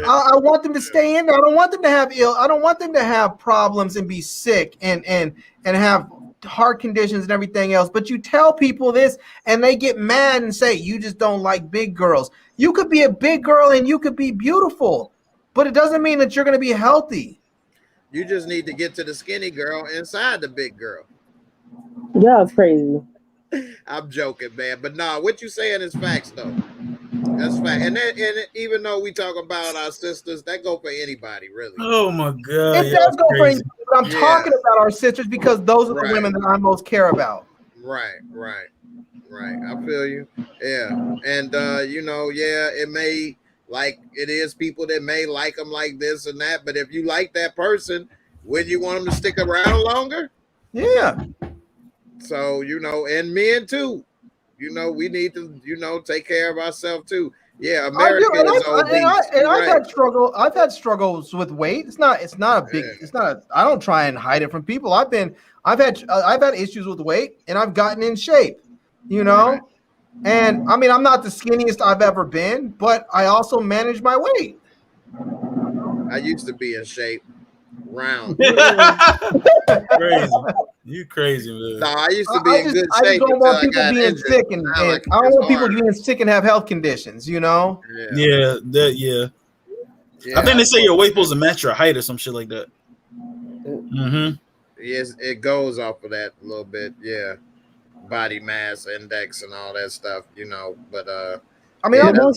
I want them to stay in there. I don't want them to have I don't want them to have problems and be sick and have heart conditions and everything else. But you tell people this and they get mad and say, you just don't like big girls. You could be a big girl and you could be beautiful, but it doesn't mean that you're going to be healthy. You just need to get to the skinny girl inside the big girl. Y'all crazy. I'm joking, man. But nah, what you saying is facts, though. That's fact. And even though we talk about our sisters, that go for anybody, really. Oh my God. It does go for anybody, but I'm talking about our sisters because those are the women that I most care about. Right. I feel you. Yeah. And it may, Like it is people that may like them like this and that, but if you like that person, would you want them to stick around longer? Yeah. So, you know, and men too, you know, we need to, you know, take care of ourselves too. Yeah, America is obese. I've had struggles with weight. It's not a big. Yeah. It's not. I don't try and hide it from people. I've had issues with weight, and I've gotten in shape. You know, Right. and I mean, I'm not the skinniest I've ever been, but I also manage my weight. I used to be in shape, round. Crazy. You crazy, man. No, I used to be in good I shape. just don't until want I people got being injured. sick, and Now, like, I don't it's want people harder. being sick and have health conditions. You know. Yeah. Yeah. I think they say your weight supposed to match your height or some shit like that. Mm-hmm. Yes, it goes off of that a little bit. Yeah, body mass index and all that stuff. You know, but I mean, Yeah, I'm a little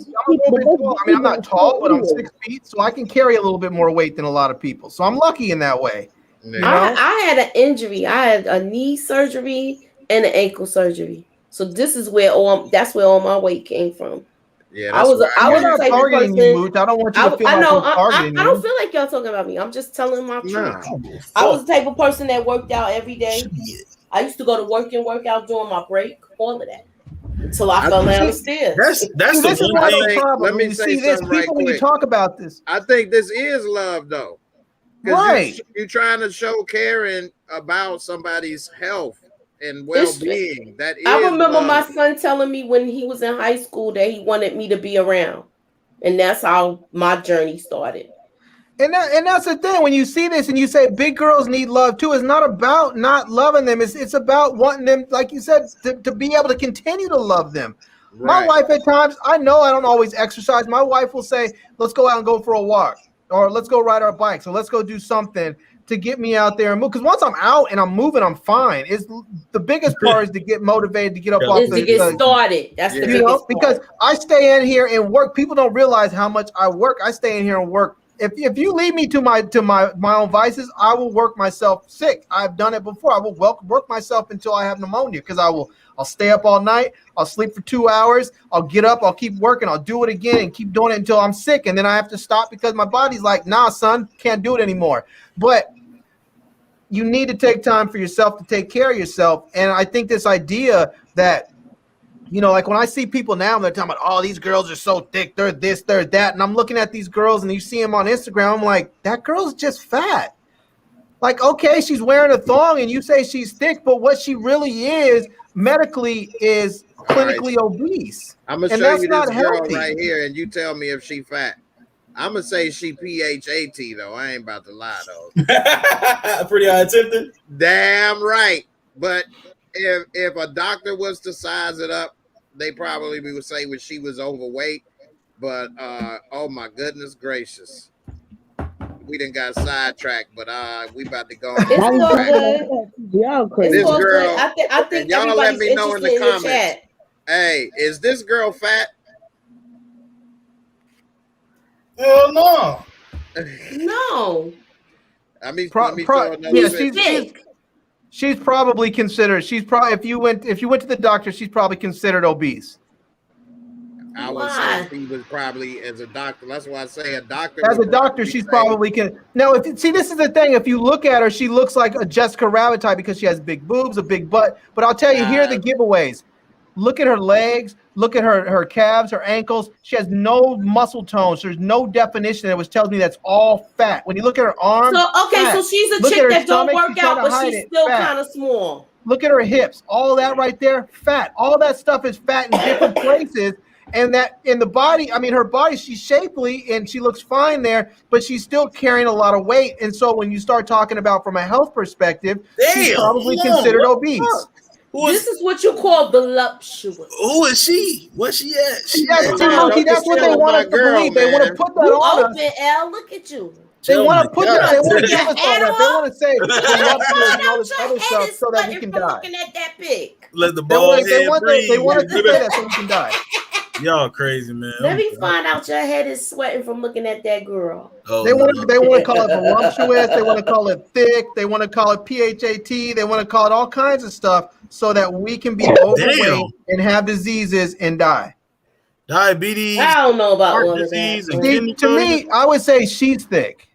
bit tall. I mean, I'm not tall, but I'm 6 feet, so I can carry a little bit more weight than a lot of people. So I'm lucky in that way. yeah. You know? I had an injury. I had a knee surgery and an ankle surgery. So this is where that's where all my weight came from. Yeah, I was why I We're was the not type of targeting person. you, Mooch. I don't want you to feel I like know. we're targeting I don't you. feel like y'all talking about me. I'm just telling my truth. No. I was the type of person that worked out every day. I used to go to work and work out during my break, all of that, until I fell down the stairs. That's See, the this is one one of thing. those problems. Let me When you say see this, something right people, when you quick. talk about this, I think this is love, though. 'Cause right? You're trying to show caring about somebody's health and It's- well-being. That is I remember love. my son telling me when he was in high school that he wanted me to be around, and that's how my journey started. And that's the thing. When you see this and you say big girls need love too, it's not about not loving them. It's about wanting them, like you said, to be able to continue to love them. My Right. wife at times, I know I don't always exercise. My wife will say, let's go out and go for a walk, or let's go ride our bikes, or let's go do something to get me out there and move. Because once I'm out and I'm moving, I'm fine. It's the biggest part is to get motivated to get up off Is to get started. That's the Yeah. biggest you know, part. because I stay in here and work. People don't realize how much I work. I stay in here and work. If you leave me to my own vices, I will work myself sick. I've done it before. I will work myself until I have pneumonia because I'll stay up all night. I'll sleep for 2 hours. I'll get up. I'll keep working. I'll do it again and keep doing it until I'm sick. And then I have to stop because my body's like, nah, son, can't do it anymore. But you need to take time for yourself to take care of yourself. And I think this idea that, you know, like when I see people now, they're talking about, oh, these girls are so thick, they're this, they're that. And I'm looking at these girls and you see them on Instagram. I'm like, that girl's just fat. Like, okay, she's wearing a thong and you say she's thick, but what she really is medically is clinically obese. I'm going to And show that's you not this girl healthy. right here, and you tell me if she fat. I'm going to say she PHAT, though. I ain't about to lie, though. Pretty attempted. Damn right. But if a doctor was to size it up, they probably would say when she was overweight. But oh my goodness gracious, we done got sidetracked. But we about to go on. It's all good. Y'all crazy. This It's all girl, good. I think and y'all let everybody's me know in the interested in the comments. chat. Hey, is this girl fat? Hell no. No. I mean, let me show another yeah, picture. she's probably considered. She's probably if you went to the doctor, she's probably considered obese. I would say she was probably as a doctor. That's why I say a doctor. As a doctor, she's probably can. Now, see, this is the thing. If you look at her, she looks like a Jessica Rabbit type because she has big boobs, a big butt. But I'll tell you, here are the giveaways. Look at her legs. Look at her calves, her ankles. She has no muscle tone. So there's no definition, which tells me that's all fat. When you look at her arms, So okay, fat. so she's a Look at chick her that don't stomach, work she's trying out, to but hide she's it. still Fat. kind of small. Look at her hips. All that right there, fat. All that stuff is fat in different places. And that in the body, I mean, her body, she's shapely and she looks fine there, but she's still carrying a lot of weight. And so when you start talking about from a health perspective, she's probably considered obese. This is what you call voluptuous. Who is she? What's she at? She Yes, Moochie, that's what they want us to believe. They want to put that You on open, us. L. Look at you. They want to put that. They want to Your give us all head that. They off? want to say voluptuous and all this Your other head stuff is so that we sweating can from die. looking at that pic. Let the They ball want, head they want us to say that so we can die. Y'all crazy, man. Let me find out your head is sweating from looking at that girl. Oh, They want to call it voluptuous. They want to call it thick. They want to call it PHAT. They want to call it all kinds of stuff so that we can be overweight and have diseases and die. diabetes, I don't know about heart all of disease, that. and but- kidney To failure. me, I would say she's thick.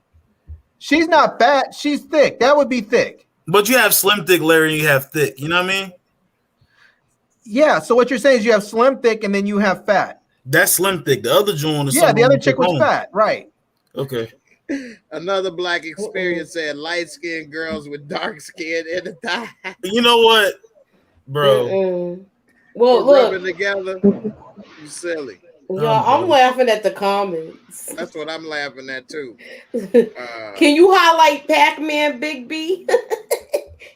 She's not fat. She's thick. That would be thick. But you have slim, thick, Larry, and you have thick. You know what I mean? Yeah. So what you're saying is you have slim, thick, and then you have fat. That's slim, thick. The other joint is Yeah, the other chick was home. fat, right? Okay. Another black experience said light-skinned girls with dark skin in the thigh. You know what, bro? Well, rubbing look, together. You silly. y'all, I'm laughing at the comments. That's what I'm laughing at too. Can you highlight Pac-Man Big B?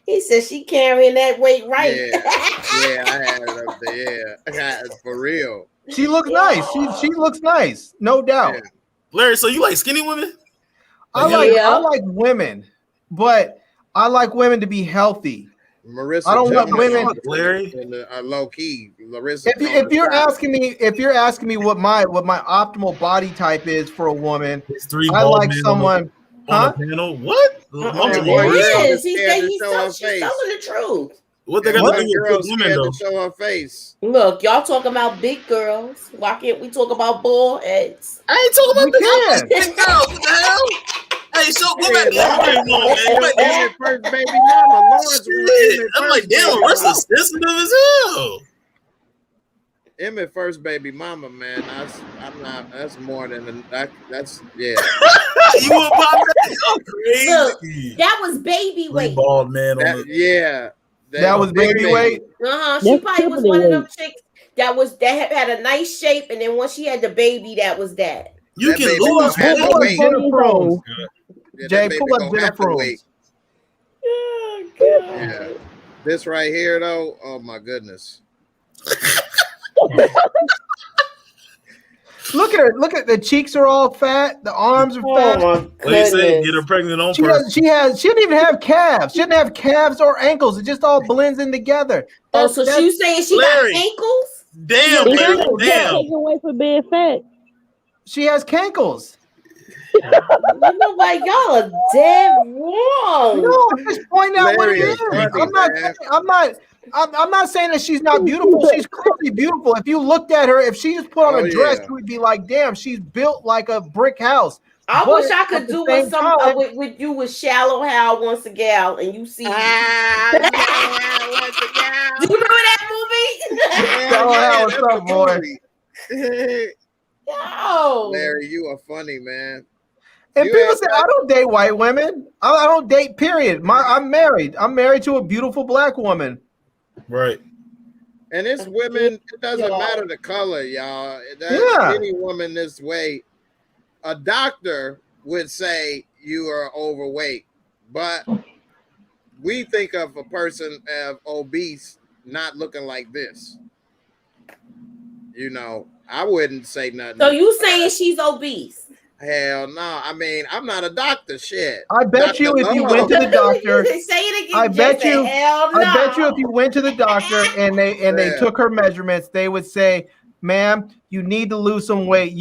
He said she carrying that weight right. Yeah, I had it up there. Yeah, for real. She looks nice. She looks nice, no doubt. Yeah. Larry, so you like skinny women? I like women, but I like women to be healthy. Marissa, I don't want Jones women. Larry, low key. Larissa. If you're asking me what my optimal body type is for a woman, it's three I bald like men someone. on the panel. What? There Yeah. is. She's Scared to she's show telling her she's face. telling the truth. What they got What to do with girl good women scared though? to show her face? Look, y'all talking about big girls. Why can't we talk about bald heads? I ain't talking about We the can. big girls. What the hell? Hey, so go back to Yeah, that on, man. You might Emmett first baby mama. Lawrence Shit. I'm like, damn, Marissa's sensitive as hell. Emmett first baby mama, man. I'm not. That's more than that's yeah. You want to pop that? You're crazy. That was baby Three weight. bald man on That, the. yeah. That was baby weight. She That's probably was triple one of weight. them chicks that had a nice shape, and then once she had the baby, that was that. You That can baby lose gonna have weight. to wait. Jenna Prunes. Yeah, Jay, that baby pull up gonna Jenna have to Prunes. wait. Oh, God. Yeah. This right here, though. Oh my goodness. Look at her. Look at the cheeks are all fat. The arms are fat. Oh my What do you say? goodness. Get her pregnant on She purpose. she didn't even have calves. She didn't have calves or ankles. It just all blends in together. Oh, so she was saying she Larry. got ankles? Damn, Yeah. Larry, It's damn. taking away from being fat. She has cankles. You know, like y'all are dead wrong. No, I'm just pointing out what it Larry is. is funny, I'm not saying that she's not beautiful. She's clearly beautiful. If you looked at her, if she just put on Oh, a dress, yeah. you would be like, damn, she's built like a brick house. I But wish I at could the do same with some time- with you with Shallow Hal once a gal, and you see. Do you remember that Shallow Hal, what's up, boy? movie? Yo. Larry, you are funny, man. And You people act say, I don't date white women. I don't date, period. I'm married. I'm married to a beautiful black woman. Right. And it's women, it doesn't Yeah. matter the color, y'all. Yeah. Any woman this way, a doctor would say you are overweight, but we think of a person of obese not looking like this. You know, I wouldn't say nothing. So you saying she's obese? Hell no. I mean, I'm not a doctor. Shit. I bet Dr. you if you Love. went to the doctor, Say it again. I bet Jay. you- Hell no. I bet you if you went to the doctor and they Yeah. took her measurements, they would say, ma'am, you need to lose some weight.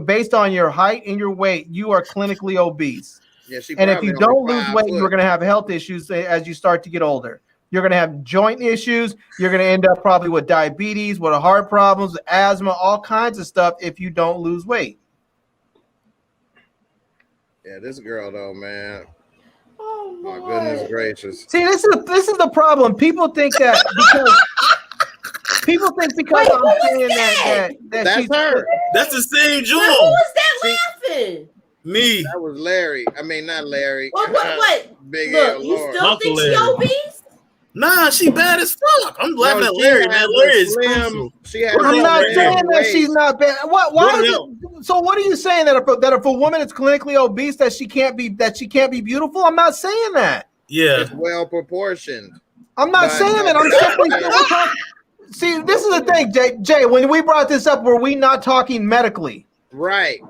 Based on your height and your weight, you are clinically obese. Yeah, she And if probably you only don't lose 5 weight, foot. you're going to have health issues as you start to get older. You're going to have joint issues. You're going to end up probably with diabetes, with heart problems, asthma, all kinds of stuff if you don't lose weight. Yeah, this girl though, man. Oh My my goodness gracious. See, this is the problem. People think that because Wait, I'm who was saying that? that That's she's her. That's the same Who joint. was that laughing? Me. That was Larry. I mean, not Larry. What? Big Look, L you Lord. still Uncle think she Larry. obese? Nah, she bad as fuck. I'm laughing at she Larry, has man. a Larry is slim- crucial. She has I'm a not slim saying that she's waist. not bad. Why is No. it? So what are you saying that if a woman is clinically obese that she can't be beautiful? I'm not saying that. Yeah. It's well proportioned. I'm not But, saying that. I'm simply see. This is the thing, Jay. When we brought this up, were we not talking medically? Right.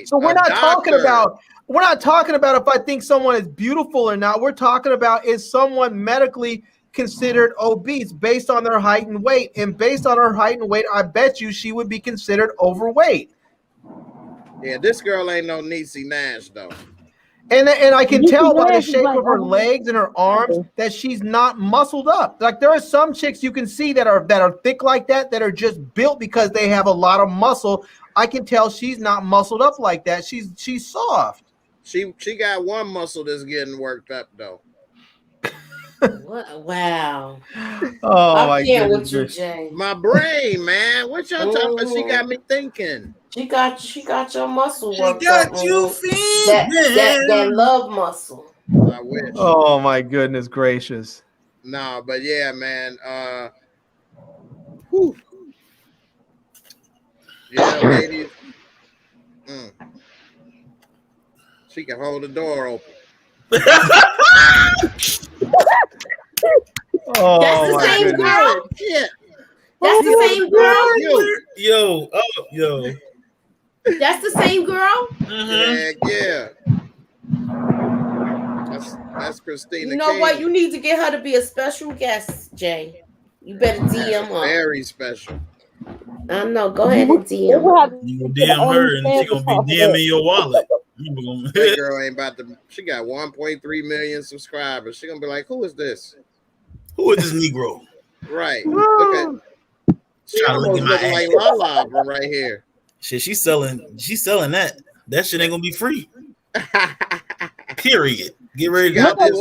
So we're A not talking doctor. about. We're not talking about if I think someone is beautiful or not. We're talking about is someone medically considered obese based on their height and weight. And based on her height and weight, I bet you she would be considered overweight. Yeah, this girl ain't no Niecy Nash though. And I can tell by the Yes, it's shape like of her legs and her arms that she's not muscled up. Like there are some chicks you can see that are thick like that are just built because they have a lot of muscle. I can tell she's not muscled up like that. She's soft. She got one muscle that's getting worked up though. What? Wow. Oh my I can't goodness. with you, Jay. My brain, man. What y'all talking about? She got me thinking. She got your muscle She worked got up. you That love muscle. I wish. Oh my goodness gracious. No, but yeah, man. Whew. Yeah, ladies. She can hold the door open. Oh, that's the my same goodness. girl. Yeah. That's the same girl. Yo. That's the same girl. Yeah. That's Christina. You know King. what? You need to get her to be a special guest, Jay. You better DM her. Very special. I know. Go ahead and DM her. You gonna DM her and she gonna be DMing your wallet. That girl ain't about to. She got 1.3 million subscribers. She gonna be like, "Who is this? Who is this Negro?" Right. Look at. She almost looking like Lala from right here. Shit, she's selling that. That shit ain't gonna be free. Period. Get ready to got this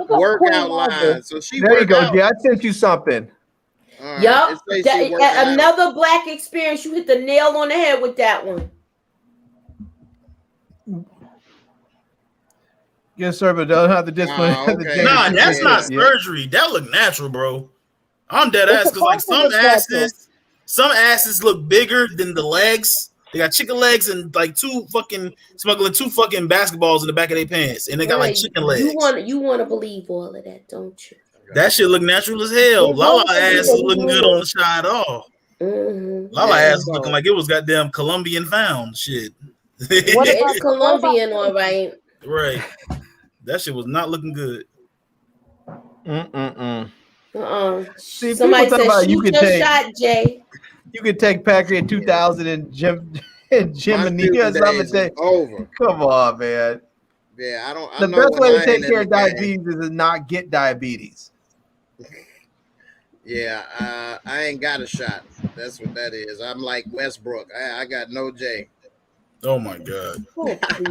workout line. So she there you go. out. Yeah, I sent you something. Right. Yup. Another Another black experience. You hit the nail on the head with that one. Yes, sir, but don't have the discipline. Okay. Nah, that's not surgery. That look natural, bro. I'm dead ass because like some asses look bigger than the legs. They got chicken legs and like smuggling two fucking basketballs in the back of their pants, and they got like chicken legs. You want to believe all of that, don't you? That shit look natural as hell. Lala ass is looking good on the shot at all. Lala ass is looking like it was goddamn Colombian found shit. It's Colombian, all right. Right. That shit was not looking good. See, somebody said you shoot could your shot, Jay. You could take Pancreas 2000 and Jiminy or something. Over. Come on, man. Yeah, I don't. The best way to take care of diabetes is to not get diabetes. Yeah, I ain't got a shot. That's what that is. I'm like Westbrook. I got no J. Oh my God.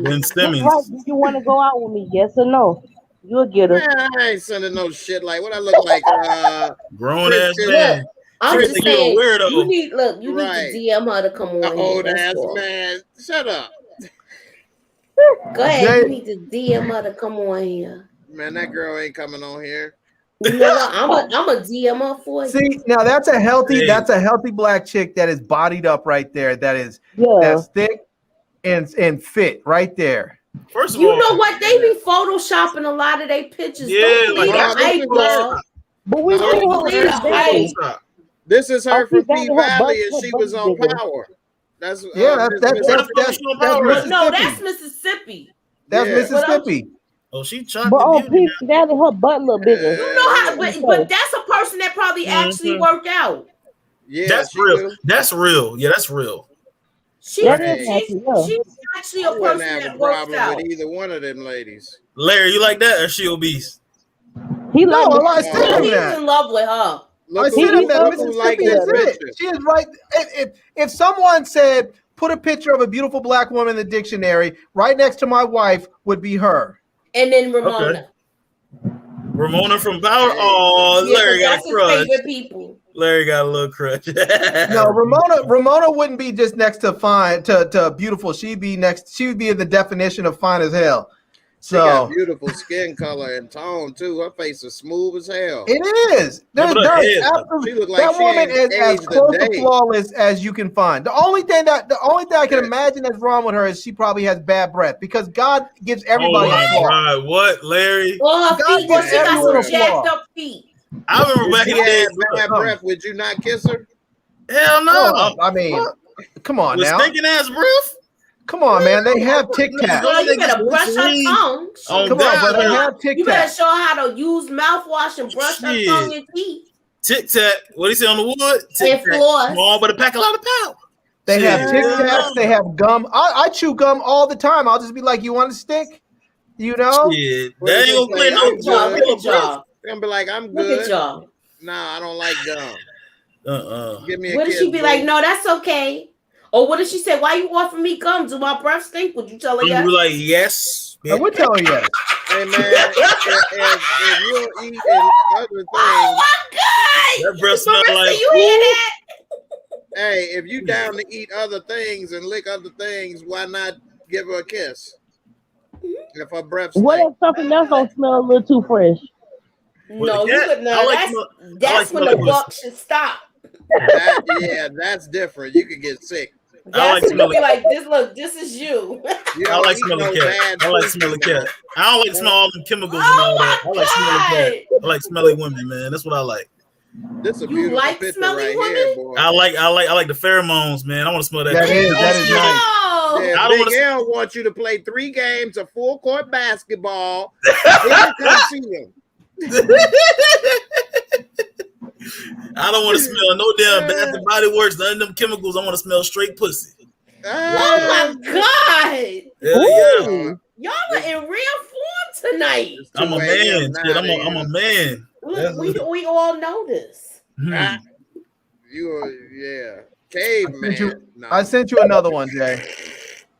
Ben Simmons. Right. Do you want to go out with me? Yes or no? You'll get her. Man, I ain't sending no shit like what I look like. Grown ass man. I'm just saying. Weirdo. You need to DM her to come on. Old ass man. Shut up. Go ahead. You need to DM her to come on here. Man, that girl ain't coming on here. You know what? I'm a DM her for you. See, now that's a healthy black chick that is bodied up right there. That's thick and fit right there. First of all, you know what? They be photoshopping a lot of their pictures. Yeah, this is her from P Valley, and she was on Power. That's Mississippi. That's Mississippi. Oh, she chopped. But on P Valley, her butt a little bigger. You know how? But that's a person that probably actually worked out. Yeah, that's real. That's real. Yeah, that's real. She's actually a person that works out. With either one of them ladies. Larry, you like that, or she obese? He like he's in love with her. I see that Mississippi is it. She is right. If someone said put a picture of a beautiful black woman in the dictionary, right next to my wife would be her. And then Ramona. Okay. Ramona from Power. Oh, yeah, Larry got a crush. People. Larry got a little crush. No, Ramona wouldn't be just next to fine to beautiful. She'd be in the definition of fine as hell. She got beautiful skin color and tone too. Her face is smooth as hell. It is. That woman is as close to flawless as you can find. The only thing I can imagine that's wrong with her is she probably has bad breath because God gives everybody a flaw. God, what, Larry? Well, her feet, she got some jacked up feet. I remember back in the day. Bad breath. Would you not kiss her? Hell no. I mean, come on now. Stinking ass breath. Come on, man. They have Tic Tac. You better brush her tongue. Come on, but they have Tic Tac. You better show her how to use mouthwash and brush her tongue and teeth. Tic Tac. What do you say on the wood? Tic Tac. Small, but it pack a lot of power. They have Tic Tacs. They have gum. I chew gum all the time. I'll just be like, "You want a stick?" You know? Shit, What that is ain't it gonna clear say? no I'm Look at y'all. good. Look at y'all. I'm gonna be like, I'm Look at good. y'all. Nah, I don't like gum. Give me a What if kiss, she be boo. like, no, that's okay? Or what if she say, why you offering me gum? Do my breath stink? Would you tell her I'm gonna yes? be like, yes. I would tell her yes. Hey man, if you'll eat and other things, Oh my God! That breath smell Marissa, like you hear that? hey, if you down to eat other things and lick other things, why not give her a kiss? If her breath What stinks. if something else don't smell a little too fresh? No, you cat? could I not. like That's when the smelling buck should stop. That's different. You could get sick. I like That's when you smelling. be like, this is you. You I don't like eat smelling no cat. bad I like pussy smelling now. cat. I don't like to smell all them chemicals and Oh all that. I my like smelling cat. God! I like smelly women, man. That's what I like. This is a You beautiful like picture smelly right women? here, boy. I like the pheromones, man. I want to smell that. That Shit. is nice. Yeah, I don't Big want to. L wants you to play 3 games of full court basketball. Then you come see him. I don't want to smell no damn Bath and Body Works. None of them chemicals. I want to smell straight pussy. Oh my God! Yeah. Y'all are in real form tonight. I'm a man. Shit, I'm a man. Look, we all know this. You are, yeah. Caveman. I sent you another one, Jay.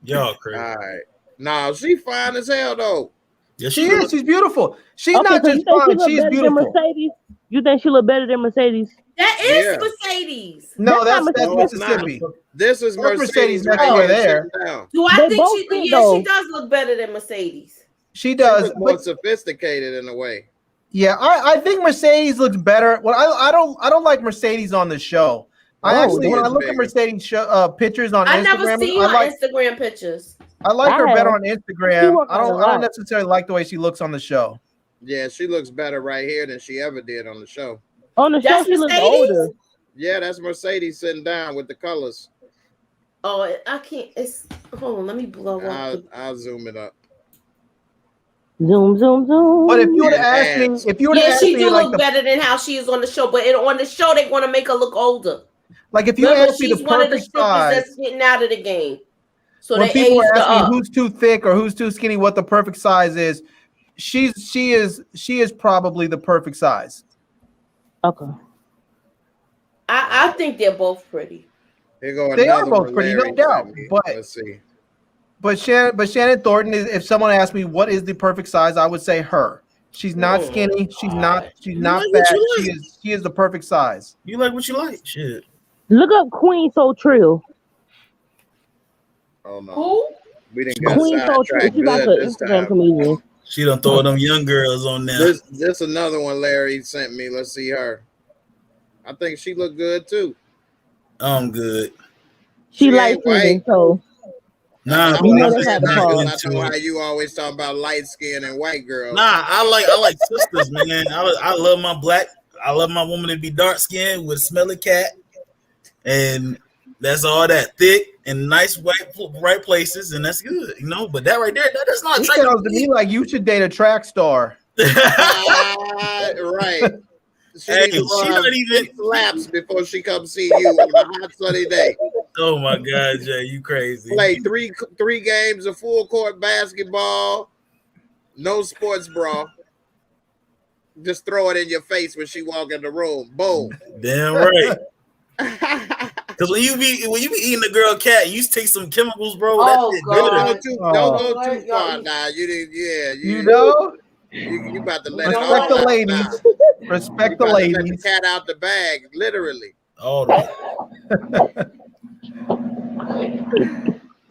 Y'all crazy. All right. No, she fine as hell though. Yeah, she is. She's beautiful. She's Okay, not so just you think fine. she look She's better beautiful. than Mercedes? You think she look better than Mercedes? That is Mercedes. No, That's that's not Mississippi. This is That's Mercedes next right door here. there. Sitting down. Do I They think both she? fit, Yeah, though. she does look better than Mercedes. She does, She look more but sophisticated in a way. yeah, I think Mercedes looks better. Well, I don't like Mercedes on the show. I actually, when I look at Mercedes pictures on I Instagram, never seen her Instagram pictures. I like her better on She Instagram. work I out a don't lot. necessarily like the way she looks on the show. Yeah, she looks better right here than she ever did on the show. On the show, That's she looks Mercedes? older. Yeah, that's Mercedes sitting down with the colors. Oh, I can't. It's hold on. Let me blow up. I'll zoom it up. Zoom, zoom, zoom. But if you were to ask me, she do like look better than how she is on the show. But on the show, they want to make her look older. Like if you Remember, ask me the she's one of the perfect strippers size, that's getting out of the game. So when they people aged her ask me up. who's too thick or who's too skinny, what the perfect size is, she is probably the perfect size. Okay. I think they're both pretty. Here go They are another both one pretty, no Larry doubt. sent me. But let's see. But Shannon Thornton is. If someone asked me what is the perfect size, I would say her. She's not skinny. She's not like fat. what you like. She is the perfect size. You like what you like. Shit. Look up Queen So Trill. Oh no. Who? We didn't get Queen So Trill. sidetracked She's like good an this Instagram time. comedian. She done throw them young girls on there. This another one Larry sent me. Let's see her. I think she looked good too. I'm good. She ain't light skinned, so Nah, you know I'm that's how the I part. know how you always talk about light skin and white girls. Nah, I like sisters, man. I love my black. I love my woman to be dark skinned with smelly cat, and that's all that thick and nice right places, and that's good, you know. But that right there, that's not It attractive. sounds to me like you should date a track star. Right. Hey, she not even laps before she comes see you on a hot sunny day. Oh my God, Jay, you crazy. Play three games of full court basketball, no sports bra. Just throw it in your face when she walk in the room. Boom. Damn right. Because when you be eating the girl cat, you take some chemicals, bro. Oh, that God. Don't go too far now. You didn't. Yeah. You know. You about to let Respect it the all ladies. out. Respect You the about to let ladies. the cat out the bag, literally. Oh.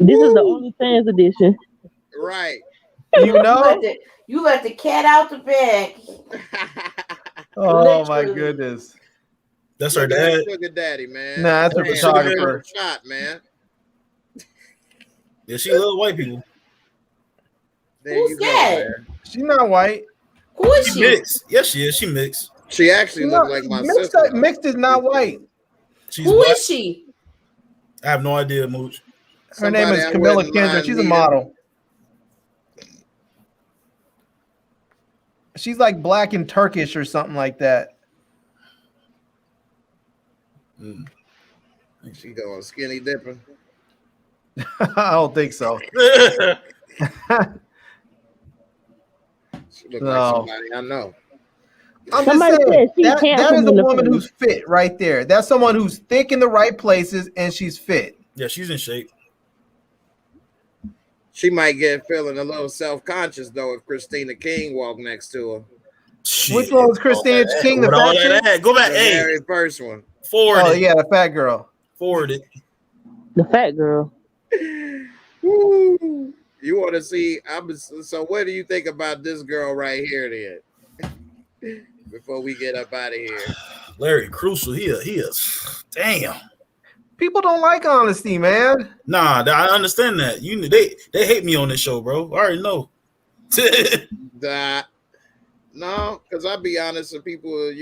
This is the OnlyFans edition. Right. You know. You let the cat out the bag. Oh my goodness. That's her dad. Sugar daddy, man. Nah, that's her photographer. Shot, man. Yeah, she love white people. Who's that? She's not white. Who is she? Mixed. Yes, she is. She mixed. She actually looks like my sister. Mixed is not white. Who is she? I have no idea, Mooch. Her name is Camilla Kendra. She's a model. She's like black and Turkish or something like that. She going skinny dipping. I don't think so. Look like No. somebody I know. I'm Somebody just saying said she that handsome is a in the woman face. who's fit right there. That's someone who's thick in the right places and she's fit. Yeah, she's in shape. She might get feeling a little self-conscious though if Christina King walked next to her. Shit. Which one was Christina King, the With all fat chick? that, go back. The Hey, very first one. forward Oh it. yeah, the fat girl. Forward it. The fat girl. Woo. You want to see? So what do you think about this girl right here then? Before we get up out of here. Larry Crucial. He is. Damn. People don't like honesty, man. Nah, I understand that. They hate me on this show, bro. I already know. No, because I'll be honest with people,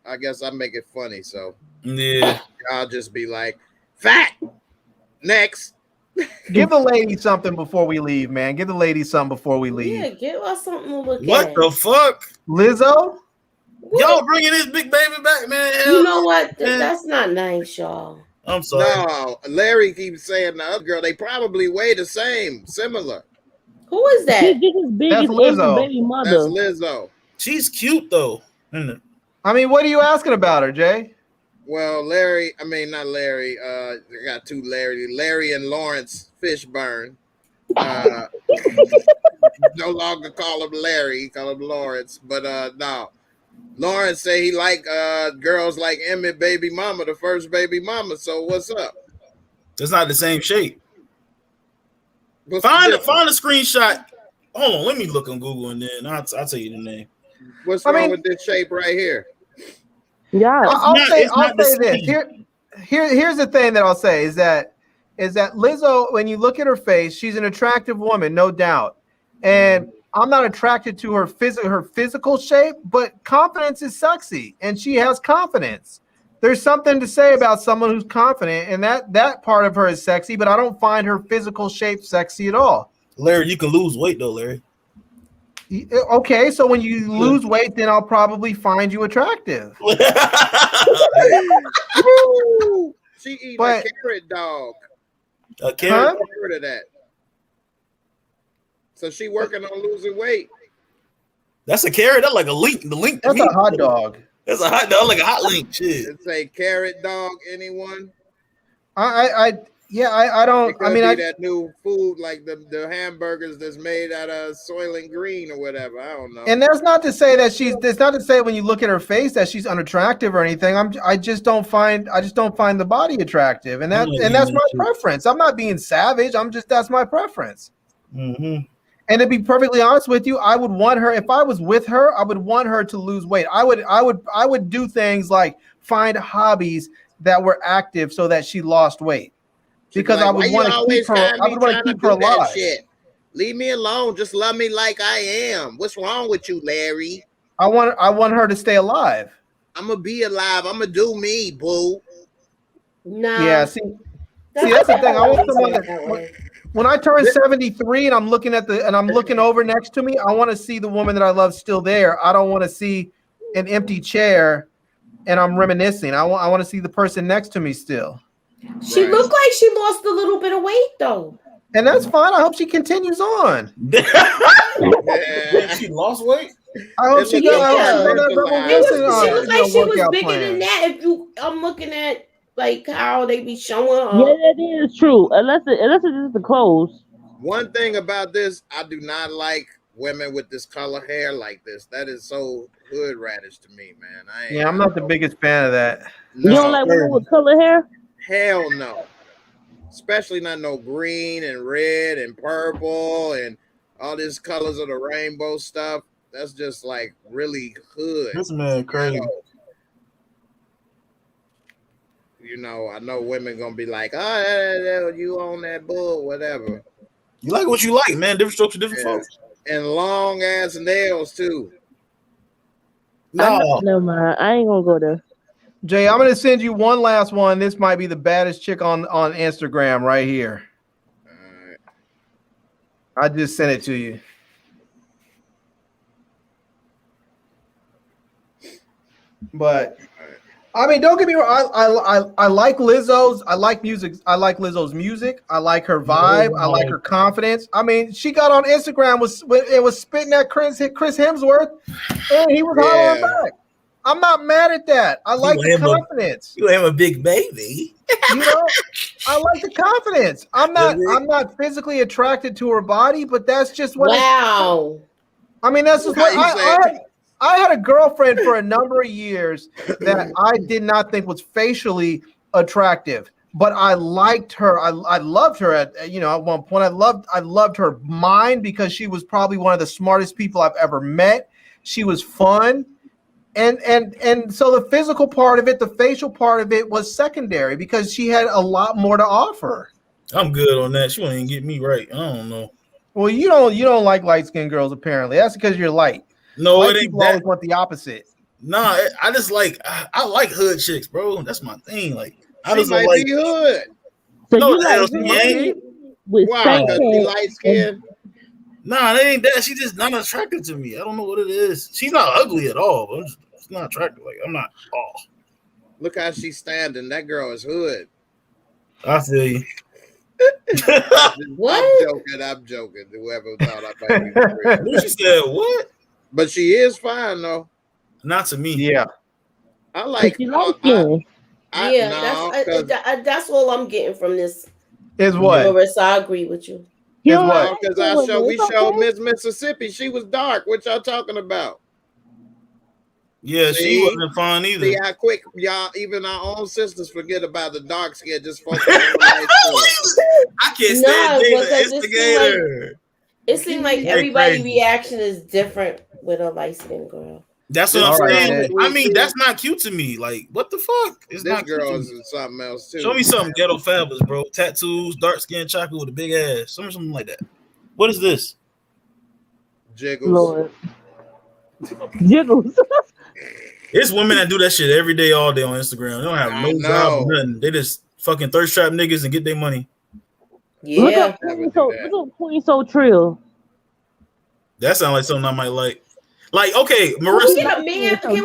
I guess I make it funny. So yeah, I'll just be like, fat. Next. Give the lady something before we leave, man. Give the lady something before we leave. Yeah, give us something to look what at. the fuck? Lizzo? Y'all bringing this big baby back, man? You know what? That's not nice, y'all. I'm sorry. No, Larry keeps saying the other girl, they probably weigh the same, similar. Who is that? She's just as big That's as Lizzo. every baby mother. That's Lizzo. She's cute though. I mean, what are you asking about her, Jay? Well, not Larry. I got two Larry and Lawrence Fishburne. No longer call him Larry, call him Lawrence. But no. Lawrence say he like girls like Emmett baby mama, the first baby mama. So what's up? It's not the same shape. What's Find the a screenshot. Hold on, let me look on Google and then I'll tell you the name. What's wrong with this shape right here? Yeah, I'll say this. Here's the thing that I'll say is that Lizzo, when you look at her face, she's an attractive woman, no doubt. And I'm not attracted to her physical shape, but confidence is sexy, and she has confidence. There's something to say about someone who's confident, and that part of her is sexy, but I don't find her physical shape sexy at all. Larry, you can lose weight though, Larry. Okay, so when you lose weight, then I'll probably find you attractive. She eating a carrot dog. A carrot? I've heard of that. So she working on losing weight. That's a carrot. That's like a link. The link. That's a hot dog. That's a hot dog, like a hot link. Shit. It's a carrot dog. Anyone? I don't. It could be that new food, like the hamburgers that's made out of Soylent Green or whatever. I don't know. And that's not to say that that's not to say when you look at her face that she's unattractive or anything. I just don't find the body attractive, and that's my preference. I'm not being savage. That's my preference. Mm-hmm. And to be perfectly honest with you, I would want her, if I was with her, I would want her to lose weight. I would do things like find hobbies that were active so that she lost weight. Because I would want to keep her. I would want to keep her alive. Shit. Leave me alone. Just love me like I am. What's wrong with you, Larry? I want her to stay alive. I'm gonna be alive. I'm gonna do me, boo. No. Yeah. See, that's the thing. I want someone that when I turn 73 and I'm looking over next to me, I want to see the woman that I love still there. I don't want to see an empty chair and I'm reminiscing. I want to see the person next to me still. She looked like she lost a little bit of weight though. And that's fine. I hope she continues on. She lost weight? I hope she does. She looked like she was bigger than that. I'm looking at like how they be showing her. Yeah, that is true. Unless it's just the clothes. One thing about this, I do not like women with this color hair like this. That is so hood radish to me, man. I'm not the biggest fan of that. No. You don't like women with color hair? Hell no. Especially not no green and red and purple and all these colors of the rainbow stuff. That's just like really hood. This man crazy. I know women gonna be like, oh, you on that bull, whatever. You like what you like, man. Different strokes for different folks. And long ass nails too. No. Never mind. I ain't gonna go there. Jay, I'm gonna send you one last one. This might be the baddest chick on Instagram right here. All right. I just sent it to you. But I mean, don't get me wrong. I like Lizzo's. I like music. I like Lizzo's music. I like her vibe. I like her confidence. I mean, she got on Instagram was spitting at Chris Hemsworth, and he was hollering back. I'm not mad at that. I like the confidence. You have a big baby. You know, I like the confidence. I'm not physically attracted to her body, but that's just what. Wow. I mean, that's just what I had a girlfriend for a number of years that I did not think was facially attractive, but I liked her. I loved her at one point. I loved her mind because she was probably one of the smartest people I've ever met. She was fun. And so the physical part of it, the facial part of it was secondary because she had a lot more to offer. I'm good on that. She won't even get me right. I don't know. Well, you don't like light-skinned girls apparently. That's because you're light. No, White it ain't people that. always want the opposite. Nah, I just like I like hood chicks, bro. That's my thing. Like I She just might like be hood. So no, you like hell, she ain't. with Why? fake Because she hair light skinned. Nah, that ain't that. She's just not attractive to me. I don't know what it is. She's not ugly at all, but it's not attractive. Like I'm not. Oh, Look how she's standing. That girl is hood. I feel you. What? I'm joking. Whoever thought I might be real. She said what? But she is fine though. Not to me. Yeah. I like. you like skin. That's all I'm getting from this. Is what? Marissa, I agree with you. Is what? Because we showed Miss Mississippi. She was dark. What y'all talking about? Yeah, she wasn't fine either. See how quick y'all, even our own sisters, forget about the dark skin. Just focus on the light skin. I can't stand the instigator. It seemed like everybody's reaction is different with a light skinned girl. That's what I'm saying. I mean, that's not cute to me. Like, what the fuck? It's This not girl cute is something else too. Show me something ghetto fabulous, bro. Tattoos, dark skin, chocolate with a big ass, something like that. What is this? Jiggles. Lord. Jiggles. It's women that do that shit every day, all day on Instagram. They don't have no job or nothing. They just fucking thirst trap niggas and get their money. Yeah. Look up Queen So Trill. That sounds like something I might like. Like, okay, Can we Marissa. get a man? Can we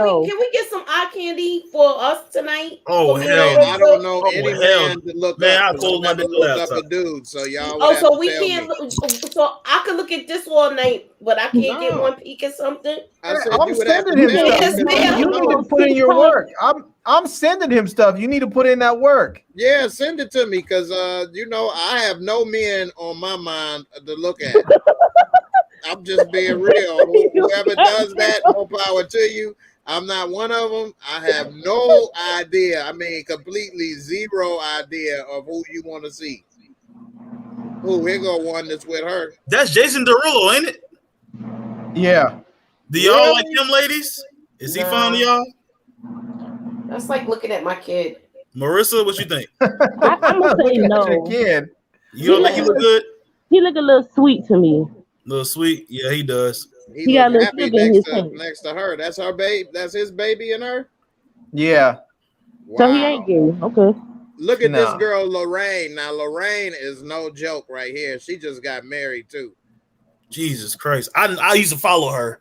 get some eye candy for us tonight? Oh hell, I don't know any man to look man, up. I told my look up a dude, so y'all. Oh, so we can't. So I could look at this all night, but I can't get one peek at something. I'm sending him stuff. You need to put in your work. I'm sending him stuff. You need to put in that work. Yeah, send it to me because I have no men on my mind to look at. I'm just being real. Whoever does that, more power to you. I'm not one of them. I have no idea. I mean, completely zero idea of who you want to see. Oh, here go one that's with her. That's Jason Derulo, ain't it? Yeah. Do y'all like him, ladies? Is he fond of y'all? That's like looking at my kid. Marissa, what you think? I'm gonna say no. Kid. You don't think he look good? He look a little sweet to me. Little sweet, yeah, he does. He got a little happy sugar in his hand. next to her. That's her baby. That's his baby and her. Yeah. Wow. So he ain't gay. Okay. Look at this girl, Lorraine. Now, Lorraine is no joke right here. She just got married too. Jesus Christ. I used to follow her.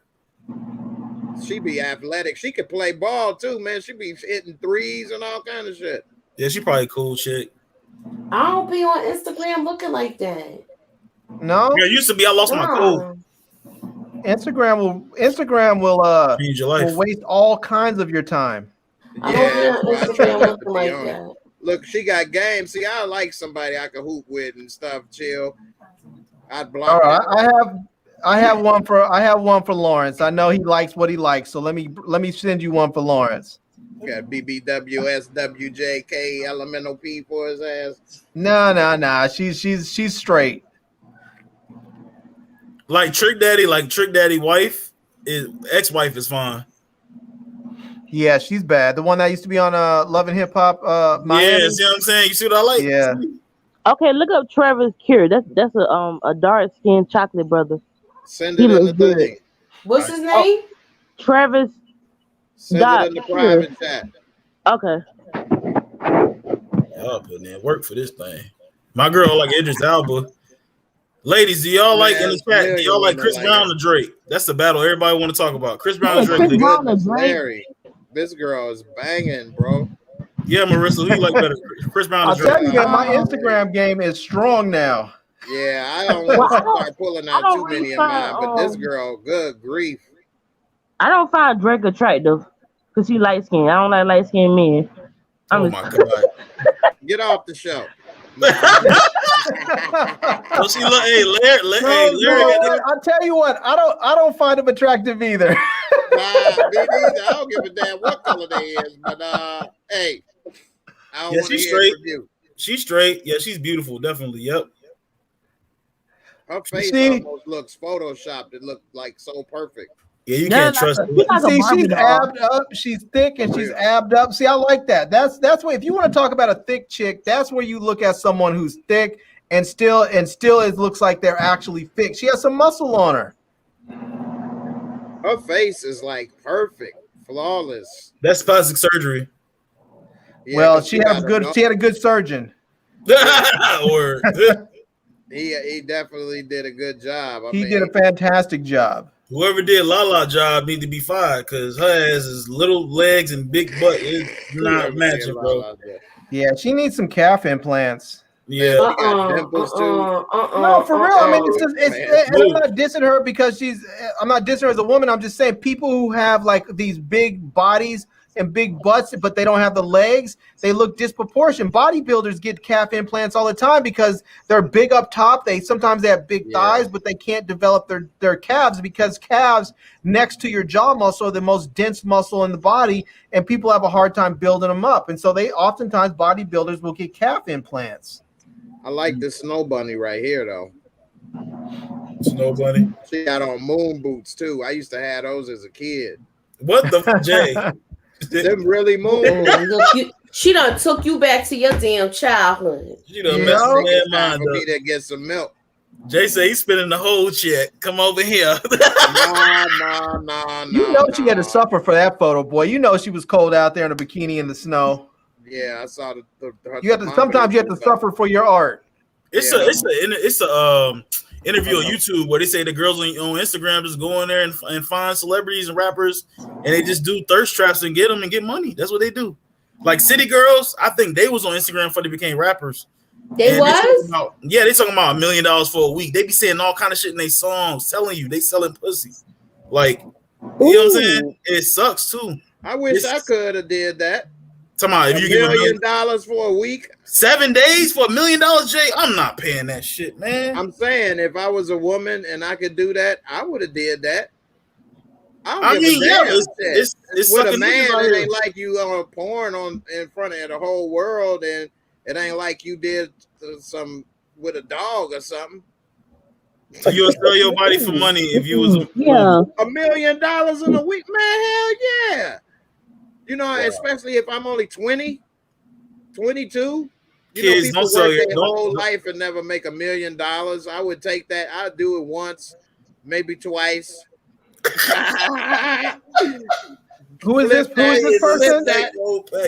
She be athletic. She could play ball too, man. She be hitting threes and all kind of shit. Yeah, she probably cool chick. I don't be on Instagram looking like that. No. Yeah, used to be. I lost my cool. Instagram will change your life. Will waste all kinds of your time. I don't be on Instagram looking like that. Look, she got game. See, I like somebody I can hoop with and stuff. Chill. I'd block. All right, I have one for Lawrence. I know he likes what he likes, so let me send you one for Lawrence. Got BBWSWJK elemental P for his ass. Nah. She's straight. Like Trick Daddy wife ex-wife is fine. Yeah, she's bad. The one that used to be on Love and Hip Hop Miami. Yeah, see what I'm saying? You see what I like? Yeah. Okay, look up Travis Cure. That's a dark skinned chocolate brother. Send it in the thing. What's his name? Travis. Send it in the private chat. Okay. Y'all putting in work for this thing. My girl like Idris Elba. Ladies, do y'all like in the chat? Do y'all like Chris Brown or Drake? That's the battle everybody want to talk about. Chris Brown or Drake. Chris Brown or Drake? This girl is banging, bro. Yeah, Marissa, who you like better, Chris Brown or I'll Drake? tell you, man, my Instagram game is strong now. Yeah, I don't want to start pulling out too really many of find, mine, but this girl, good grief. I don't find Drake attractive because he light skinned. I don't like light skinned men. Oh my god! Get off the show. Don't she look? Hey, Larry. I'll tell you what, I don't find him attractive either. Nah, me neither. I don't give a damn what color they is, but hey, I don't Yeah, want to she's hear straight. from you. She's straight. Yeah, she's beautiful. Definitely. Yep. Her face See? almost looks photoshopped. It looked like so perfect. Yeah, you can't trust her. See, she's abbed up, she's thick, and she's abbed up. See, I like that. That's what if you want to talk about a thick chick, that's where you look at someone who's thick and still it looks like they're actually thick. She has some muscle on her. Her face is like perfect, flawless. That's plastic surgery. Yeah, Well, but she had a good surgeon. Word. He definitely did a good job. He did a fantastic job. Whoever did Lala job need to be fired because her ass is little legs and big butt. It's not matching, bro. Yeah, she needs some calf implants. Yeah. No, for real. I mean, and I'm not dissing her because I'm not dissing her as a woman. I'm just saying people who have like these big bodies and big butts, but they don't have the legs, they look disproportionate. Bodybuilders get calf implants all the time because they're big up top. Sometimes they have big thighs, but they can't develop their calves because calves next to your jaw muscle are the most dense muscle in the body, and people have a hard time building them up. And so oftentimes bodybuilders will get calf implants. I like the snow bunny right here, though. Snow bunny. She got on moon boots too. I used to have those as a kid. What the Jay? Them really moon. Look, she done took you back to your damn childhood. You done messed It's my time mind for me up. to get some milk. Jay say he's spending the whole check. Come over here. No. You know she had to suffer for that photo, boy. You know she was cold out there in a bikini in the snow. Yeah, I saw the Sometimes you have to suffer for your art. It's a interview on YouTube where they say the girls on Instagram just go in there and find celebrities and rappers and they just do thirst traps and get them and get money. That's what they do. Like City Girls, I think they was on Instagram before they became rappers. They was? They talking about $1 million for a week. They be saying all kind of shit in their songs, telling you they selling pussy. Like, you know what I'm saying? It sucks too. I wish I could have did that. Talking about if you $1 give million for a week, 7 days for $1 million, Jay, I'm not paying that shit, man. I'm saying if I was a woman and I could do that, I would have did that. I mean, yeah, it's with a sucking man. niggas out It here. ain't like you on porn in front of the whole world, and it ain't like you did some with a dog or something. So you'll sell your body for money if you was $1 million in a week, man. Hell yeah. You know, especially if I'm only 20, 22. You know, people work their whole life and never make $1 million. I would take that. I'd do it once, maybe twice. Who is this person?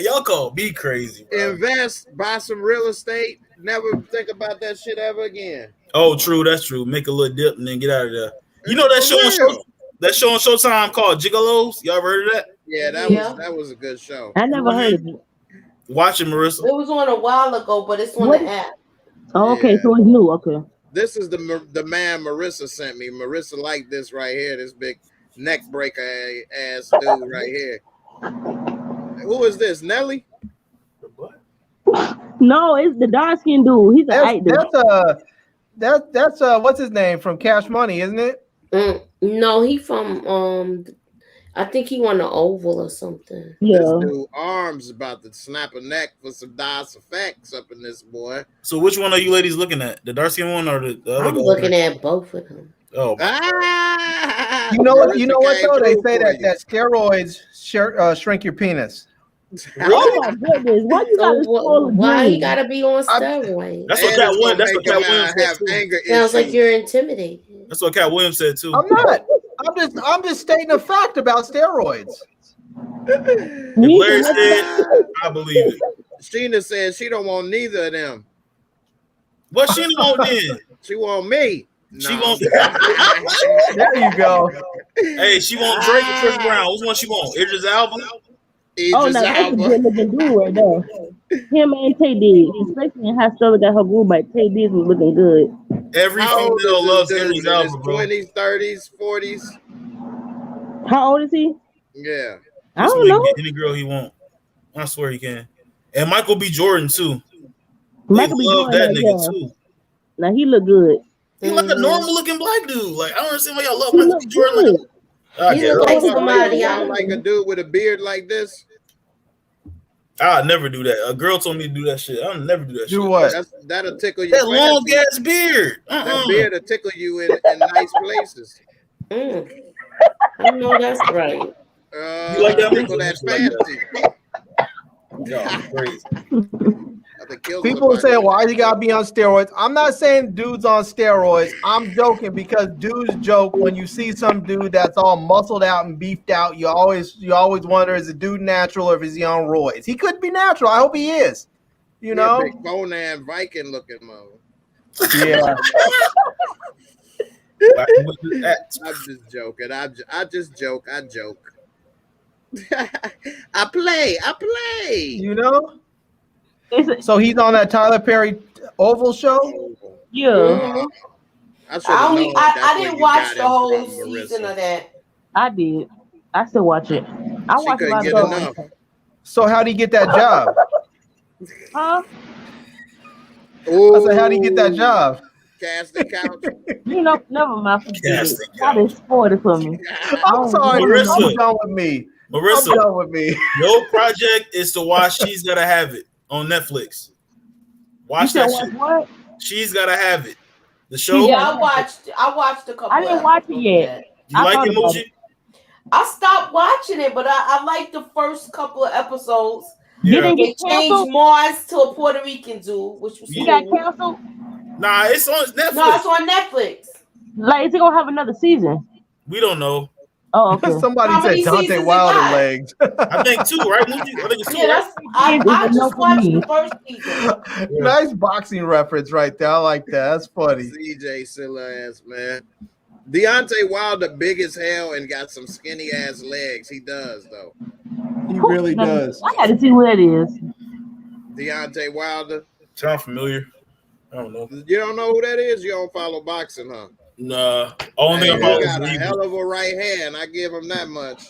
Y'all call me crazy, bro. Invest, buy some real estate. Never think about that shit ever again. Oh, true. That's true. Make a little dip and then get out of there. You know that show on Showtime called Gigolos? Y'all ever heard of that? Yeah, that was a good show. I never heard of it. Watch it, Marissa. It was on a while ago, but it's on the app. Oh, okay, so it's new. Okay. This is the man Marissa sent me. Marissa liked this right here. This big neck breaker ass dude right here. Who is this? Nelly? No, it's the dark skinned dude. He's an actor. That's what's his name from Cash Money, isn't it? No, he from I think he won the Oval or something. Yeah. This dude arms about to snap a neck for some DOS effects up in this boy. So which one are you ladies looking at? The dark skin one or the other? I'm looking at both of them. Oh, you know what? You know what though? They say that steroids shrink your penis. Oh my goodness! Why you gotta why he gotta be on steroids? That's what Cat Williams. That's what Cat Williams said too. Sounds like you're intimidated. That's what Cat Williams said too. I'm not. I'm just stating a fact about steroids. If Larry said, I believe it. Sheena said she don't want neither of them. What Sheena want then? She want me. No. She want. There you go. Hey, she want Drake and Chris Brown. Which one she want? Idris Elba? Oh, Idris no, that's a Elba. good looking dude right there. Him and Tay Diggs, especially in how Stella got her groove back. Tay Diggs was looking good. Every How old is female this loves dude? Idris In his Elba, bro. 20s, 30s, 40s? How old is he? Yeah. I This don't man can know. get any girl he want. I swear he can. And Michael B. Jordan too. Michael B. They love Jordan, that like, nigga yeah. too. Now he look good. He like a normal looking black dude. Like I don't understand why y'all love He Michael look B. Jordan. good. Like He I get look it. like Why somebody you I don't like a dude with a beard like this? I'll never do that. A girl told me to do that shit. I'll never do that Do shit. what? That'll tickle your That long fancy. ass beard. That beard will tickle you in nice places. I know that's right. You like that? Tickle that fancy. Y'all crazy. People say, why you gotta be on steroids? I'm not saying dudes on steroids. I'm joking because dudes joke when you see some dude that's all muscled out and beefed out. You always wonder, is the dude natural or is he on roids? He could be natural. I hope he is. You know, big Conan Viking looking mother. Yeah. I'm just joking. I just joke. I joke. I play. You know. So he's on that Tyler Perry Oval show. Yeah. I didn't watch the whole season of that. I did. I still watch it. I watch a lot of stuff. So how did he get that job? Huh? I said, how did he get that job? Casting couch. You know, never mind. That is spoiled it for me. I'm sorry, Marissa. I'm done with me. Marissa, I'm done with me. your project is to watch She's Gotta Have It on Netflix. Watch that shit. What? She's Gotta Have It. The show. Yeah, I watched a couple. I didn't watch it yet. You like it, Moochie? I stopped watching it, but I liked the first couple of episodes. Yeah. They changed Mars to a Puerto Rican dude, which was You got canceled? Nah, it's on Netflix. No, it's on Netflix. Like, is it gonna have another season? We don't know. Oh, okay. Somebody How many said Dante seasons it Wilder got? legs. I think two, right? Moochie? I think it's two. Yeah, I just watched the first season. Nice boxing reference right there. I like that. That's funny. CJ silly ass man. Deontay Wilder big as hell and got some skinny ass legs. He does though. He really does. I gotta see who that is. Deontay Wilder. Sound familiar? I don't know. You don't know who that is? You don't follow boxing, huh? Nah. Only Hey, thing he I follow got a is hell of a right hand. I give him that much.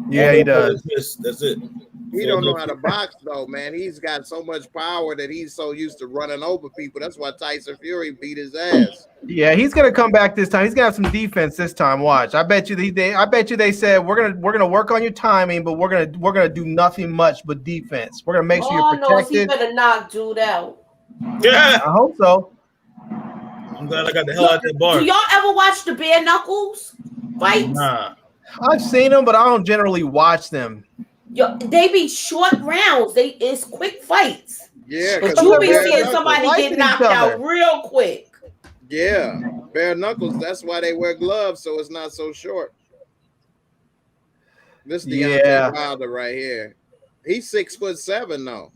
Yeah, he does. That's it. He don't know how to box though, man. He's got so much power that he's so used to running over people. That's why Tyson Fury beat his ass. Yeah, he's gonna come back this time. He's gonna have some defense this time. Watch. I bet you they said we're gonna work on your timing, but we're gonna do nothing much but defense. We're gonna make sure you're protected. He better knock dude out. Yeah, I hope so. I'm glad I got the hell out of that bar. Do y'all ever watch the bare knuckles fights? Nah. I've seen them, but I don't generally watch them. They be short rounds. It's quick fights. Yeah, but you be seeing somebody get knocked out real quick. Yeah, bare knuckles. That's why they wear gloves, so it's not so short. This Deontay Wilder right here. He's 6'7" though.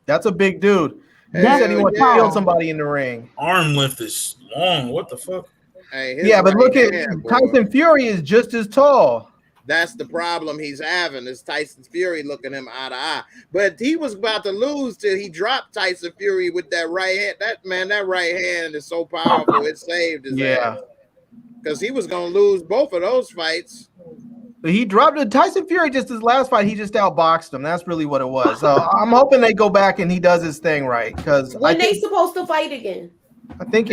That's a big dude. He said he wanted to kill somebody in the ring. Arm length is long. What the fuck? Hey, yeah, but look at Tyson Fury is just as tall. That's the problem he's having is Tyson Fury looking him eye to eye. But he was about to lose till he dropped Tyson Fury with that right hand. That right hand is so powerful. It saved his ass. Because he was going to lose both of those fights. But he dropped it. Tyson Fury, just his last fight, he just outboxed him. That's really what it was. So I'm hoping they go back and he does his thing right. Because when they supposed to fight again? I think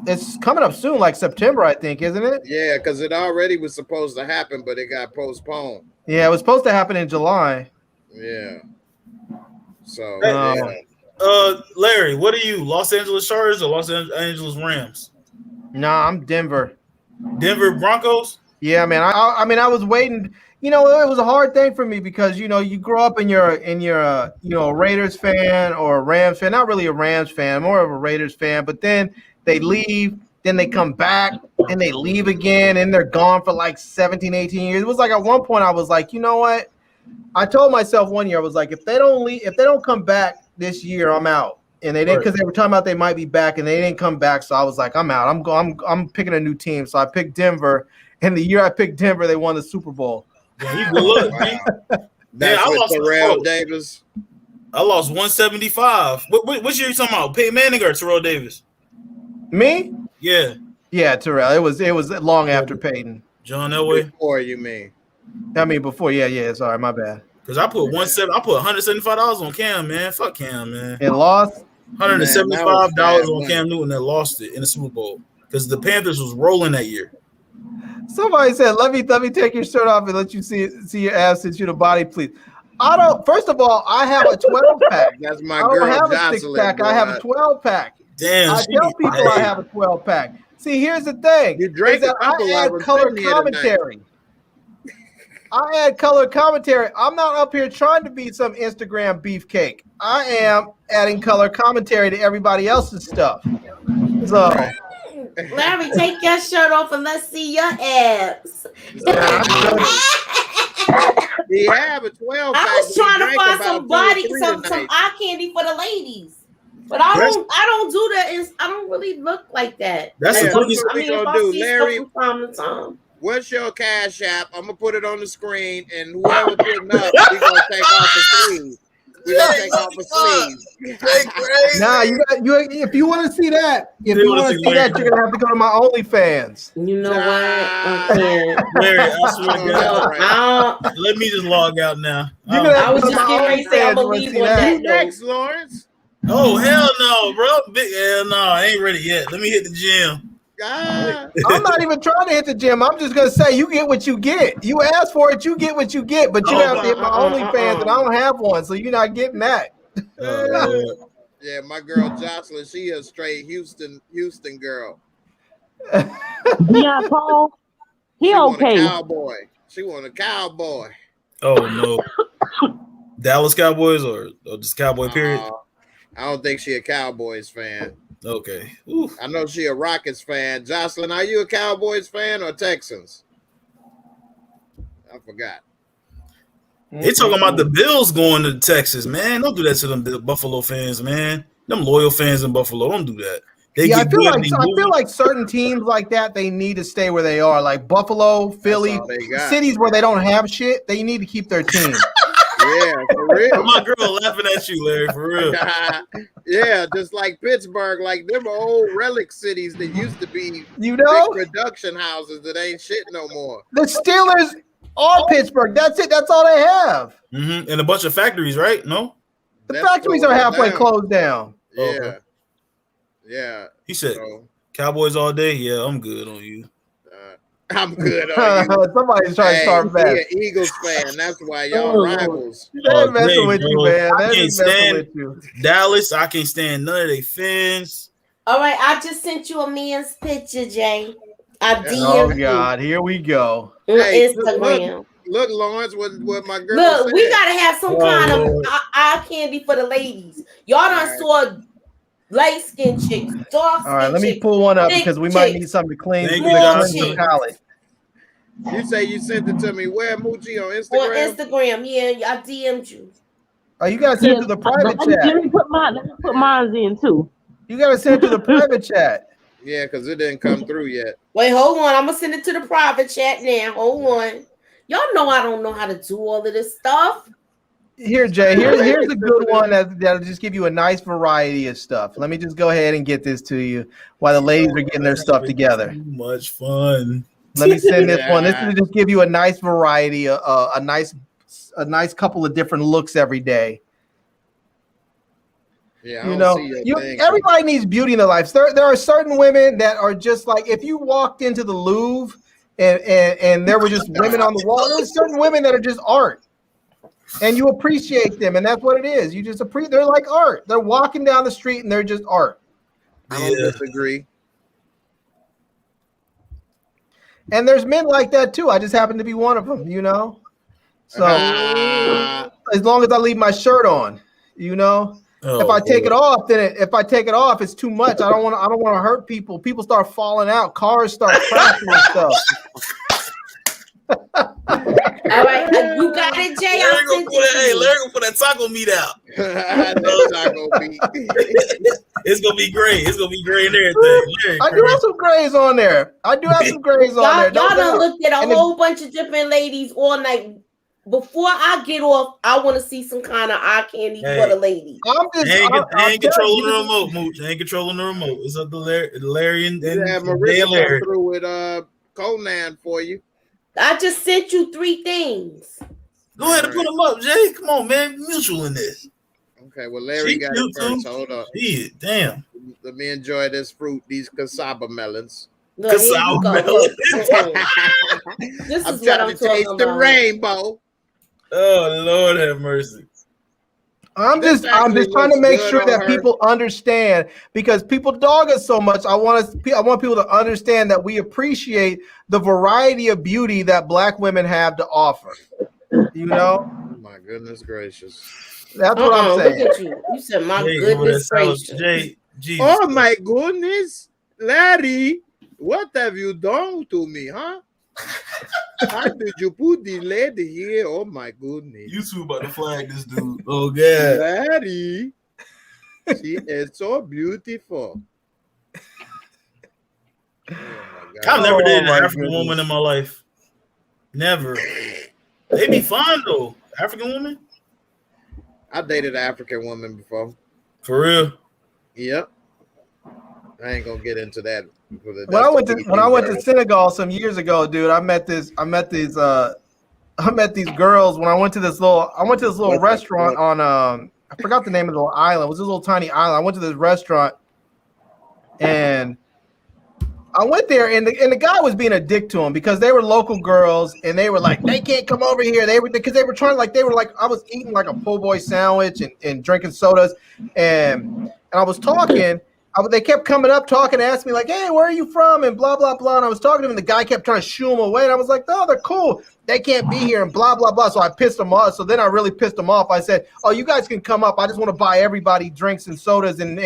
it's coming up soon, like September, I think, isn't it? Yeah, because it already was supposed to happen, but it got postponed. Yeah, it was supposed to happen in July. Yeah. So, Larry, what are you? Los Angeles Chargers or Los Angeles Rams? Nah, I'm Denver. Denver Broncos? Yeah, man. I mean, I was waiting. You know, it was a hard thing for me because you grow up and you're a Raiders fan or a Rams fan. Not really a Rams fan, more of a Raiders fan. But then they leave, then they come back, and they leave again, and they're gone for like 17, 18 years. It was like at one point I was like, you know what? I told myself one year I was like, if they don't come back this year, I'm out. And they didn't, because they were talking about they might be back, and they didn't come back. So I was like, I'm out. I'm picking a new team. So I picked Denver. And the year I picked Denver, they won the Super Bowl. Yeah, you good luck, man. That's I with lost Terrell Davis. I lost 175. What year you talking about? Peyton Manning or Terrell Davis? Me? Yeah. Yeah, Terrell. It was long after Peyton. John Elway. Before you mean? I mean before. Yeah. Sorry, my bad. Because I put $175 on Cam, man. Fuck Cam, man. It lost. $175 on Cam Newton that lost it in the Super Bowl because the Panthers was rolling that year. Somebody said, "Let me take your shirt off and let you see your abs since you're the body, please." I don't. First of all, I have a 12-pack. That's my I don't girl have a Jocelyn. 6-pack. I have a 12-pack. Damn. I tell people I have a 12-pack. See, here's the thing: You drank is that I add color commentary. I add color commentary. I'm not up here trying to be some Instagram beefcake. I am adding color commentary to everybody else's stuff. So, Larry, take your shirt off and let's see your abs. You have a 12. I was trying to find some eye candy for the ladies, but I don't do that. I don't really look like that. That's the quickest we gonna do, Larry. From time to time. What's your Cash App? I'm gonna put it on the screen, and whoever putting up, we gonna take off the sleeves. We're gonna take off the sleeves. Nah, you if you want to see that, you're gonna have to go to my OnlyFans. You know what? I can't. Larry, I swear to God. Let me just log out now. I was just getting ready to say I'm gonna leave on that next, Lawrence. Oh hell no, bro! Hell no, I ain't ready yet. Let me hit the gym. I'm not even trying to hit the gym. I'm just gonna say you get what you get. You ask for it, you get what you get. But you have to hit my OnlyFans, and I don't have one, so you're not getting that. Yeah, my girl Jocelyn, she a straight Houston girl. Yeah, Paul. He okay. Cowboy. She want a cowboy. Oh no, Dallas Cowboys or just Cowboy period. I don't think she a Cowboys fan. Okay. Ooh. I know she a Rockets fan. Jocelyn, are you a Cowboys fan or Texans? I forgot. They talking about the Bills going to Texas, man. Don't do that to them Buffalo fans, man. Them loyal fans in Buffalo, don't do that. I feel like certain teams like that, they need to stay where they are. Like Buffalo, Philly, cities where they don't have shit, they need to keep their team. Yeah, for real. My girl laughing at you, Larry, for real. Yeah, just like Pittsburgh, like them old relic cities that used to be big production houses that ain't shit no more. The Steelers are Pittsburgh. That's it. That's all they have. Mm-hmm. And a bunch of factories, right? No? The factories are halfway closed down. Yeah. Okay. Yeah. He said, Cowboys all day? Yeah, I'm good on you. I'm good on you. Somebody's trying to start back. He an Eagles fan. That's why y'all rivals. They're messing with you, man. I can't stand Dallas. I can't stand none of their fans. All right, I just sent you a man's picture, Jay. I DM'd Oh God, here we go. Hey, Instagram. Look, Lawrence, what my girl Look, said. we gotta have some kind of eye candy for the ladies. Y'all done saw light skin chicks, dark skin. All right, let me chicks, pull one up thick because we might need chicks. something to clean. Moochie. You say you sent it to me where, Moochie, on Instagram? On Instagram, yeah, I DM'd you. Oh, you gotta send it to the private chat. Let me put mine in too. You gotta send it to the private chat. Yeah, because it didn't come through yet. Wait, hold on. I'm gonna send it to the private chat now. Hold on. Y'all know I don't know how to do all of this stuff. Here, Jay. Here's a good one that'll just give you a nice variety of stuff. Let me just go ahead and get this to you while the ladies are getting their stuff together. Too much fun. Let me send this one. This will just give you a nice variety, a nice couple of different looks every day. Yeah, everybody needs beauty in their lives. There are certain women that are just like, if you walked into the Louvre and there were just women on the wall, there's certain women that are just art. And you appreciate them, and that's what it is. You just appreciate. They're like art. They're walking down the street, and they're just art. I don't disagree. And there's men like that too. I just happen to be one of them, So as long as I leave my shirt on, if I take it off, it's too much. I don't want to hurt people. People start falling out. Cars start crashing and stuff. All right, you got it, Jay. Larry gonna put that taco meat out. I know taco meat. It's gonna be gray. It's gonna be gray and everything. I do have some grays on there. Y'all done looked at a whole bunch of different ladies all night before I get off, I want to see some kind of eye candy for the lady. They ain't controlling the remote, Mooch. They ain't controlling the remote. It's up to Larry and Marissa come through with Conan for you. I just sent you 3 things. Go ahead and put them up, Jay. Come on, man. Mutual in this. Okay, well, Larry got it first. Hold up. Damn. Let me enjoy this fruit, these cassava melons. Cassava melons. This I'm is what trying I'm to taste talking the about. rainbow. Oh, Lord have mercy. I'm just trying to make sure that people understand, because people dog us so much. I want people to understand that we appreciate the variety of beauty that Black women have to offer. You know? Oh my goodness gracious. That's what I'm saying. Look at you. You said my goodness gracious. Jay, oh my goodness, Larry, what have you done to me, huh? How did you put the lady here? Oh my goodness. You two about to flag this dude. Oh God. Larry, she is so beautiful. Oh my God. I've never dated an African woman in my life. Never. They be fine though. African women? I dated an African woman before. For real? Yep. I ain't gonna get into that. When I went to Senegal some years ago, dude, I met these girls when I went to this little restaurant on I forgot the name of the little island. It was this little tiny island. I went to this restaurant and I went there and the guy was being a dick to him because they were local girls and they were like, they can't come over here. I was eating like a po' boy sandwich and drinking sodas and I was talking. They kept coming up talking, asking me like, hey, where are you from? And blah, blah, blah. And I was talking to them and the guy kept trying to shoo them away. And I was like, no, they're cool. They can't be here and blah, blah, blah. So I pissed them off. So then I really pissed them off. I said, oh, you guys can come up. I just want to buy everybody drinks and sodas and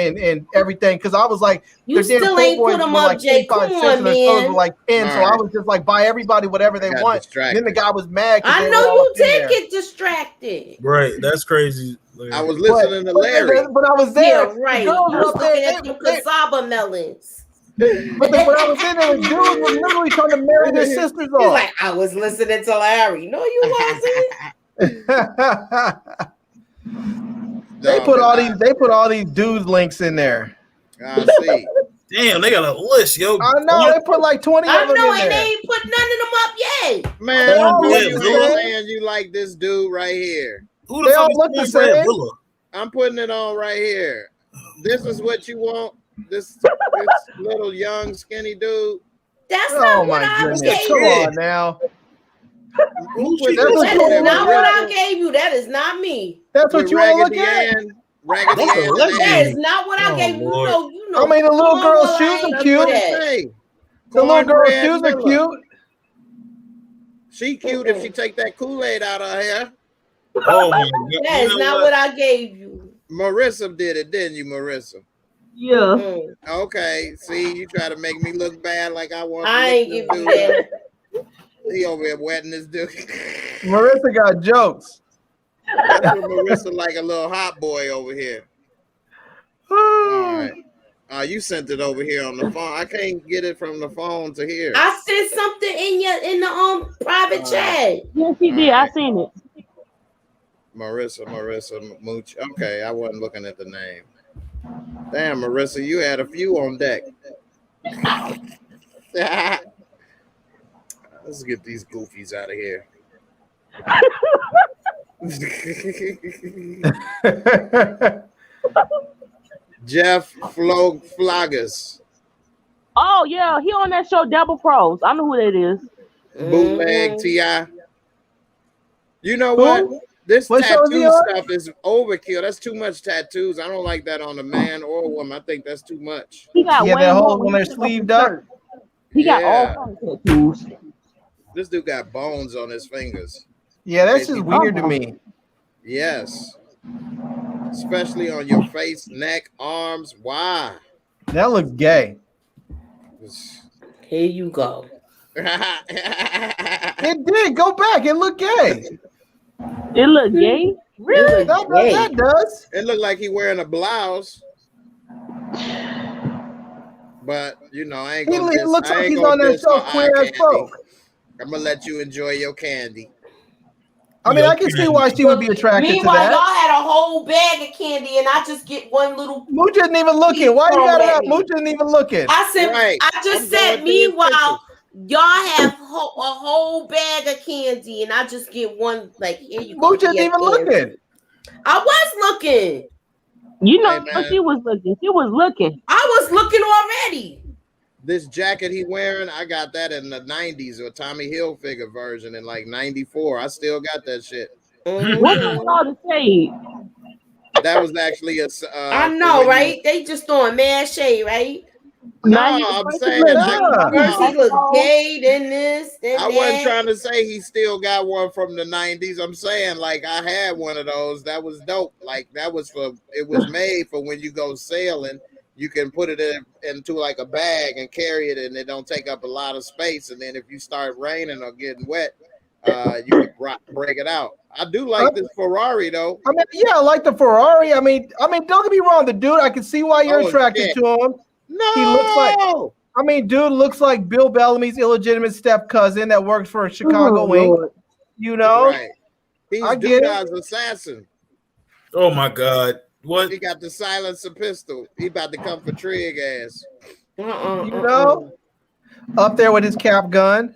everything. Because I was like, you still ain't put them up, Jay. Come on, man. Were like 10. So I was just like, buy everybody whatever they want. And then the guy was mad. I know you did get distracted. Right. That's crazy. I was listening to Larry. But I was there. Yeah, right. You was looking at the cassava melons. But then when I was in there, the dudes were literally trying to marry their sisters off. He's like, I was listening to Larry. No, you wasn't. They put all these dudes links in there. I see. Damn, they got a list, yo. I know they put like 20 of them in there. And they ain't put none of them up yet. Man, you saying you like this dude right here. Who the fuck look the same? I'm putting it on right here. This is what you want. This little young skinny dude. That's not what I gave you. Come on now. That is not what I gave you. That is not me. That's what you want to look at. That is not what I gave you. You know. I mean, the little girl's shoes are cute. The little girl's shoes are cute. She cute if she take that Kool-Aid out of her hair. Oh my God. That is not what I gave you. Marissa did it, didn't you, Marissa? Yeah. Okay. See, you try to make me look bad like I want. I ain't give you that. He over here wetting his dude. Marissa got jokes. That's what Marissa like a little hot boy over here. All right. You sent it over here on the phone. I can't get it from the phone to here. I sent something in the private chat. Yes, he did. I seen it. Marissa Mooch. Okay, I wasn't looking at the name. Damn, Marissa, you had a few on deck. Let's get these goofies out of here. Jeff Floggers. Oh yeah, he on that show Double Pros. I know who that is. Bootleg T.I. You know what? This tattoo stuff is overkill. That's too much tattoos. I don't like that on a man or a woman. I think that's too much. He got that whole when they're sleeved up. He got all kinds of tattoos. This dude got bones on his fingers. Yeah, that's just weird to me. Yes. Especially on your face, neck, arms. Why? That looks gay. Here you go. It did. Go back. It looked gay. It look gay? Really? That does. It looked like he wearing a blouse. But, you know, I ain't gonna It looks like he's on that show, Queer as Folk. I'm gonna let you enjoy your candy. I mean, I can see why she would be attracted to Meanwhile, that. y'all had a whole bag of candy, and I just get one little. Mooch isn't even looking. Why you got it up? Mooch isn't even looking. I said, Right. I just said, meanwhile, y'all have a whole bag of candy, and I just get one. Like, here you go. Mooch isn't even looking. I was looking. You know, she was looking. She was looking. I was looking already. This jacket he wearing, I got that in the 90s or Tommy Hilfiger version in like 94. I still got that shit. What's all the shade? That was actually a. I know, right? They just throwing mad shade, right? No, I'm saying first he looked gay, then this, then I wasn't trying to say he still got one from the 90s. I'm saying like I had one of those. That was dope. Like that was for it was made for when you go sailing. You can put it into like a bag and carry it, and it don't take up a lot of space. And then if you start raining or getting wet, you can break it out. I do like this Ferrari though. I mean, yeah, I like the Ferrari. I mean, don't get me wrong. The dude, I can see why you're attracted to him. No, he looks like. I mean, dude looks like Bill Bellamy's illegitimate step cousin that works for Chicago Wing. You know, right. He's Duda's assassin. Oh my God. What? He got the silencer pistol. He about to come for Trig ass. You know, up there with his cap gun.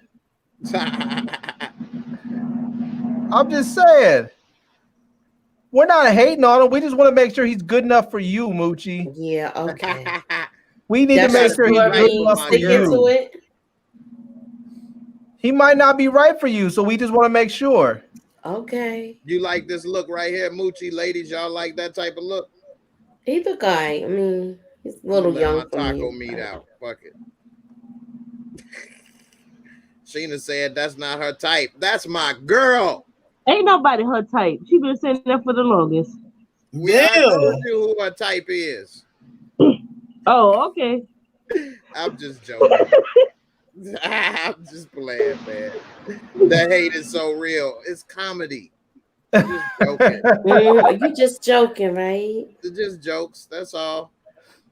I'm just saying. We're not hating on him. We just want to make sure he's good enough for you, Moochie. Yeah, okay. We need to make sure he's good enough for you. He might not be right for you, so we just want to make sure. Okay. You like this look right here, Moochie? Ladies, y'all like that type of look? Either guy. I mean, he's a little young for taco me. meat out. Fuck it. Sheena said that's not her type. That's my girl. Ain't nobody her type. She been saying that for the longest. Yeah, I told you who her type is. Oh, okay. I'm just joking. I'm just playing, man. The hate is so real. It's comedy. I'm just joking. You just joking, right? It's just jokes. That's all.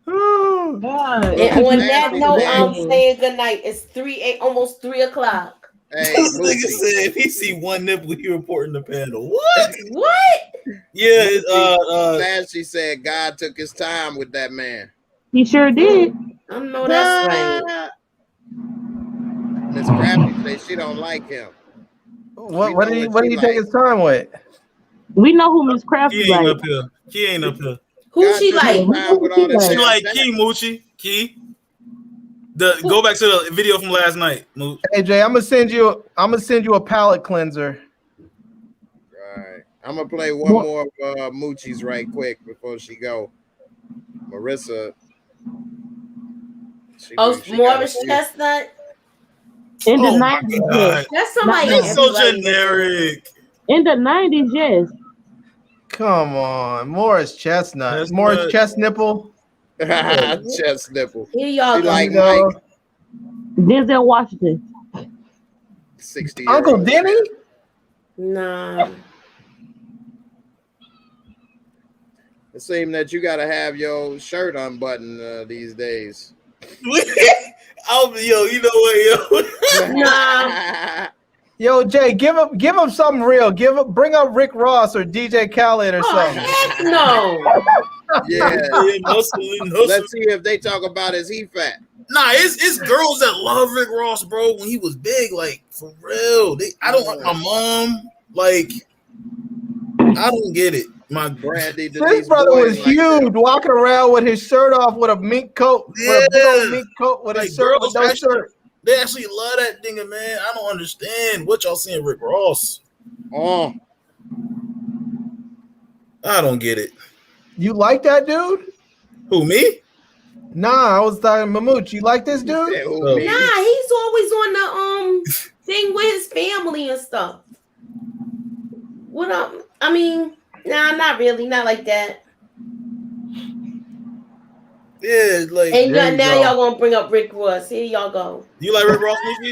Oh, God. And on that note, I'm saying good night. It's almost 3 o'clock. Hey, this nigga said if he see one nipple, he reporting the panel. What? What? Yeah, man, she said God took his time with that man. He sure did. I know that's right. Miss Crafty said she don't like him. What did he take his time with? We know who Miss Crafty He ain't like. up here. He ain't up here. Who she like? She like Key Moochie. Key. Go back to the video from last night, Mooch. Hey Jay, I'm gonna send you a palate cleanser. Right. I'm gonna play one more of Moochie's right quick before she go. Marissa. Morris Chestnut. In the 90s, that's somebody. That's so generic. In the 90s, yes. Come on, Morris Chestnut. Morris Chest Nipple. Chest nipple. Here y'all go. Like Mike. Denzel Washington. 60. Uncle Denny? Nah. It seems that you gotta have your shirt unbuttoned these days. Yo, you know what, yo? Nah. Yo, Jay, give him something real. Bring up Rick Ross or DJ Khaled or something. Heck no. Yeah. Let's see if they talk about his he fat. Nah, it's girls that love Rick Ross, bro. When he was big, like for real. I don't like my mom. Like, I don't get it. My Brandy, this brother was huge, walking around with his shirt off with a mink coat, with a big old mink coat with his shirt with no shirt. They actually love that nigga, man. I don't understand what y'all seeing Rick Ross. Oh, I don't get it. You like that dude? Who, me? Nah, I was talking Mamooch. You like this dude? Nah, he's always on the thing with his family and stuff. What up? I mean, nah, not really, not like that. Yeah, like. And now y'all gonna bring up Rick Ross. Here y'all go. You like Rick Ross, Moochie?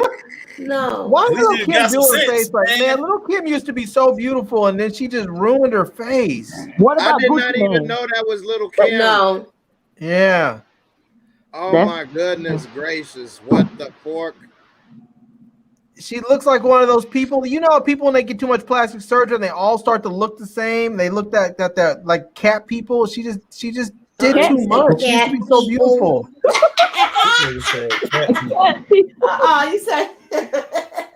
No. Why little Kim do her face like, man? Little Kim used to be so beautiful, and then she just ruined her face. What about I did not even know that was Little Kim. No. Yeah. Oh my goodness gracious! What the fork? She looks like one of those people. You know, people when they get too much plastic surgery, and they all start to look the same. They look that like cat people. She just did Cat too much. She used to be so people. beautiful. You said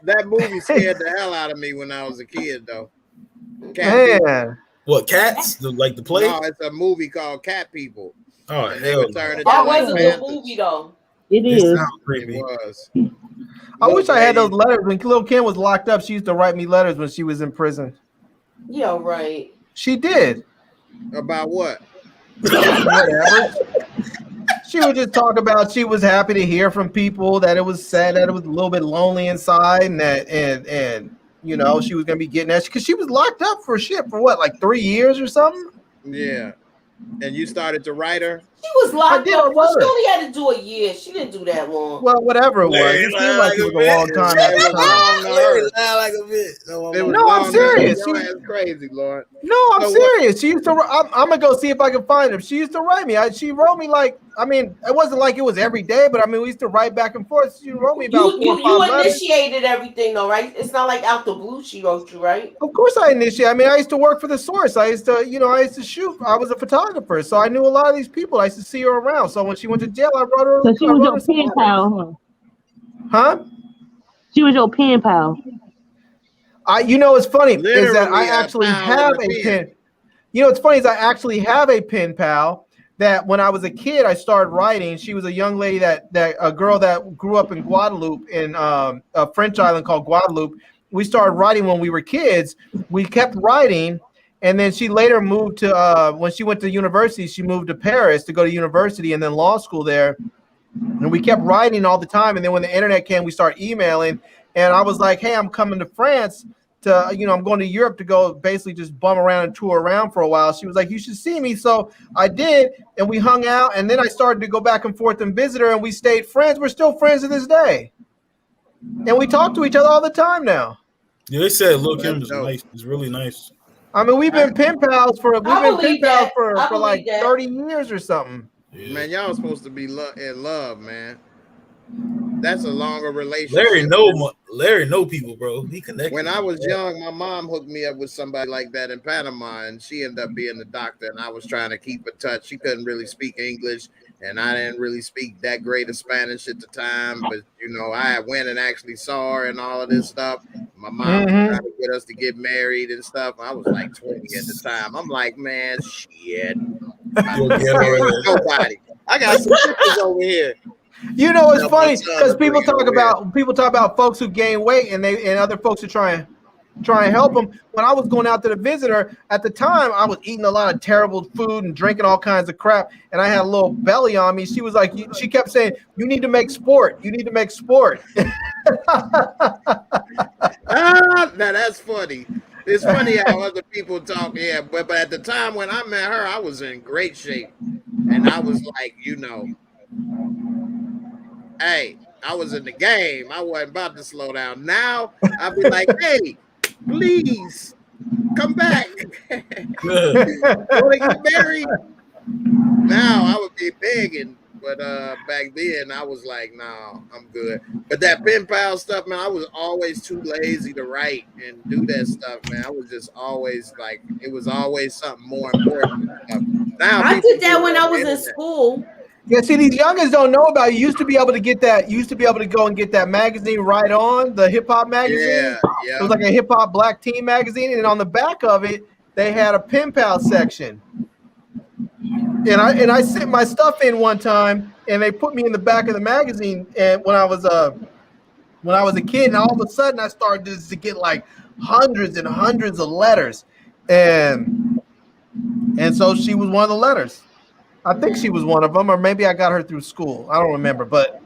That movie scared the hell out of me when I was a kid, though. Cat Man, What, Cats? Like the play? No, it's a movie called Cat People. Oh, And they hell would turn no. it that down like was a good Panthers. movie though. It It is. sounds It creepy. was. I wish I had Look, those letters when little Kim was locked up. She used to write me letters when she was in prison. Yeah, right. She did. About what? Whatever. She would just talk about she was happy to hear from people, that it was sad, that it was a little bit lonely inside, and that and you know she was gonna be getting that because she was locked up for shit for what, like 3 years or something. Yeah. And you started to write her? She was locked did, up. I Well, wrote she her. only had to do a year. She didn't do that long. Well, whatever it was, Larry it seemed lied like it like was a a long bitch. time at It the was time. long to Larry her. lied like a bitch. No, It was No, I'm long to her. serious. Your ass crazy, Lord. No, I'm So what- serious. She used to. I'm gonna go see if I can find him. She used to write me. She wrote me like. I mean, it wasn't like it was every day, but I mean, we used to write back and forth. She wrote me about You 4 or 5 letters. initiated everything though, right? It's not like out the blue she wrote you, right? Of course, I initiated. I mean, I used to work for the Source. I used to shoot. I was a photographer, so I knew a lot of these people. I used to see her around. So when she went to jail, I wrote her. So she I was wrote your her some pen letters. pal, huh? Huh? She was your pen pal. You know, what's funny is that Literally I a actually pal have in the a pen. You know, what's funny is I actually have a pen pal that when I was a kid, I started writing. She was a young lady that a girl that grew up in Guadeloupe in a French island called Guadeloupe. We started writing when we were kids. We kept writing, and then she later moved to when she went to university. She moved to Paris to go to university and then law school there. And we kept writing all the time. And then when the internet came, we started emailing. And I was like, hey, I'm coming to France to, I'm going to Europe to go basically just bum around and tour around for a while. She was like, you should see me. So I did. And we hung out. And then I started to go back and forth and visit her. And we stayed friends. We're still friends to this day. And we talk to each other all the time now. Yeah, they said Lil Kim That's is dope. nice. It's really nice. I mean, we've been pen pals for believe that. for I like believe that. 30 years or something. Yeah. Man, y'all supposed to be in love, man. That's a longer relationship. Larry know people, bro. He connected. When I was young, my mom hooked me up with somebody like that in Panama, and she ended up being a doctor, and I was trying to keep in touch. She couldn't really speak English, and I didn't really speak that great of Spanish at the time, but, I went and actually saw her and all of this stuff. My mom was trying to get us to get married and stuff. I was like 20 at the time. I'm like, man, shit. Nobody. I got some pictures over here. You know, it's No, funny my son because is bringing people talk about folks who gain weight and other folks are trying to help them. When I was going out to the visitor at the time, I was eating a lot of terrible food and drinking all kinds of crap, and I had a little belly on me. She was like, she kept saying, "You need to make sport. You need to make sport." Now that's funny. It's funny how other people talk. Yeah, but at the time when I met her, I was in great shape, and I was like, hey, I was in the game. I wasn't about to slow down. Now I'd be like, hey, please come back. Want to get married? Now I would be begging, but back then I was like, no, I'm good. But that pen pal stuff, man, I was always too lazy to write and do that stuff, man. I was just always like, it was always something more important. Now I people did that do when it I on the was in internet. school. Yeah, see, these youngins don't know about it. You used to be able to get that. You used to be able to go and get that magazine Right On, the hip hop magazine. Yeah. It was like a hip hop black teen magazine, and on the back of it, they had a pen pal section. And I sent my stuff in one time, and they put me in the back of the magazine. And when I was a kid, and all of a sudden I started to get like hundreds and hundreds of letters, and so she was one of the letters. I think she was one of them, or maybe I got her through school. I don't remember, but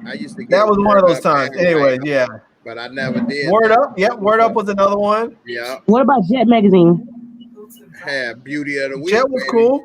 I used to get that was one of Word those Up times. magazine, Anyway, yeah. but I never did. Word Up, yeah. Word Up was another one. Yeah, What about Jet magazine? had Beauty of the Week. Jet was baby. cool.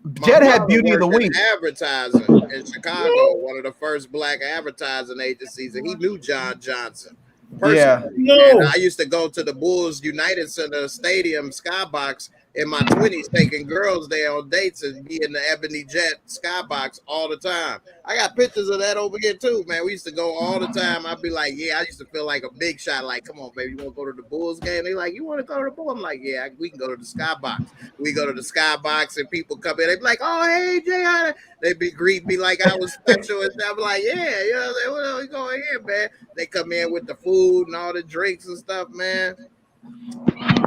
My Jet had mama Beauty of the worked in Week. advertising in Chicago, one of the first black advertising agencies, and he knew John Johnson personally. Yeah. And I used to go to the Bulls United Center Stadium Skybox in my 20s taking girls there on dates and be in the Ebony Jet skybox all the time. I got pictures of that over here too, man. We used to go all the time. I'd be like, yeah, I used to feel like a big shot. Like, come on, baby, you want to go to the Bulls game? They like, you want to go to the Bulls? I'm like, yeah, we can go to the skybox. We go to the skybox and people come in. They be like, oh, hey, Jay. They be greet me like I was special and stuff. I'm like, yeah, what we going here, man? They come in with the food and all the drinks and stuff, man.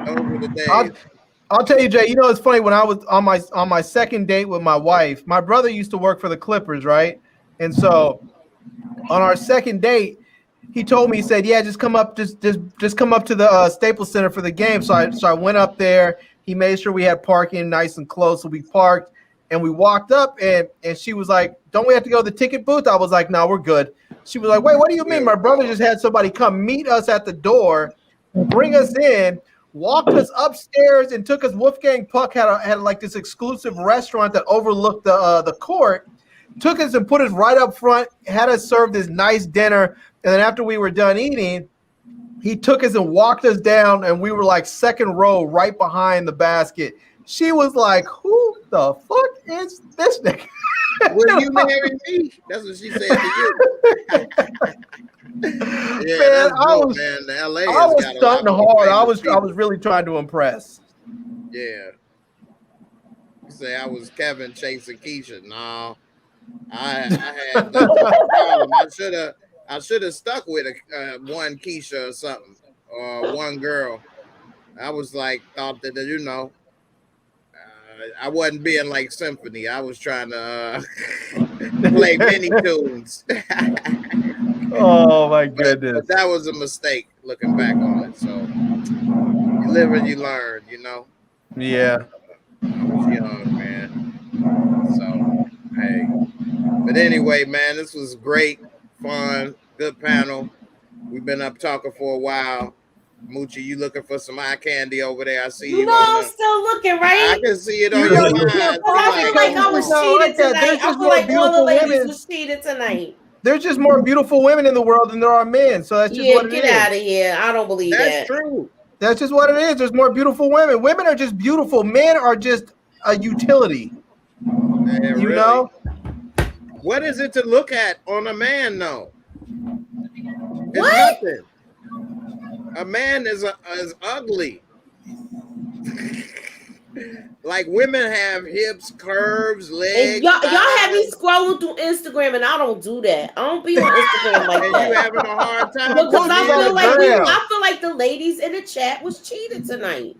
Those were the days. I'll tell you, Jay, you know, it's funny, when I was on my second date with my wife, my brother used to work for the Clippers, right? And so on our second date, he told me, he said, yeah, just come up, just come up to the Staples Center for the game. So I went up there. He made sure we had parking nice and close. So we parked and we walked up, and she was like, don't we have to go to the ticket booth? I was like, no, we're good. She was like, wait, what do you mean? My brother just had somebody come meet us at the door, bring us in, walked us upstairs, and took us. Wolfgang Puck had like this exclusive restaurant that overlooked the court. Took us and put us right up front, had us serve this nice dinner, and then after we were done eating, he took us and walked us down, and we were like second row right behind the basket. She was like, who the fuck is this nigga? Will you marry me? That's what she said to you. Yeah, man, I was stunting hard. I was really trying to impress. Yeah. You say I was Kevin chasing Keisha. No, I had the problem. I should have stuck with one Keisha or something, or one girl. I was like, thought that, you know, I wasn't being like Symphony. I was trying to play many tunes. Oh my goodness. But that was a mistake looking back on it. So you live and you learn, you know. Yeah. I was young, man. So hey. But anyway, man, this was great, fun, good panel. We've been up talking for a while. Moochie, you looking for some eye candy over there? I see you. No, I'm still looking, right? I can see it on your eyes. I feel like I was cheated tonight. I feel like all the ladies was cheated tonight. There's just more beautiful women in the world than there are men. So that's just what it is. Get out of here. I don't believe that. That's true. That's just what it is. There's more beautiful women. Women are just beautiful. Men are just a utility. Man, you really? know? What is it to look at on a man, though? It's what? Nothing. A man is ugly. Like women have hips, curves, legs. And y'all have me scrolling through Instagram, and I don't do that. I don't be on Instagram like and that. You having a hard time because I feel like the ladies in the chat was cheated tonight.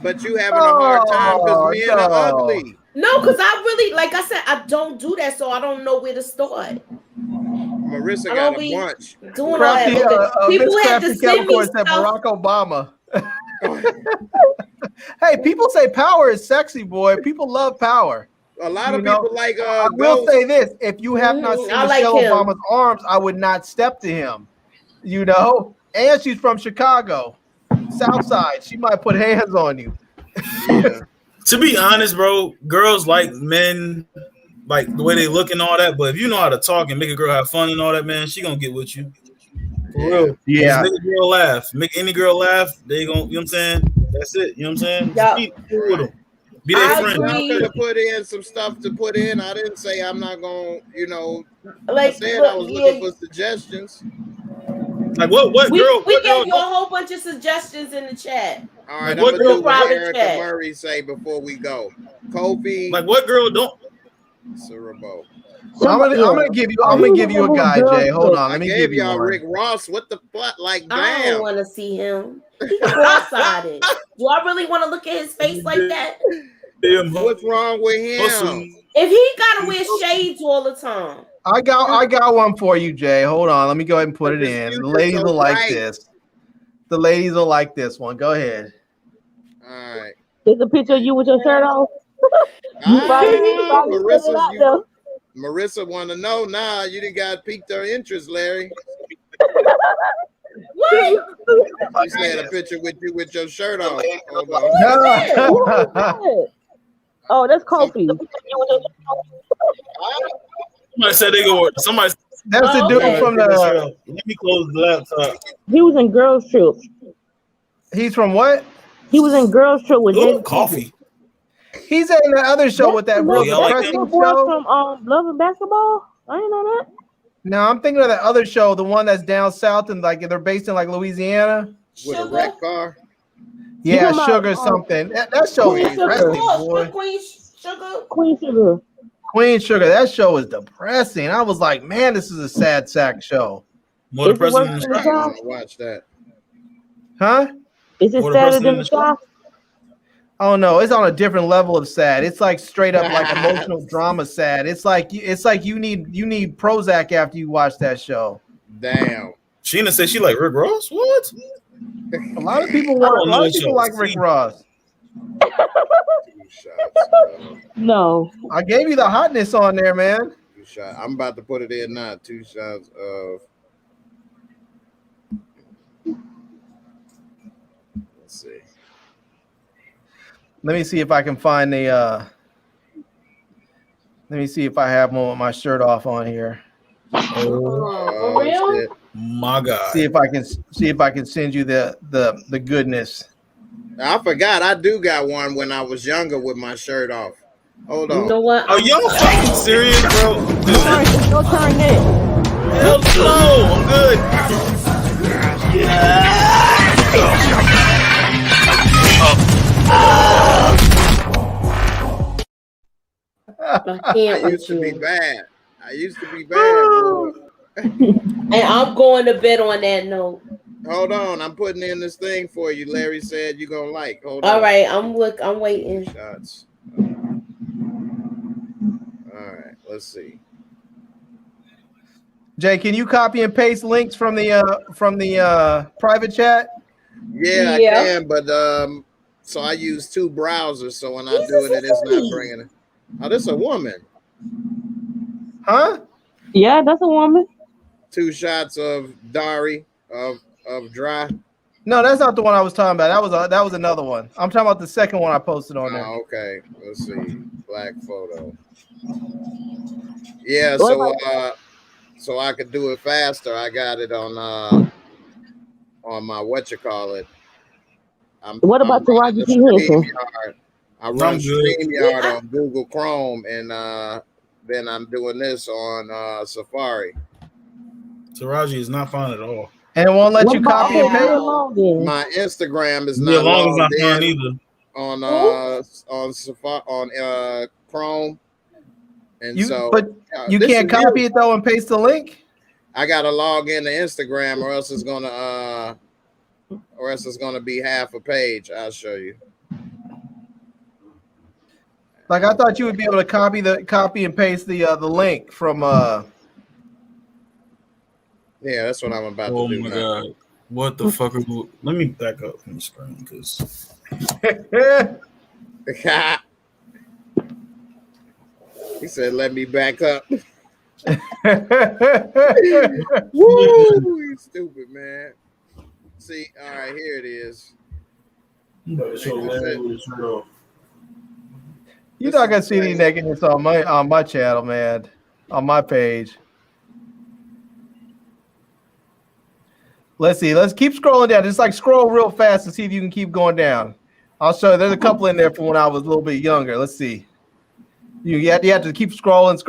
But you having a hard time because men are ugly. No, because I really, like I said, I don't do that, so I don't know where to start. Marissa got a bunch. Doing all that. People had to send me stuff. Barack Obama. Hey, people say power is sexy, boy. People love power. A lot of people like. I will say this: if you have not seen Michelle Obama's arms, I would not step to him. You know, and she's from Chicago, South Side. She might put hands on you. Yeah. To be honest, bro, girls like men, like the way they look and all that. But if you know how to talk and make a girl have fun and all that, man, she gonna get with you. For real. Yeah. Just make a girl laugh. Make any girl laugh. They gonna, you know what I'm saying? That's it. You know what I'm saying? Yeah. Be with them. Be their friend. I could have put in some stuff to put in. I didn't say I'm not gonna, you know. Like, I said I was looking for suggestions. Like what girl? We gave you a whole bunch of suggestions in the chat. All right, I'm gonna do what Erica Murray say before we go. Kobe. Like what girl don't? Cerebro. I'm gonna give you a guy, Jay. Hold on, let me give you y'all one. Rick Ross. What the fuck? Like, damn. I don't want to see him. He's cross-sided. Do I really want to look at his face like that? What's wrong with him? If he gotta wear shades all the time. I got one for you, Jay. Hold on, let me go ahead and put it in. The ladies will like this. The ladies will like this one. Go ahead. All right. There's a picture of you with your shirt off. Marissa want to know. Nah, you didn't got piqued her interest, Larry. What? She said a picture with you with your shirt on. Hold on. Oh, that's Kofi. Somebody said they go. Somebody. That's the dude from the. Let me close the laptop. He was in Girls Trip. He's from what? He was in Girls Trip with Ooh, coffee. He's in the other show with that real y'all like that? depressing boy show. from Love and Basketball. I didn't know that. No, I'm thinking of that other show, the one that's down south and like they're based in like Louisiana. With a wreck car. Yeah, talking Sugar about, something. That show Queen is Sugar. depressing, boy. Queen Sugar. Queen Sugar. That show is depressing. I was like, man, this is a sad sack show. More Is it depressing worse than than the the I South? want to watch that. Huh? Is it More sadder depressing than than the the show? South? Oh no, it's on a different level of sad. It's like straight up like emotional drama sad. It's like you need Prozac after you watch that show. Damn. Sheena said she like Rick Ross. What? A lot of people I don't know what y'all like Rick see. Ross. 2 shots. No. I gave you the hotness on there, man. 2 shots. I'm about to put it in now. 2 shots of. Let's see. Let me see if I can find the let me see if I have one with my shirt off on here. For real? Shit. My God. See if I can send you the goodness. I forgot. I do got one when I was younger with my shirt off. Hold on. You know what? Are y'all fucking serious, bro? Alright, it's your turn next. Hell no, I'm good. I I can't with used to be you. bad. I used to be bad. Bro. And I'm going to bed on that note. Hold on. I'm putting in this thing for you. Larry said you're going to like. Hold on. All right, I'm waiting. Shots. All right. Let's see. Jay, can you copy and paste links from the private chat? Yeah, Yeah. I can, but so I use 2 browsers, so when I do it, it's not bringing it. Oh, this is a woman. Huh? Yeah, that's a woman. 2 shots of Dari of dry. No, that's not the one I was talking about. That was another one. I'm talking about the second one I posted on there. Oh, okay. Let's see. Black photo. Yeah, so I could do it faster. I got it on my whatchamacallit. What about Taraji P. Henson? I run StreamYard on Google Chrome, and then I'm doing this on Safari. Taraji is not fine at all. And it won't let you What about copy and paste. Longin? My Instagram is Neil not Long is not logged fine in either. on Safari on Chrome, and But you can't copy it though and paste the link. I gotta log into Instagram, or else it's gonna be half a page. I'll show you. Like I thought you would be able to copy and paste the link from Yeah, that's what I'm about Oh to do. my now. God. What the fuck are we? Let me back up from the screen because He said, "Let me back up." Woo! You stupid, man. See, all right, here it is. You're not gonna see any nakedness on my channel, man. On my page. Let's see. Let's keep scrolling down. Just like scroll real fast and see if you can keep going down. I'll show you. There's a couple in there from when I was a little bit younger. Let's see. You have to keep scrolling.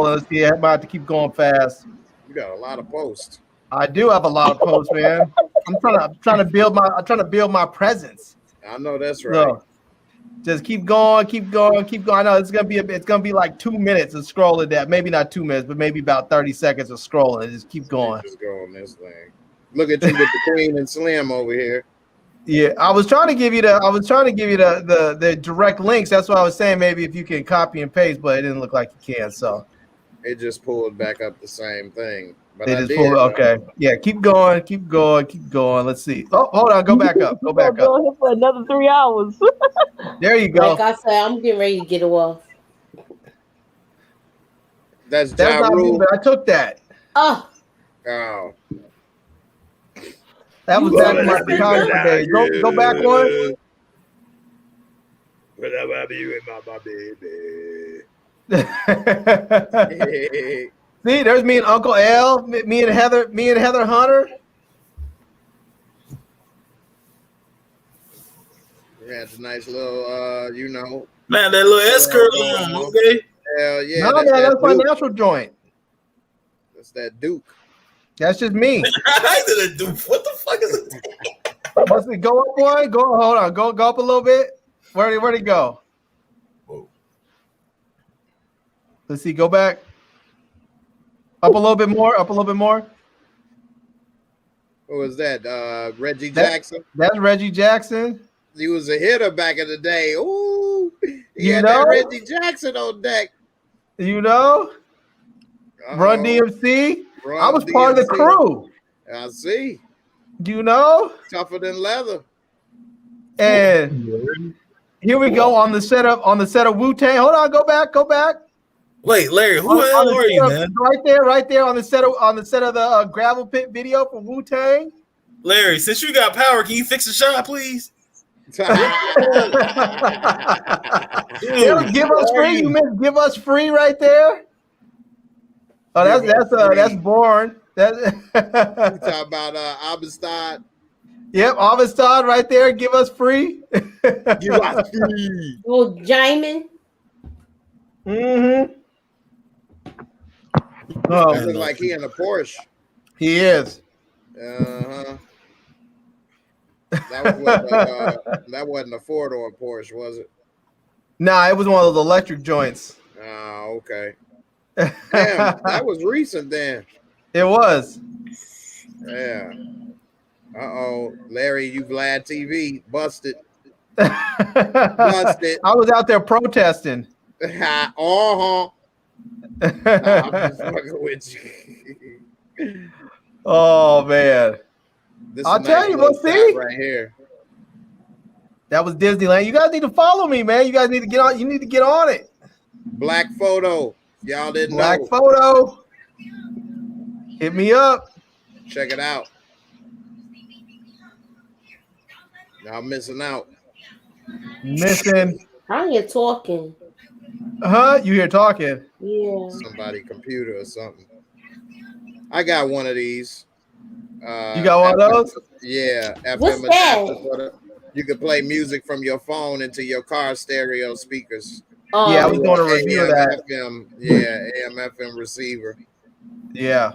Let's see. I might have to keep going fast. You got a lot of posts. I do have a lot of posts, man. I'm trying to build my presence. I know that's right. So, just keep going. I know it's gonna be like 2 minutes of scrolling that. Maybe not 2 minutes, but maybe about 30 seconds of scrolling. Just keep going. Just go on this thing. Look at you with the Queen and Slim over here. Yeah, I was trying to give you the direct links. That's what I was saying. Maybe if you can copy and paste, but it didn't look like you can. So It just pulled back up the same thing. But it I just did. pulled. Okay, yeah, keep going. Let's see. Oh, hold on. Go back up. Go back up. Go here for another 3 hours. There you go. Like I said, I'm getting ready to get it off. That's not me, but I took that. Oh, Oh. That was back in my photographer days. Go back one. But I love you and my baby. See, there's me and Uncle L, me and Heather Hunter. We had a nice little, Man, that little S curl on, okay? Hell yeah. No, man, that's my natural joint. That's that Duke. That's just me. I did a Duke. What the fuck is it? Must it go up one? Hold on. Go up a little bit. Where'd it go? Whoa. Let's see. Go back. Up a little bit more. Up a little bit more. Who was that? Reggie Jackson? That's Reggie Jackson. He was a hitter back in the day. Ooh. He You had know? that Reggie Jackson on deck. You know? Run DMC. I was part of the crew. I see. You know? Tougher than leather. And here we go on the set of Wu-Tang. Hold on, go back. Wait, Larry, who the hell are you, man? Right there on the set of the gravel pit video for Wu-Tang. Larry, since you got power, can you fix the shot, please? Give us free. You meant give us free right there. Oh, that's Born. That's talking about Amistad. Yep, Amistad right there. Give us free. Give us free. Well, JAYMOOREREVIEWS. Mm-hmm. Oh, look like he in a Porsche. He is. Uh-huh. That wasn't a four-door Porsche, was it? Nah, it was one of those electric joints. Oh, okay. Damn, that was recent then. It was. Yeah. Uh-oh. Larry, you Vlad TV. Busted. Busted. I was out there protesting. Uh-huh. I'm just fucking with you. Oh, man. I'll tell you, we'll see. Right here. That was Disneyland. You guys need to follow me, man. You guys need to get on. You need to get on it. Black Photo. Y'all didn't Black know. Photo. Hit me up. Check it out. Y'all missing out. Missing. How you talking? You here talking? Yeah. Somebody computer or something. I got one of these. You got one of those? Yeah. What's FM that? You can play music from your phone into your car stereo speakers. Oh, yeah, I was going to review that. FM, yeah, AM FM receiver. Yeah.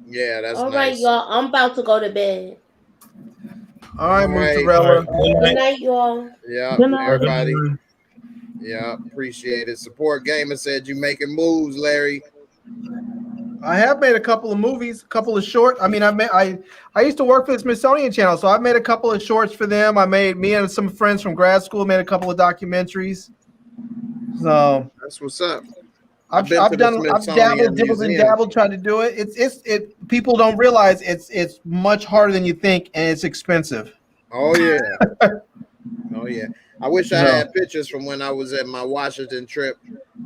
Yeah, that's all nice. right, y'all. I'm about to go to bed. All right, Mozzarella. Good night, y'all. Yeah, Good night. everybody. Yeah, appreciate it. Support Gamer said you making moves, Larry. I have made a couple of movies, a couple of short. I mean, I used to work for the Smithsonian Channel, so I've made a couple of shorts for them. Me and some friends from grad school made a couple of documentaries. So that's what's up. I've dabbled, tried to do it. People don't realize it's much harder than you think, and it's expensive. Oh yeah. Oh yeah. I wish I had pictures from when I was at my Washington trip.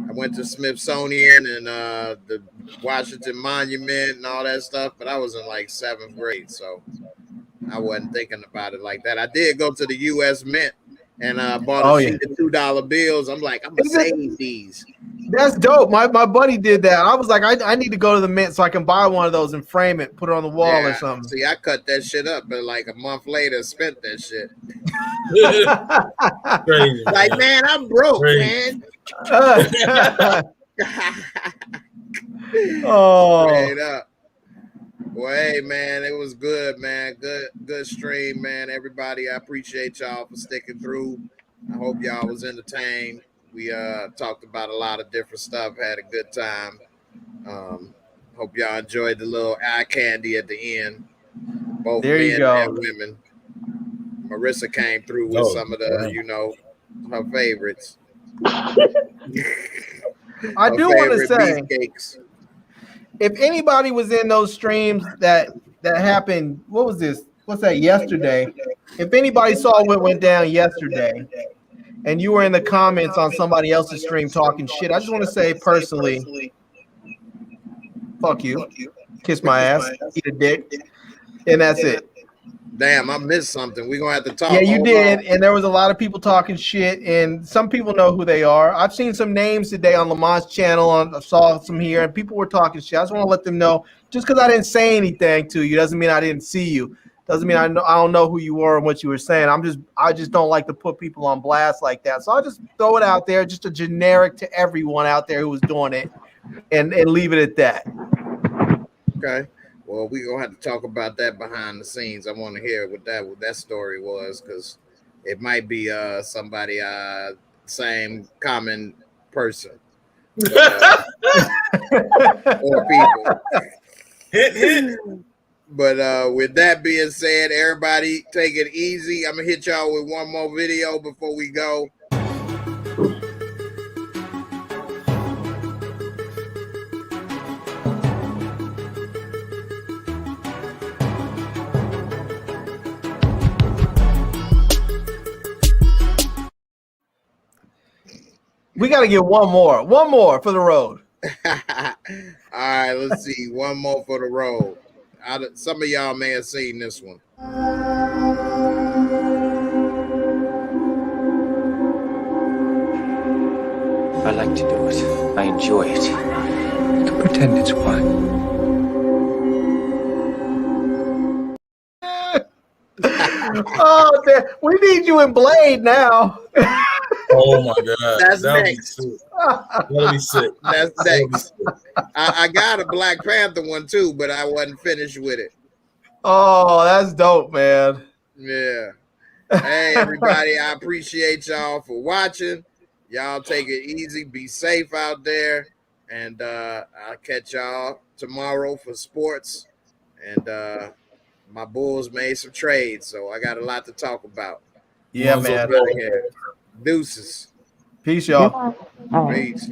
I went to Smithsonian and the Washington Monument and all that stuff, but I was in like 7th grade, so I wasn't thinking about it like that. I did go to the U.S. Mint and bought a sheet of $2 bills. I'm like, I'm gonna save these. That's dope. My buddy did that. I was like, I need to go to the Mint so I can buy one of those and frame it, put it on the wall or something. See, I cut that shit up, but like a month later, spent that shit. Crazy. Like, man, I'm broke, man. Oh. Straight up. Well, hey, man, it was good, man. Good stream, man. Everybody, I appreciate y'all for sticking through. I hope y'all was entertained. We talked about a lot of different stuff, had a good time. Hope y'all enjoyed the little eye candy at the end. Both men and women. Marissa came through with some of the, her favorites. I do want to say, if anybody was in those streams that happened, what's that, yesterday? If anybody saw what went down yesterday, and you were in the comments on somebody else's stream talking shit, I just want to say personally, fuck you, kiss my ass, eat a dick, and that's it. Damn, I missed something. We're going to have to talk. Yeah, you did. And there was a lot of people talking shit, and some people know who they are. I've seen some names today on Lamont's channel. I saw some here, and people were talking shit. I just want to let them know, just because I didn't say anything to you doesn't mean I didn't see you. Doesn't mean I don't know who you were and what you were saying. I just don't like to put people on blast like that. So I'll just throw it out there, just a generic to everyone out there who was doing it, and leave it at that. Okay. Well, we're gonna have to talk about that behind the scenes. I want to hear what that story was, because it might be somebody same common person or people. Hit. But with that being said, everybody take it easy. I'm gonna hit y'all with one more video before we go. We got to get one more for the road. All right, let's see. One more for the road. Some of y'all may have seen this one. I like to do it. I enjoy it. You can pretend it's fun. Oh, we need you in Blade now. Oh my God, that's that'll next. That'll be sick. That's next. I got a Black Panther one too, but I wasn't finished with it. Oh, that's dope, man. Yeah. Hey, everybody, I appreciate y'all for watching. Y'all take it easy. Be safe out there. And I'll catch y'all tomorrow for sports. And my Bulls made some trades, so I got a lot to talk about. Yeah, man. Deuces. Peace, y'all. All right. Peace.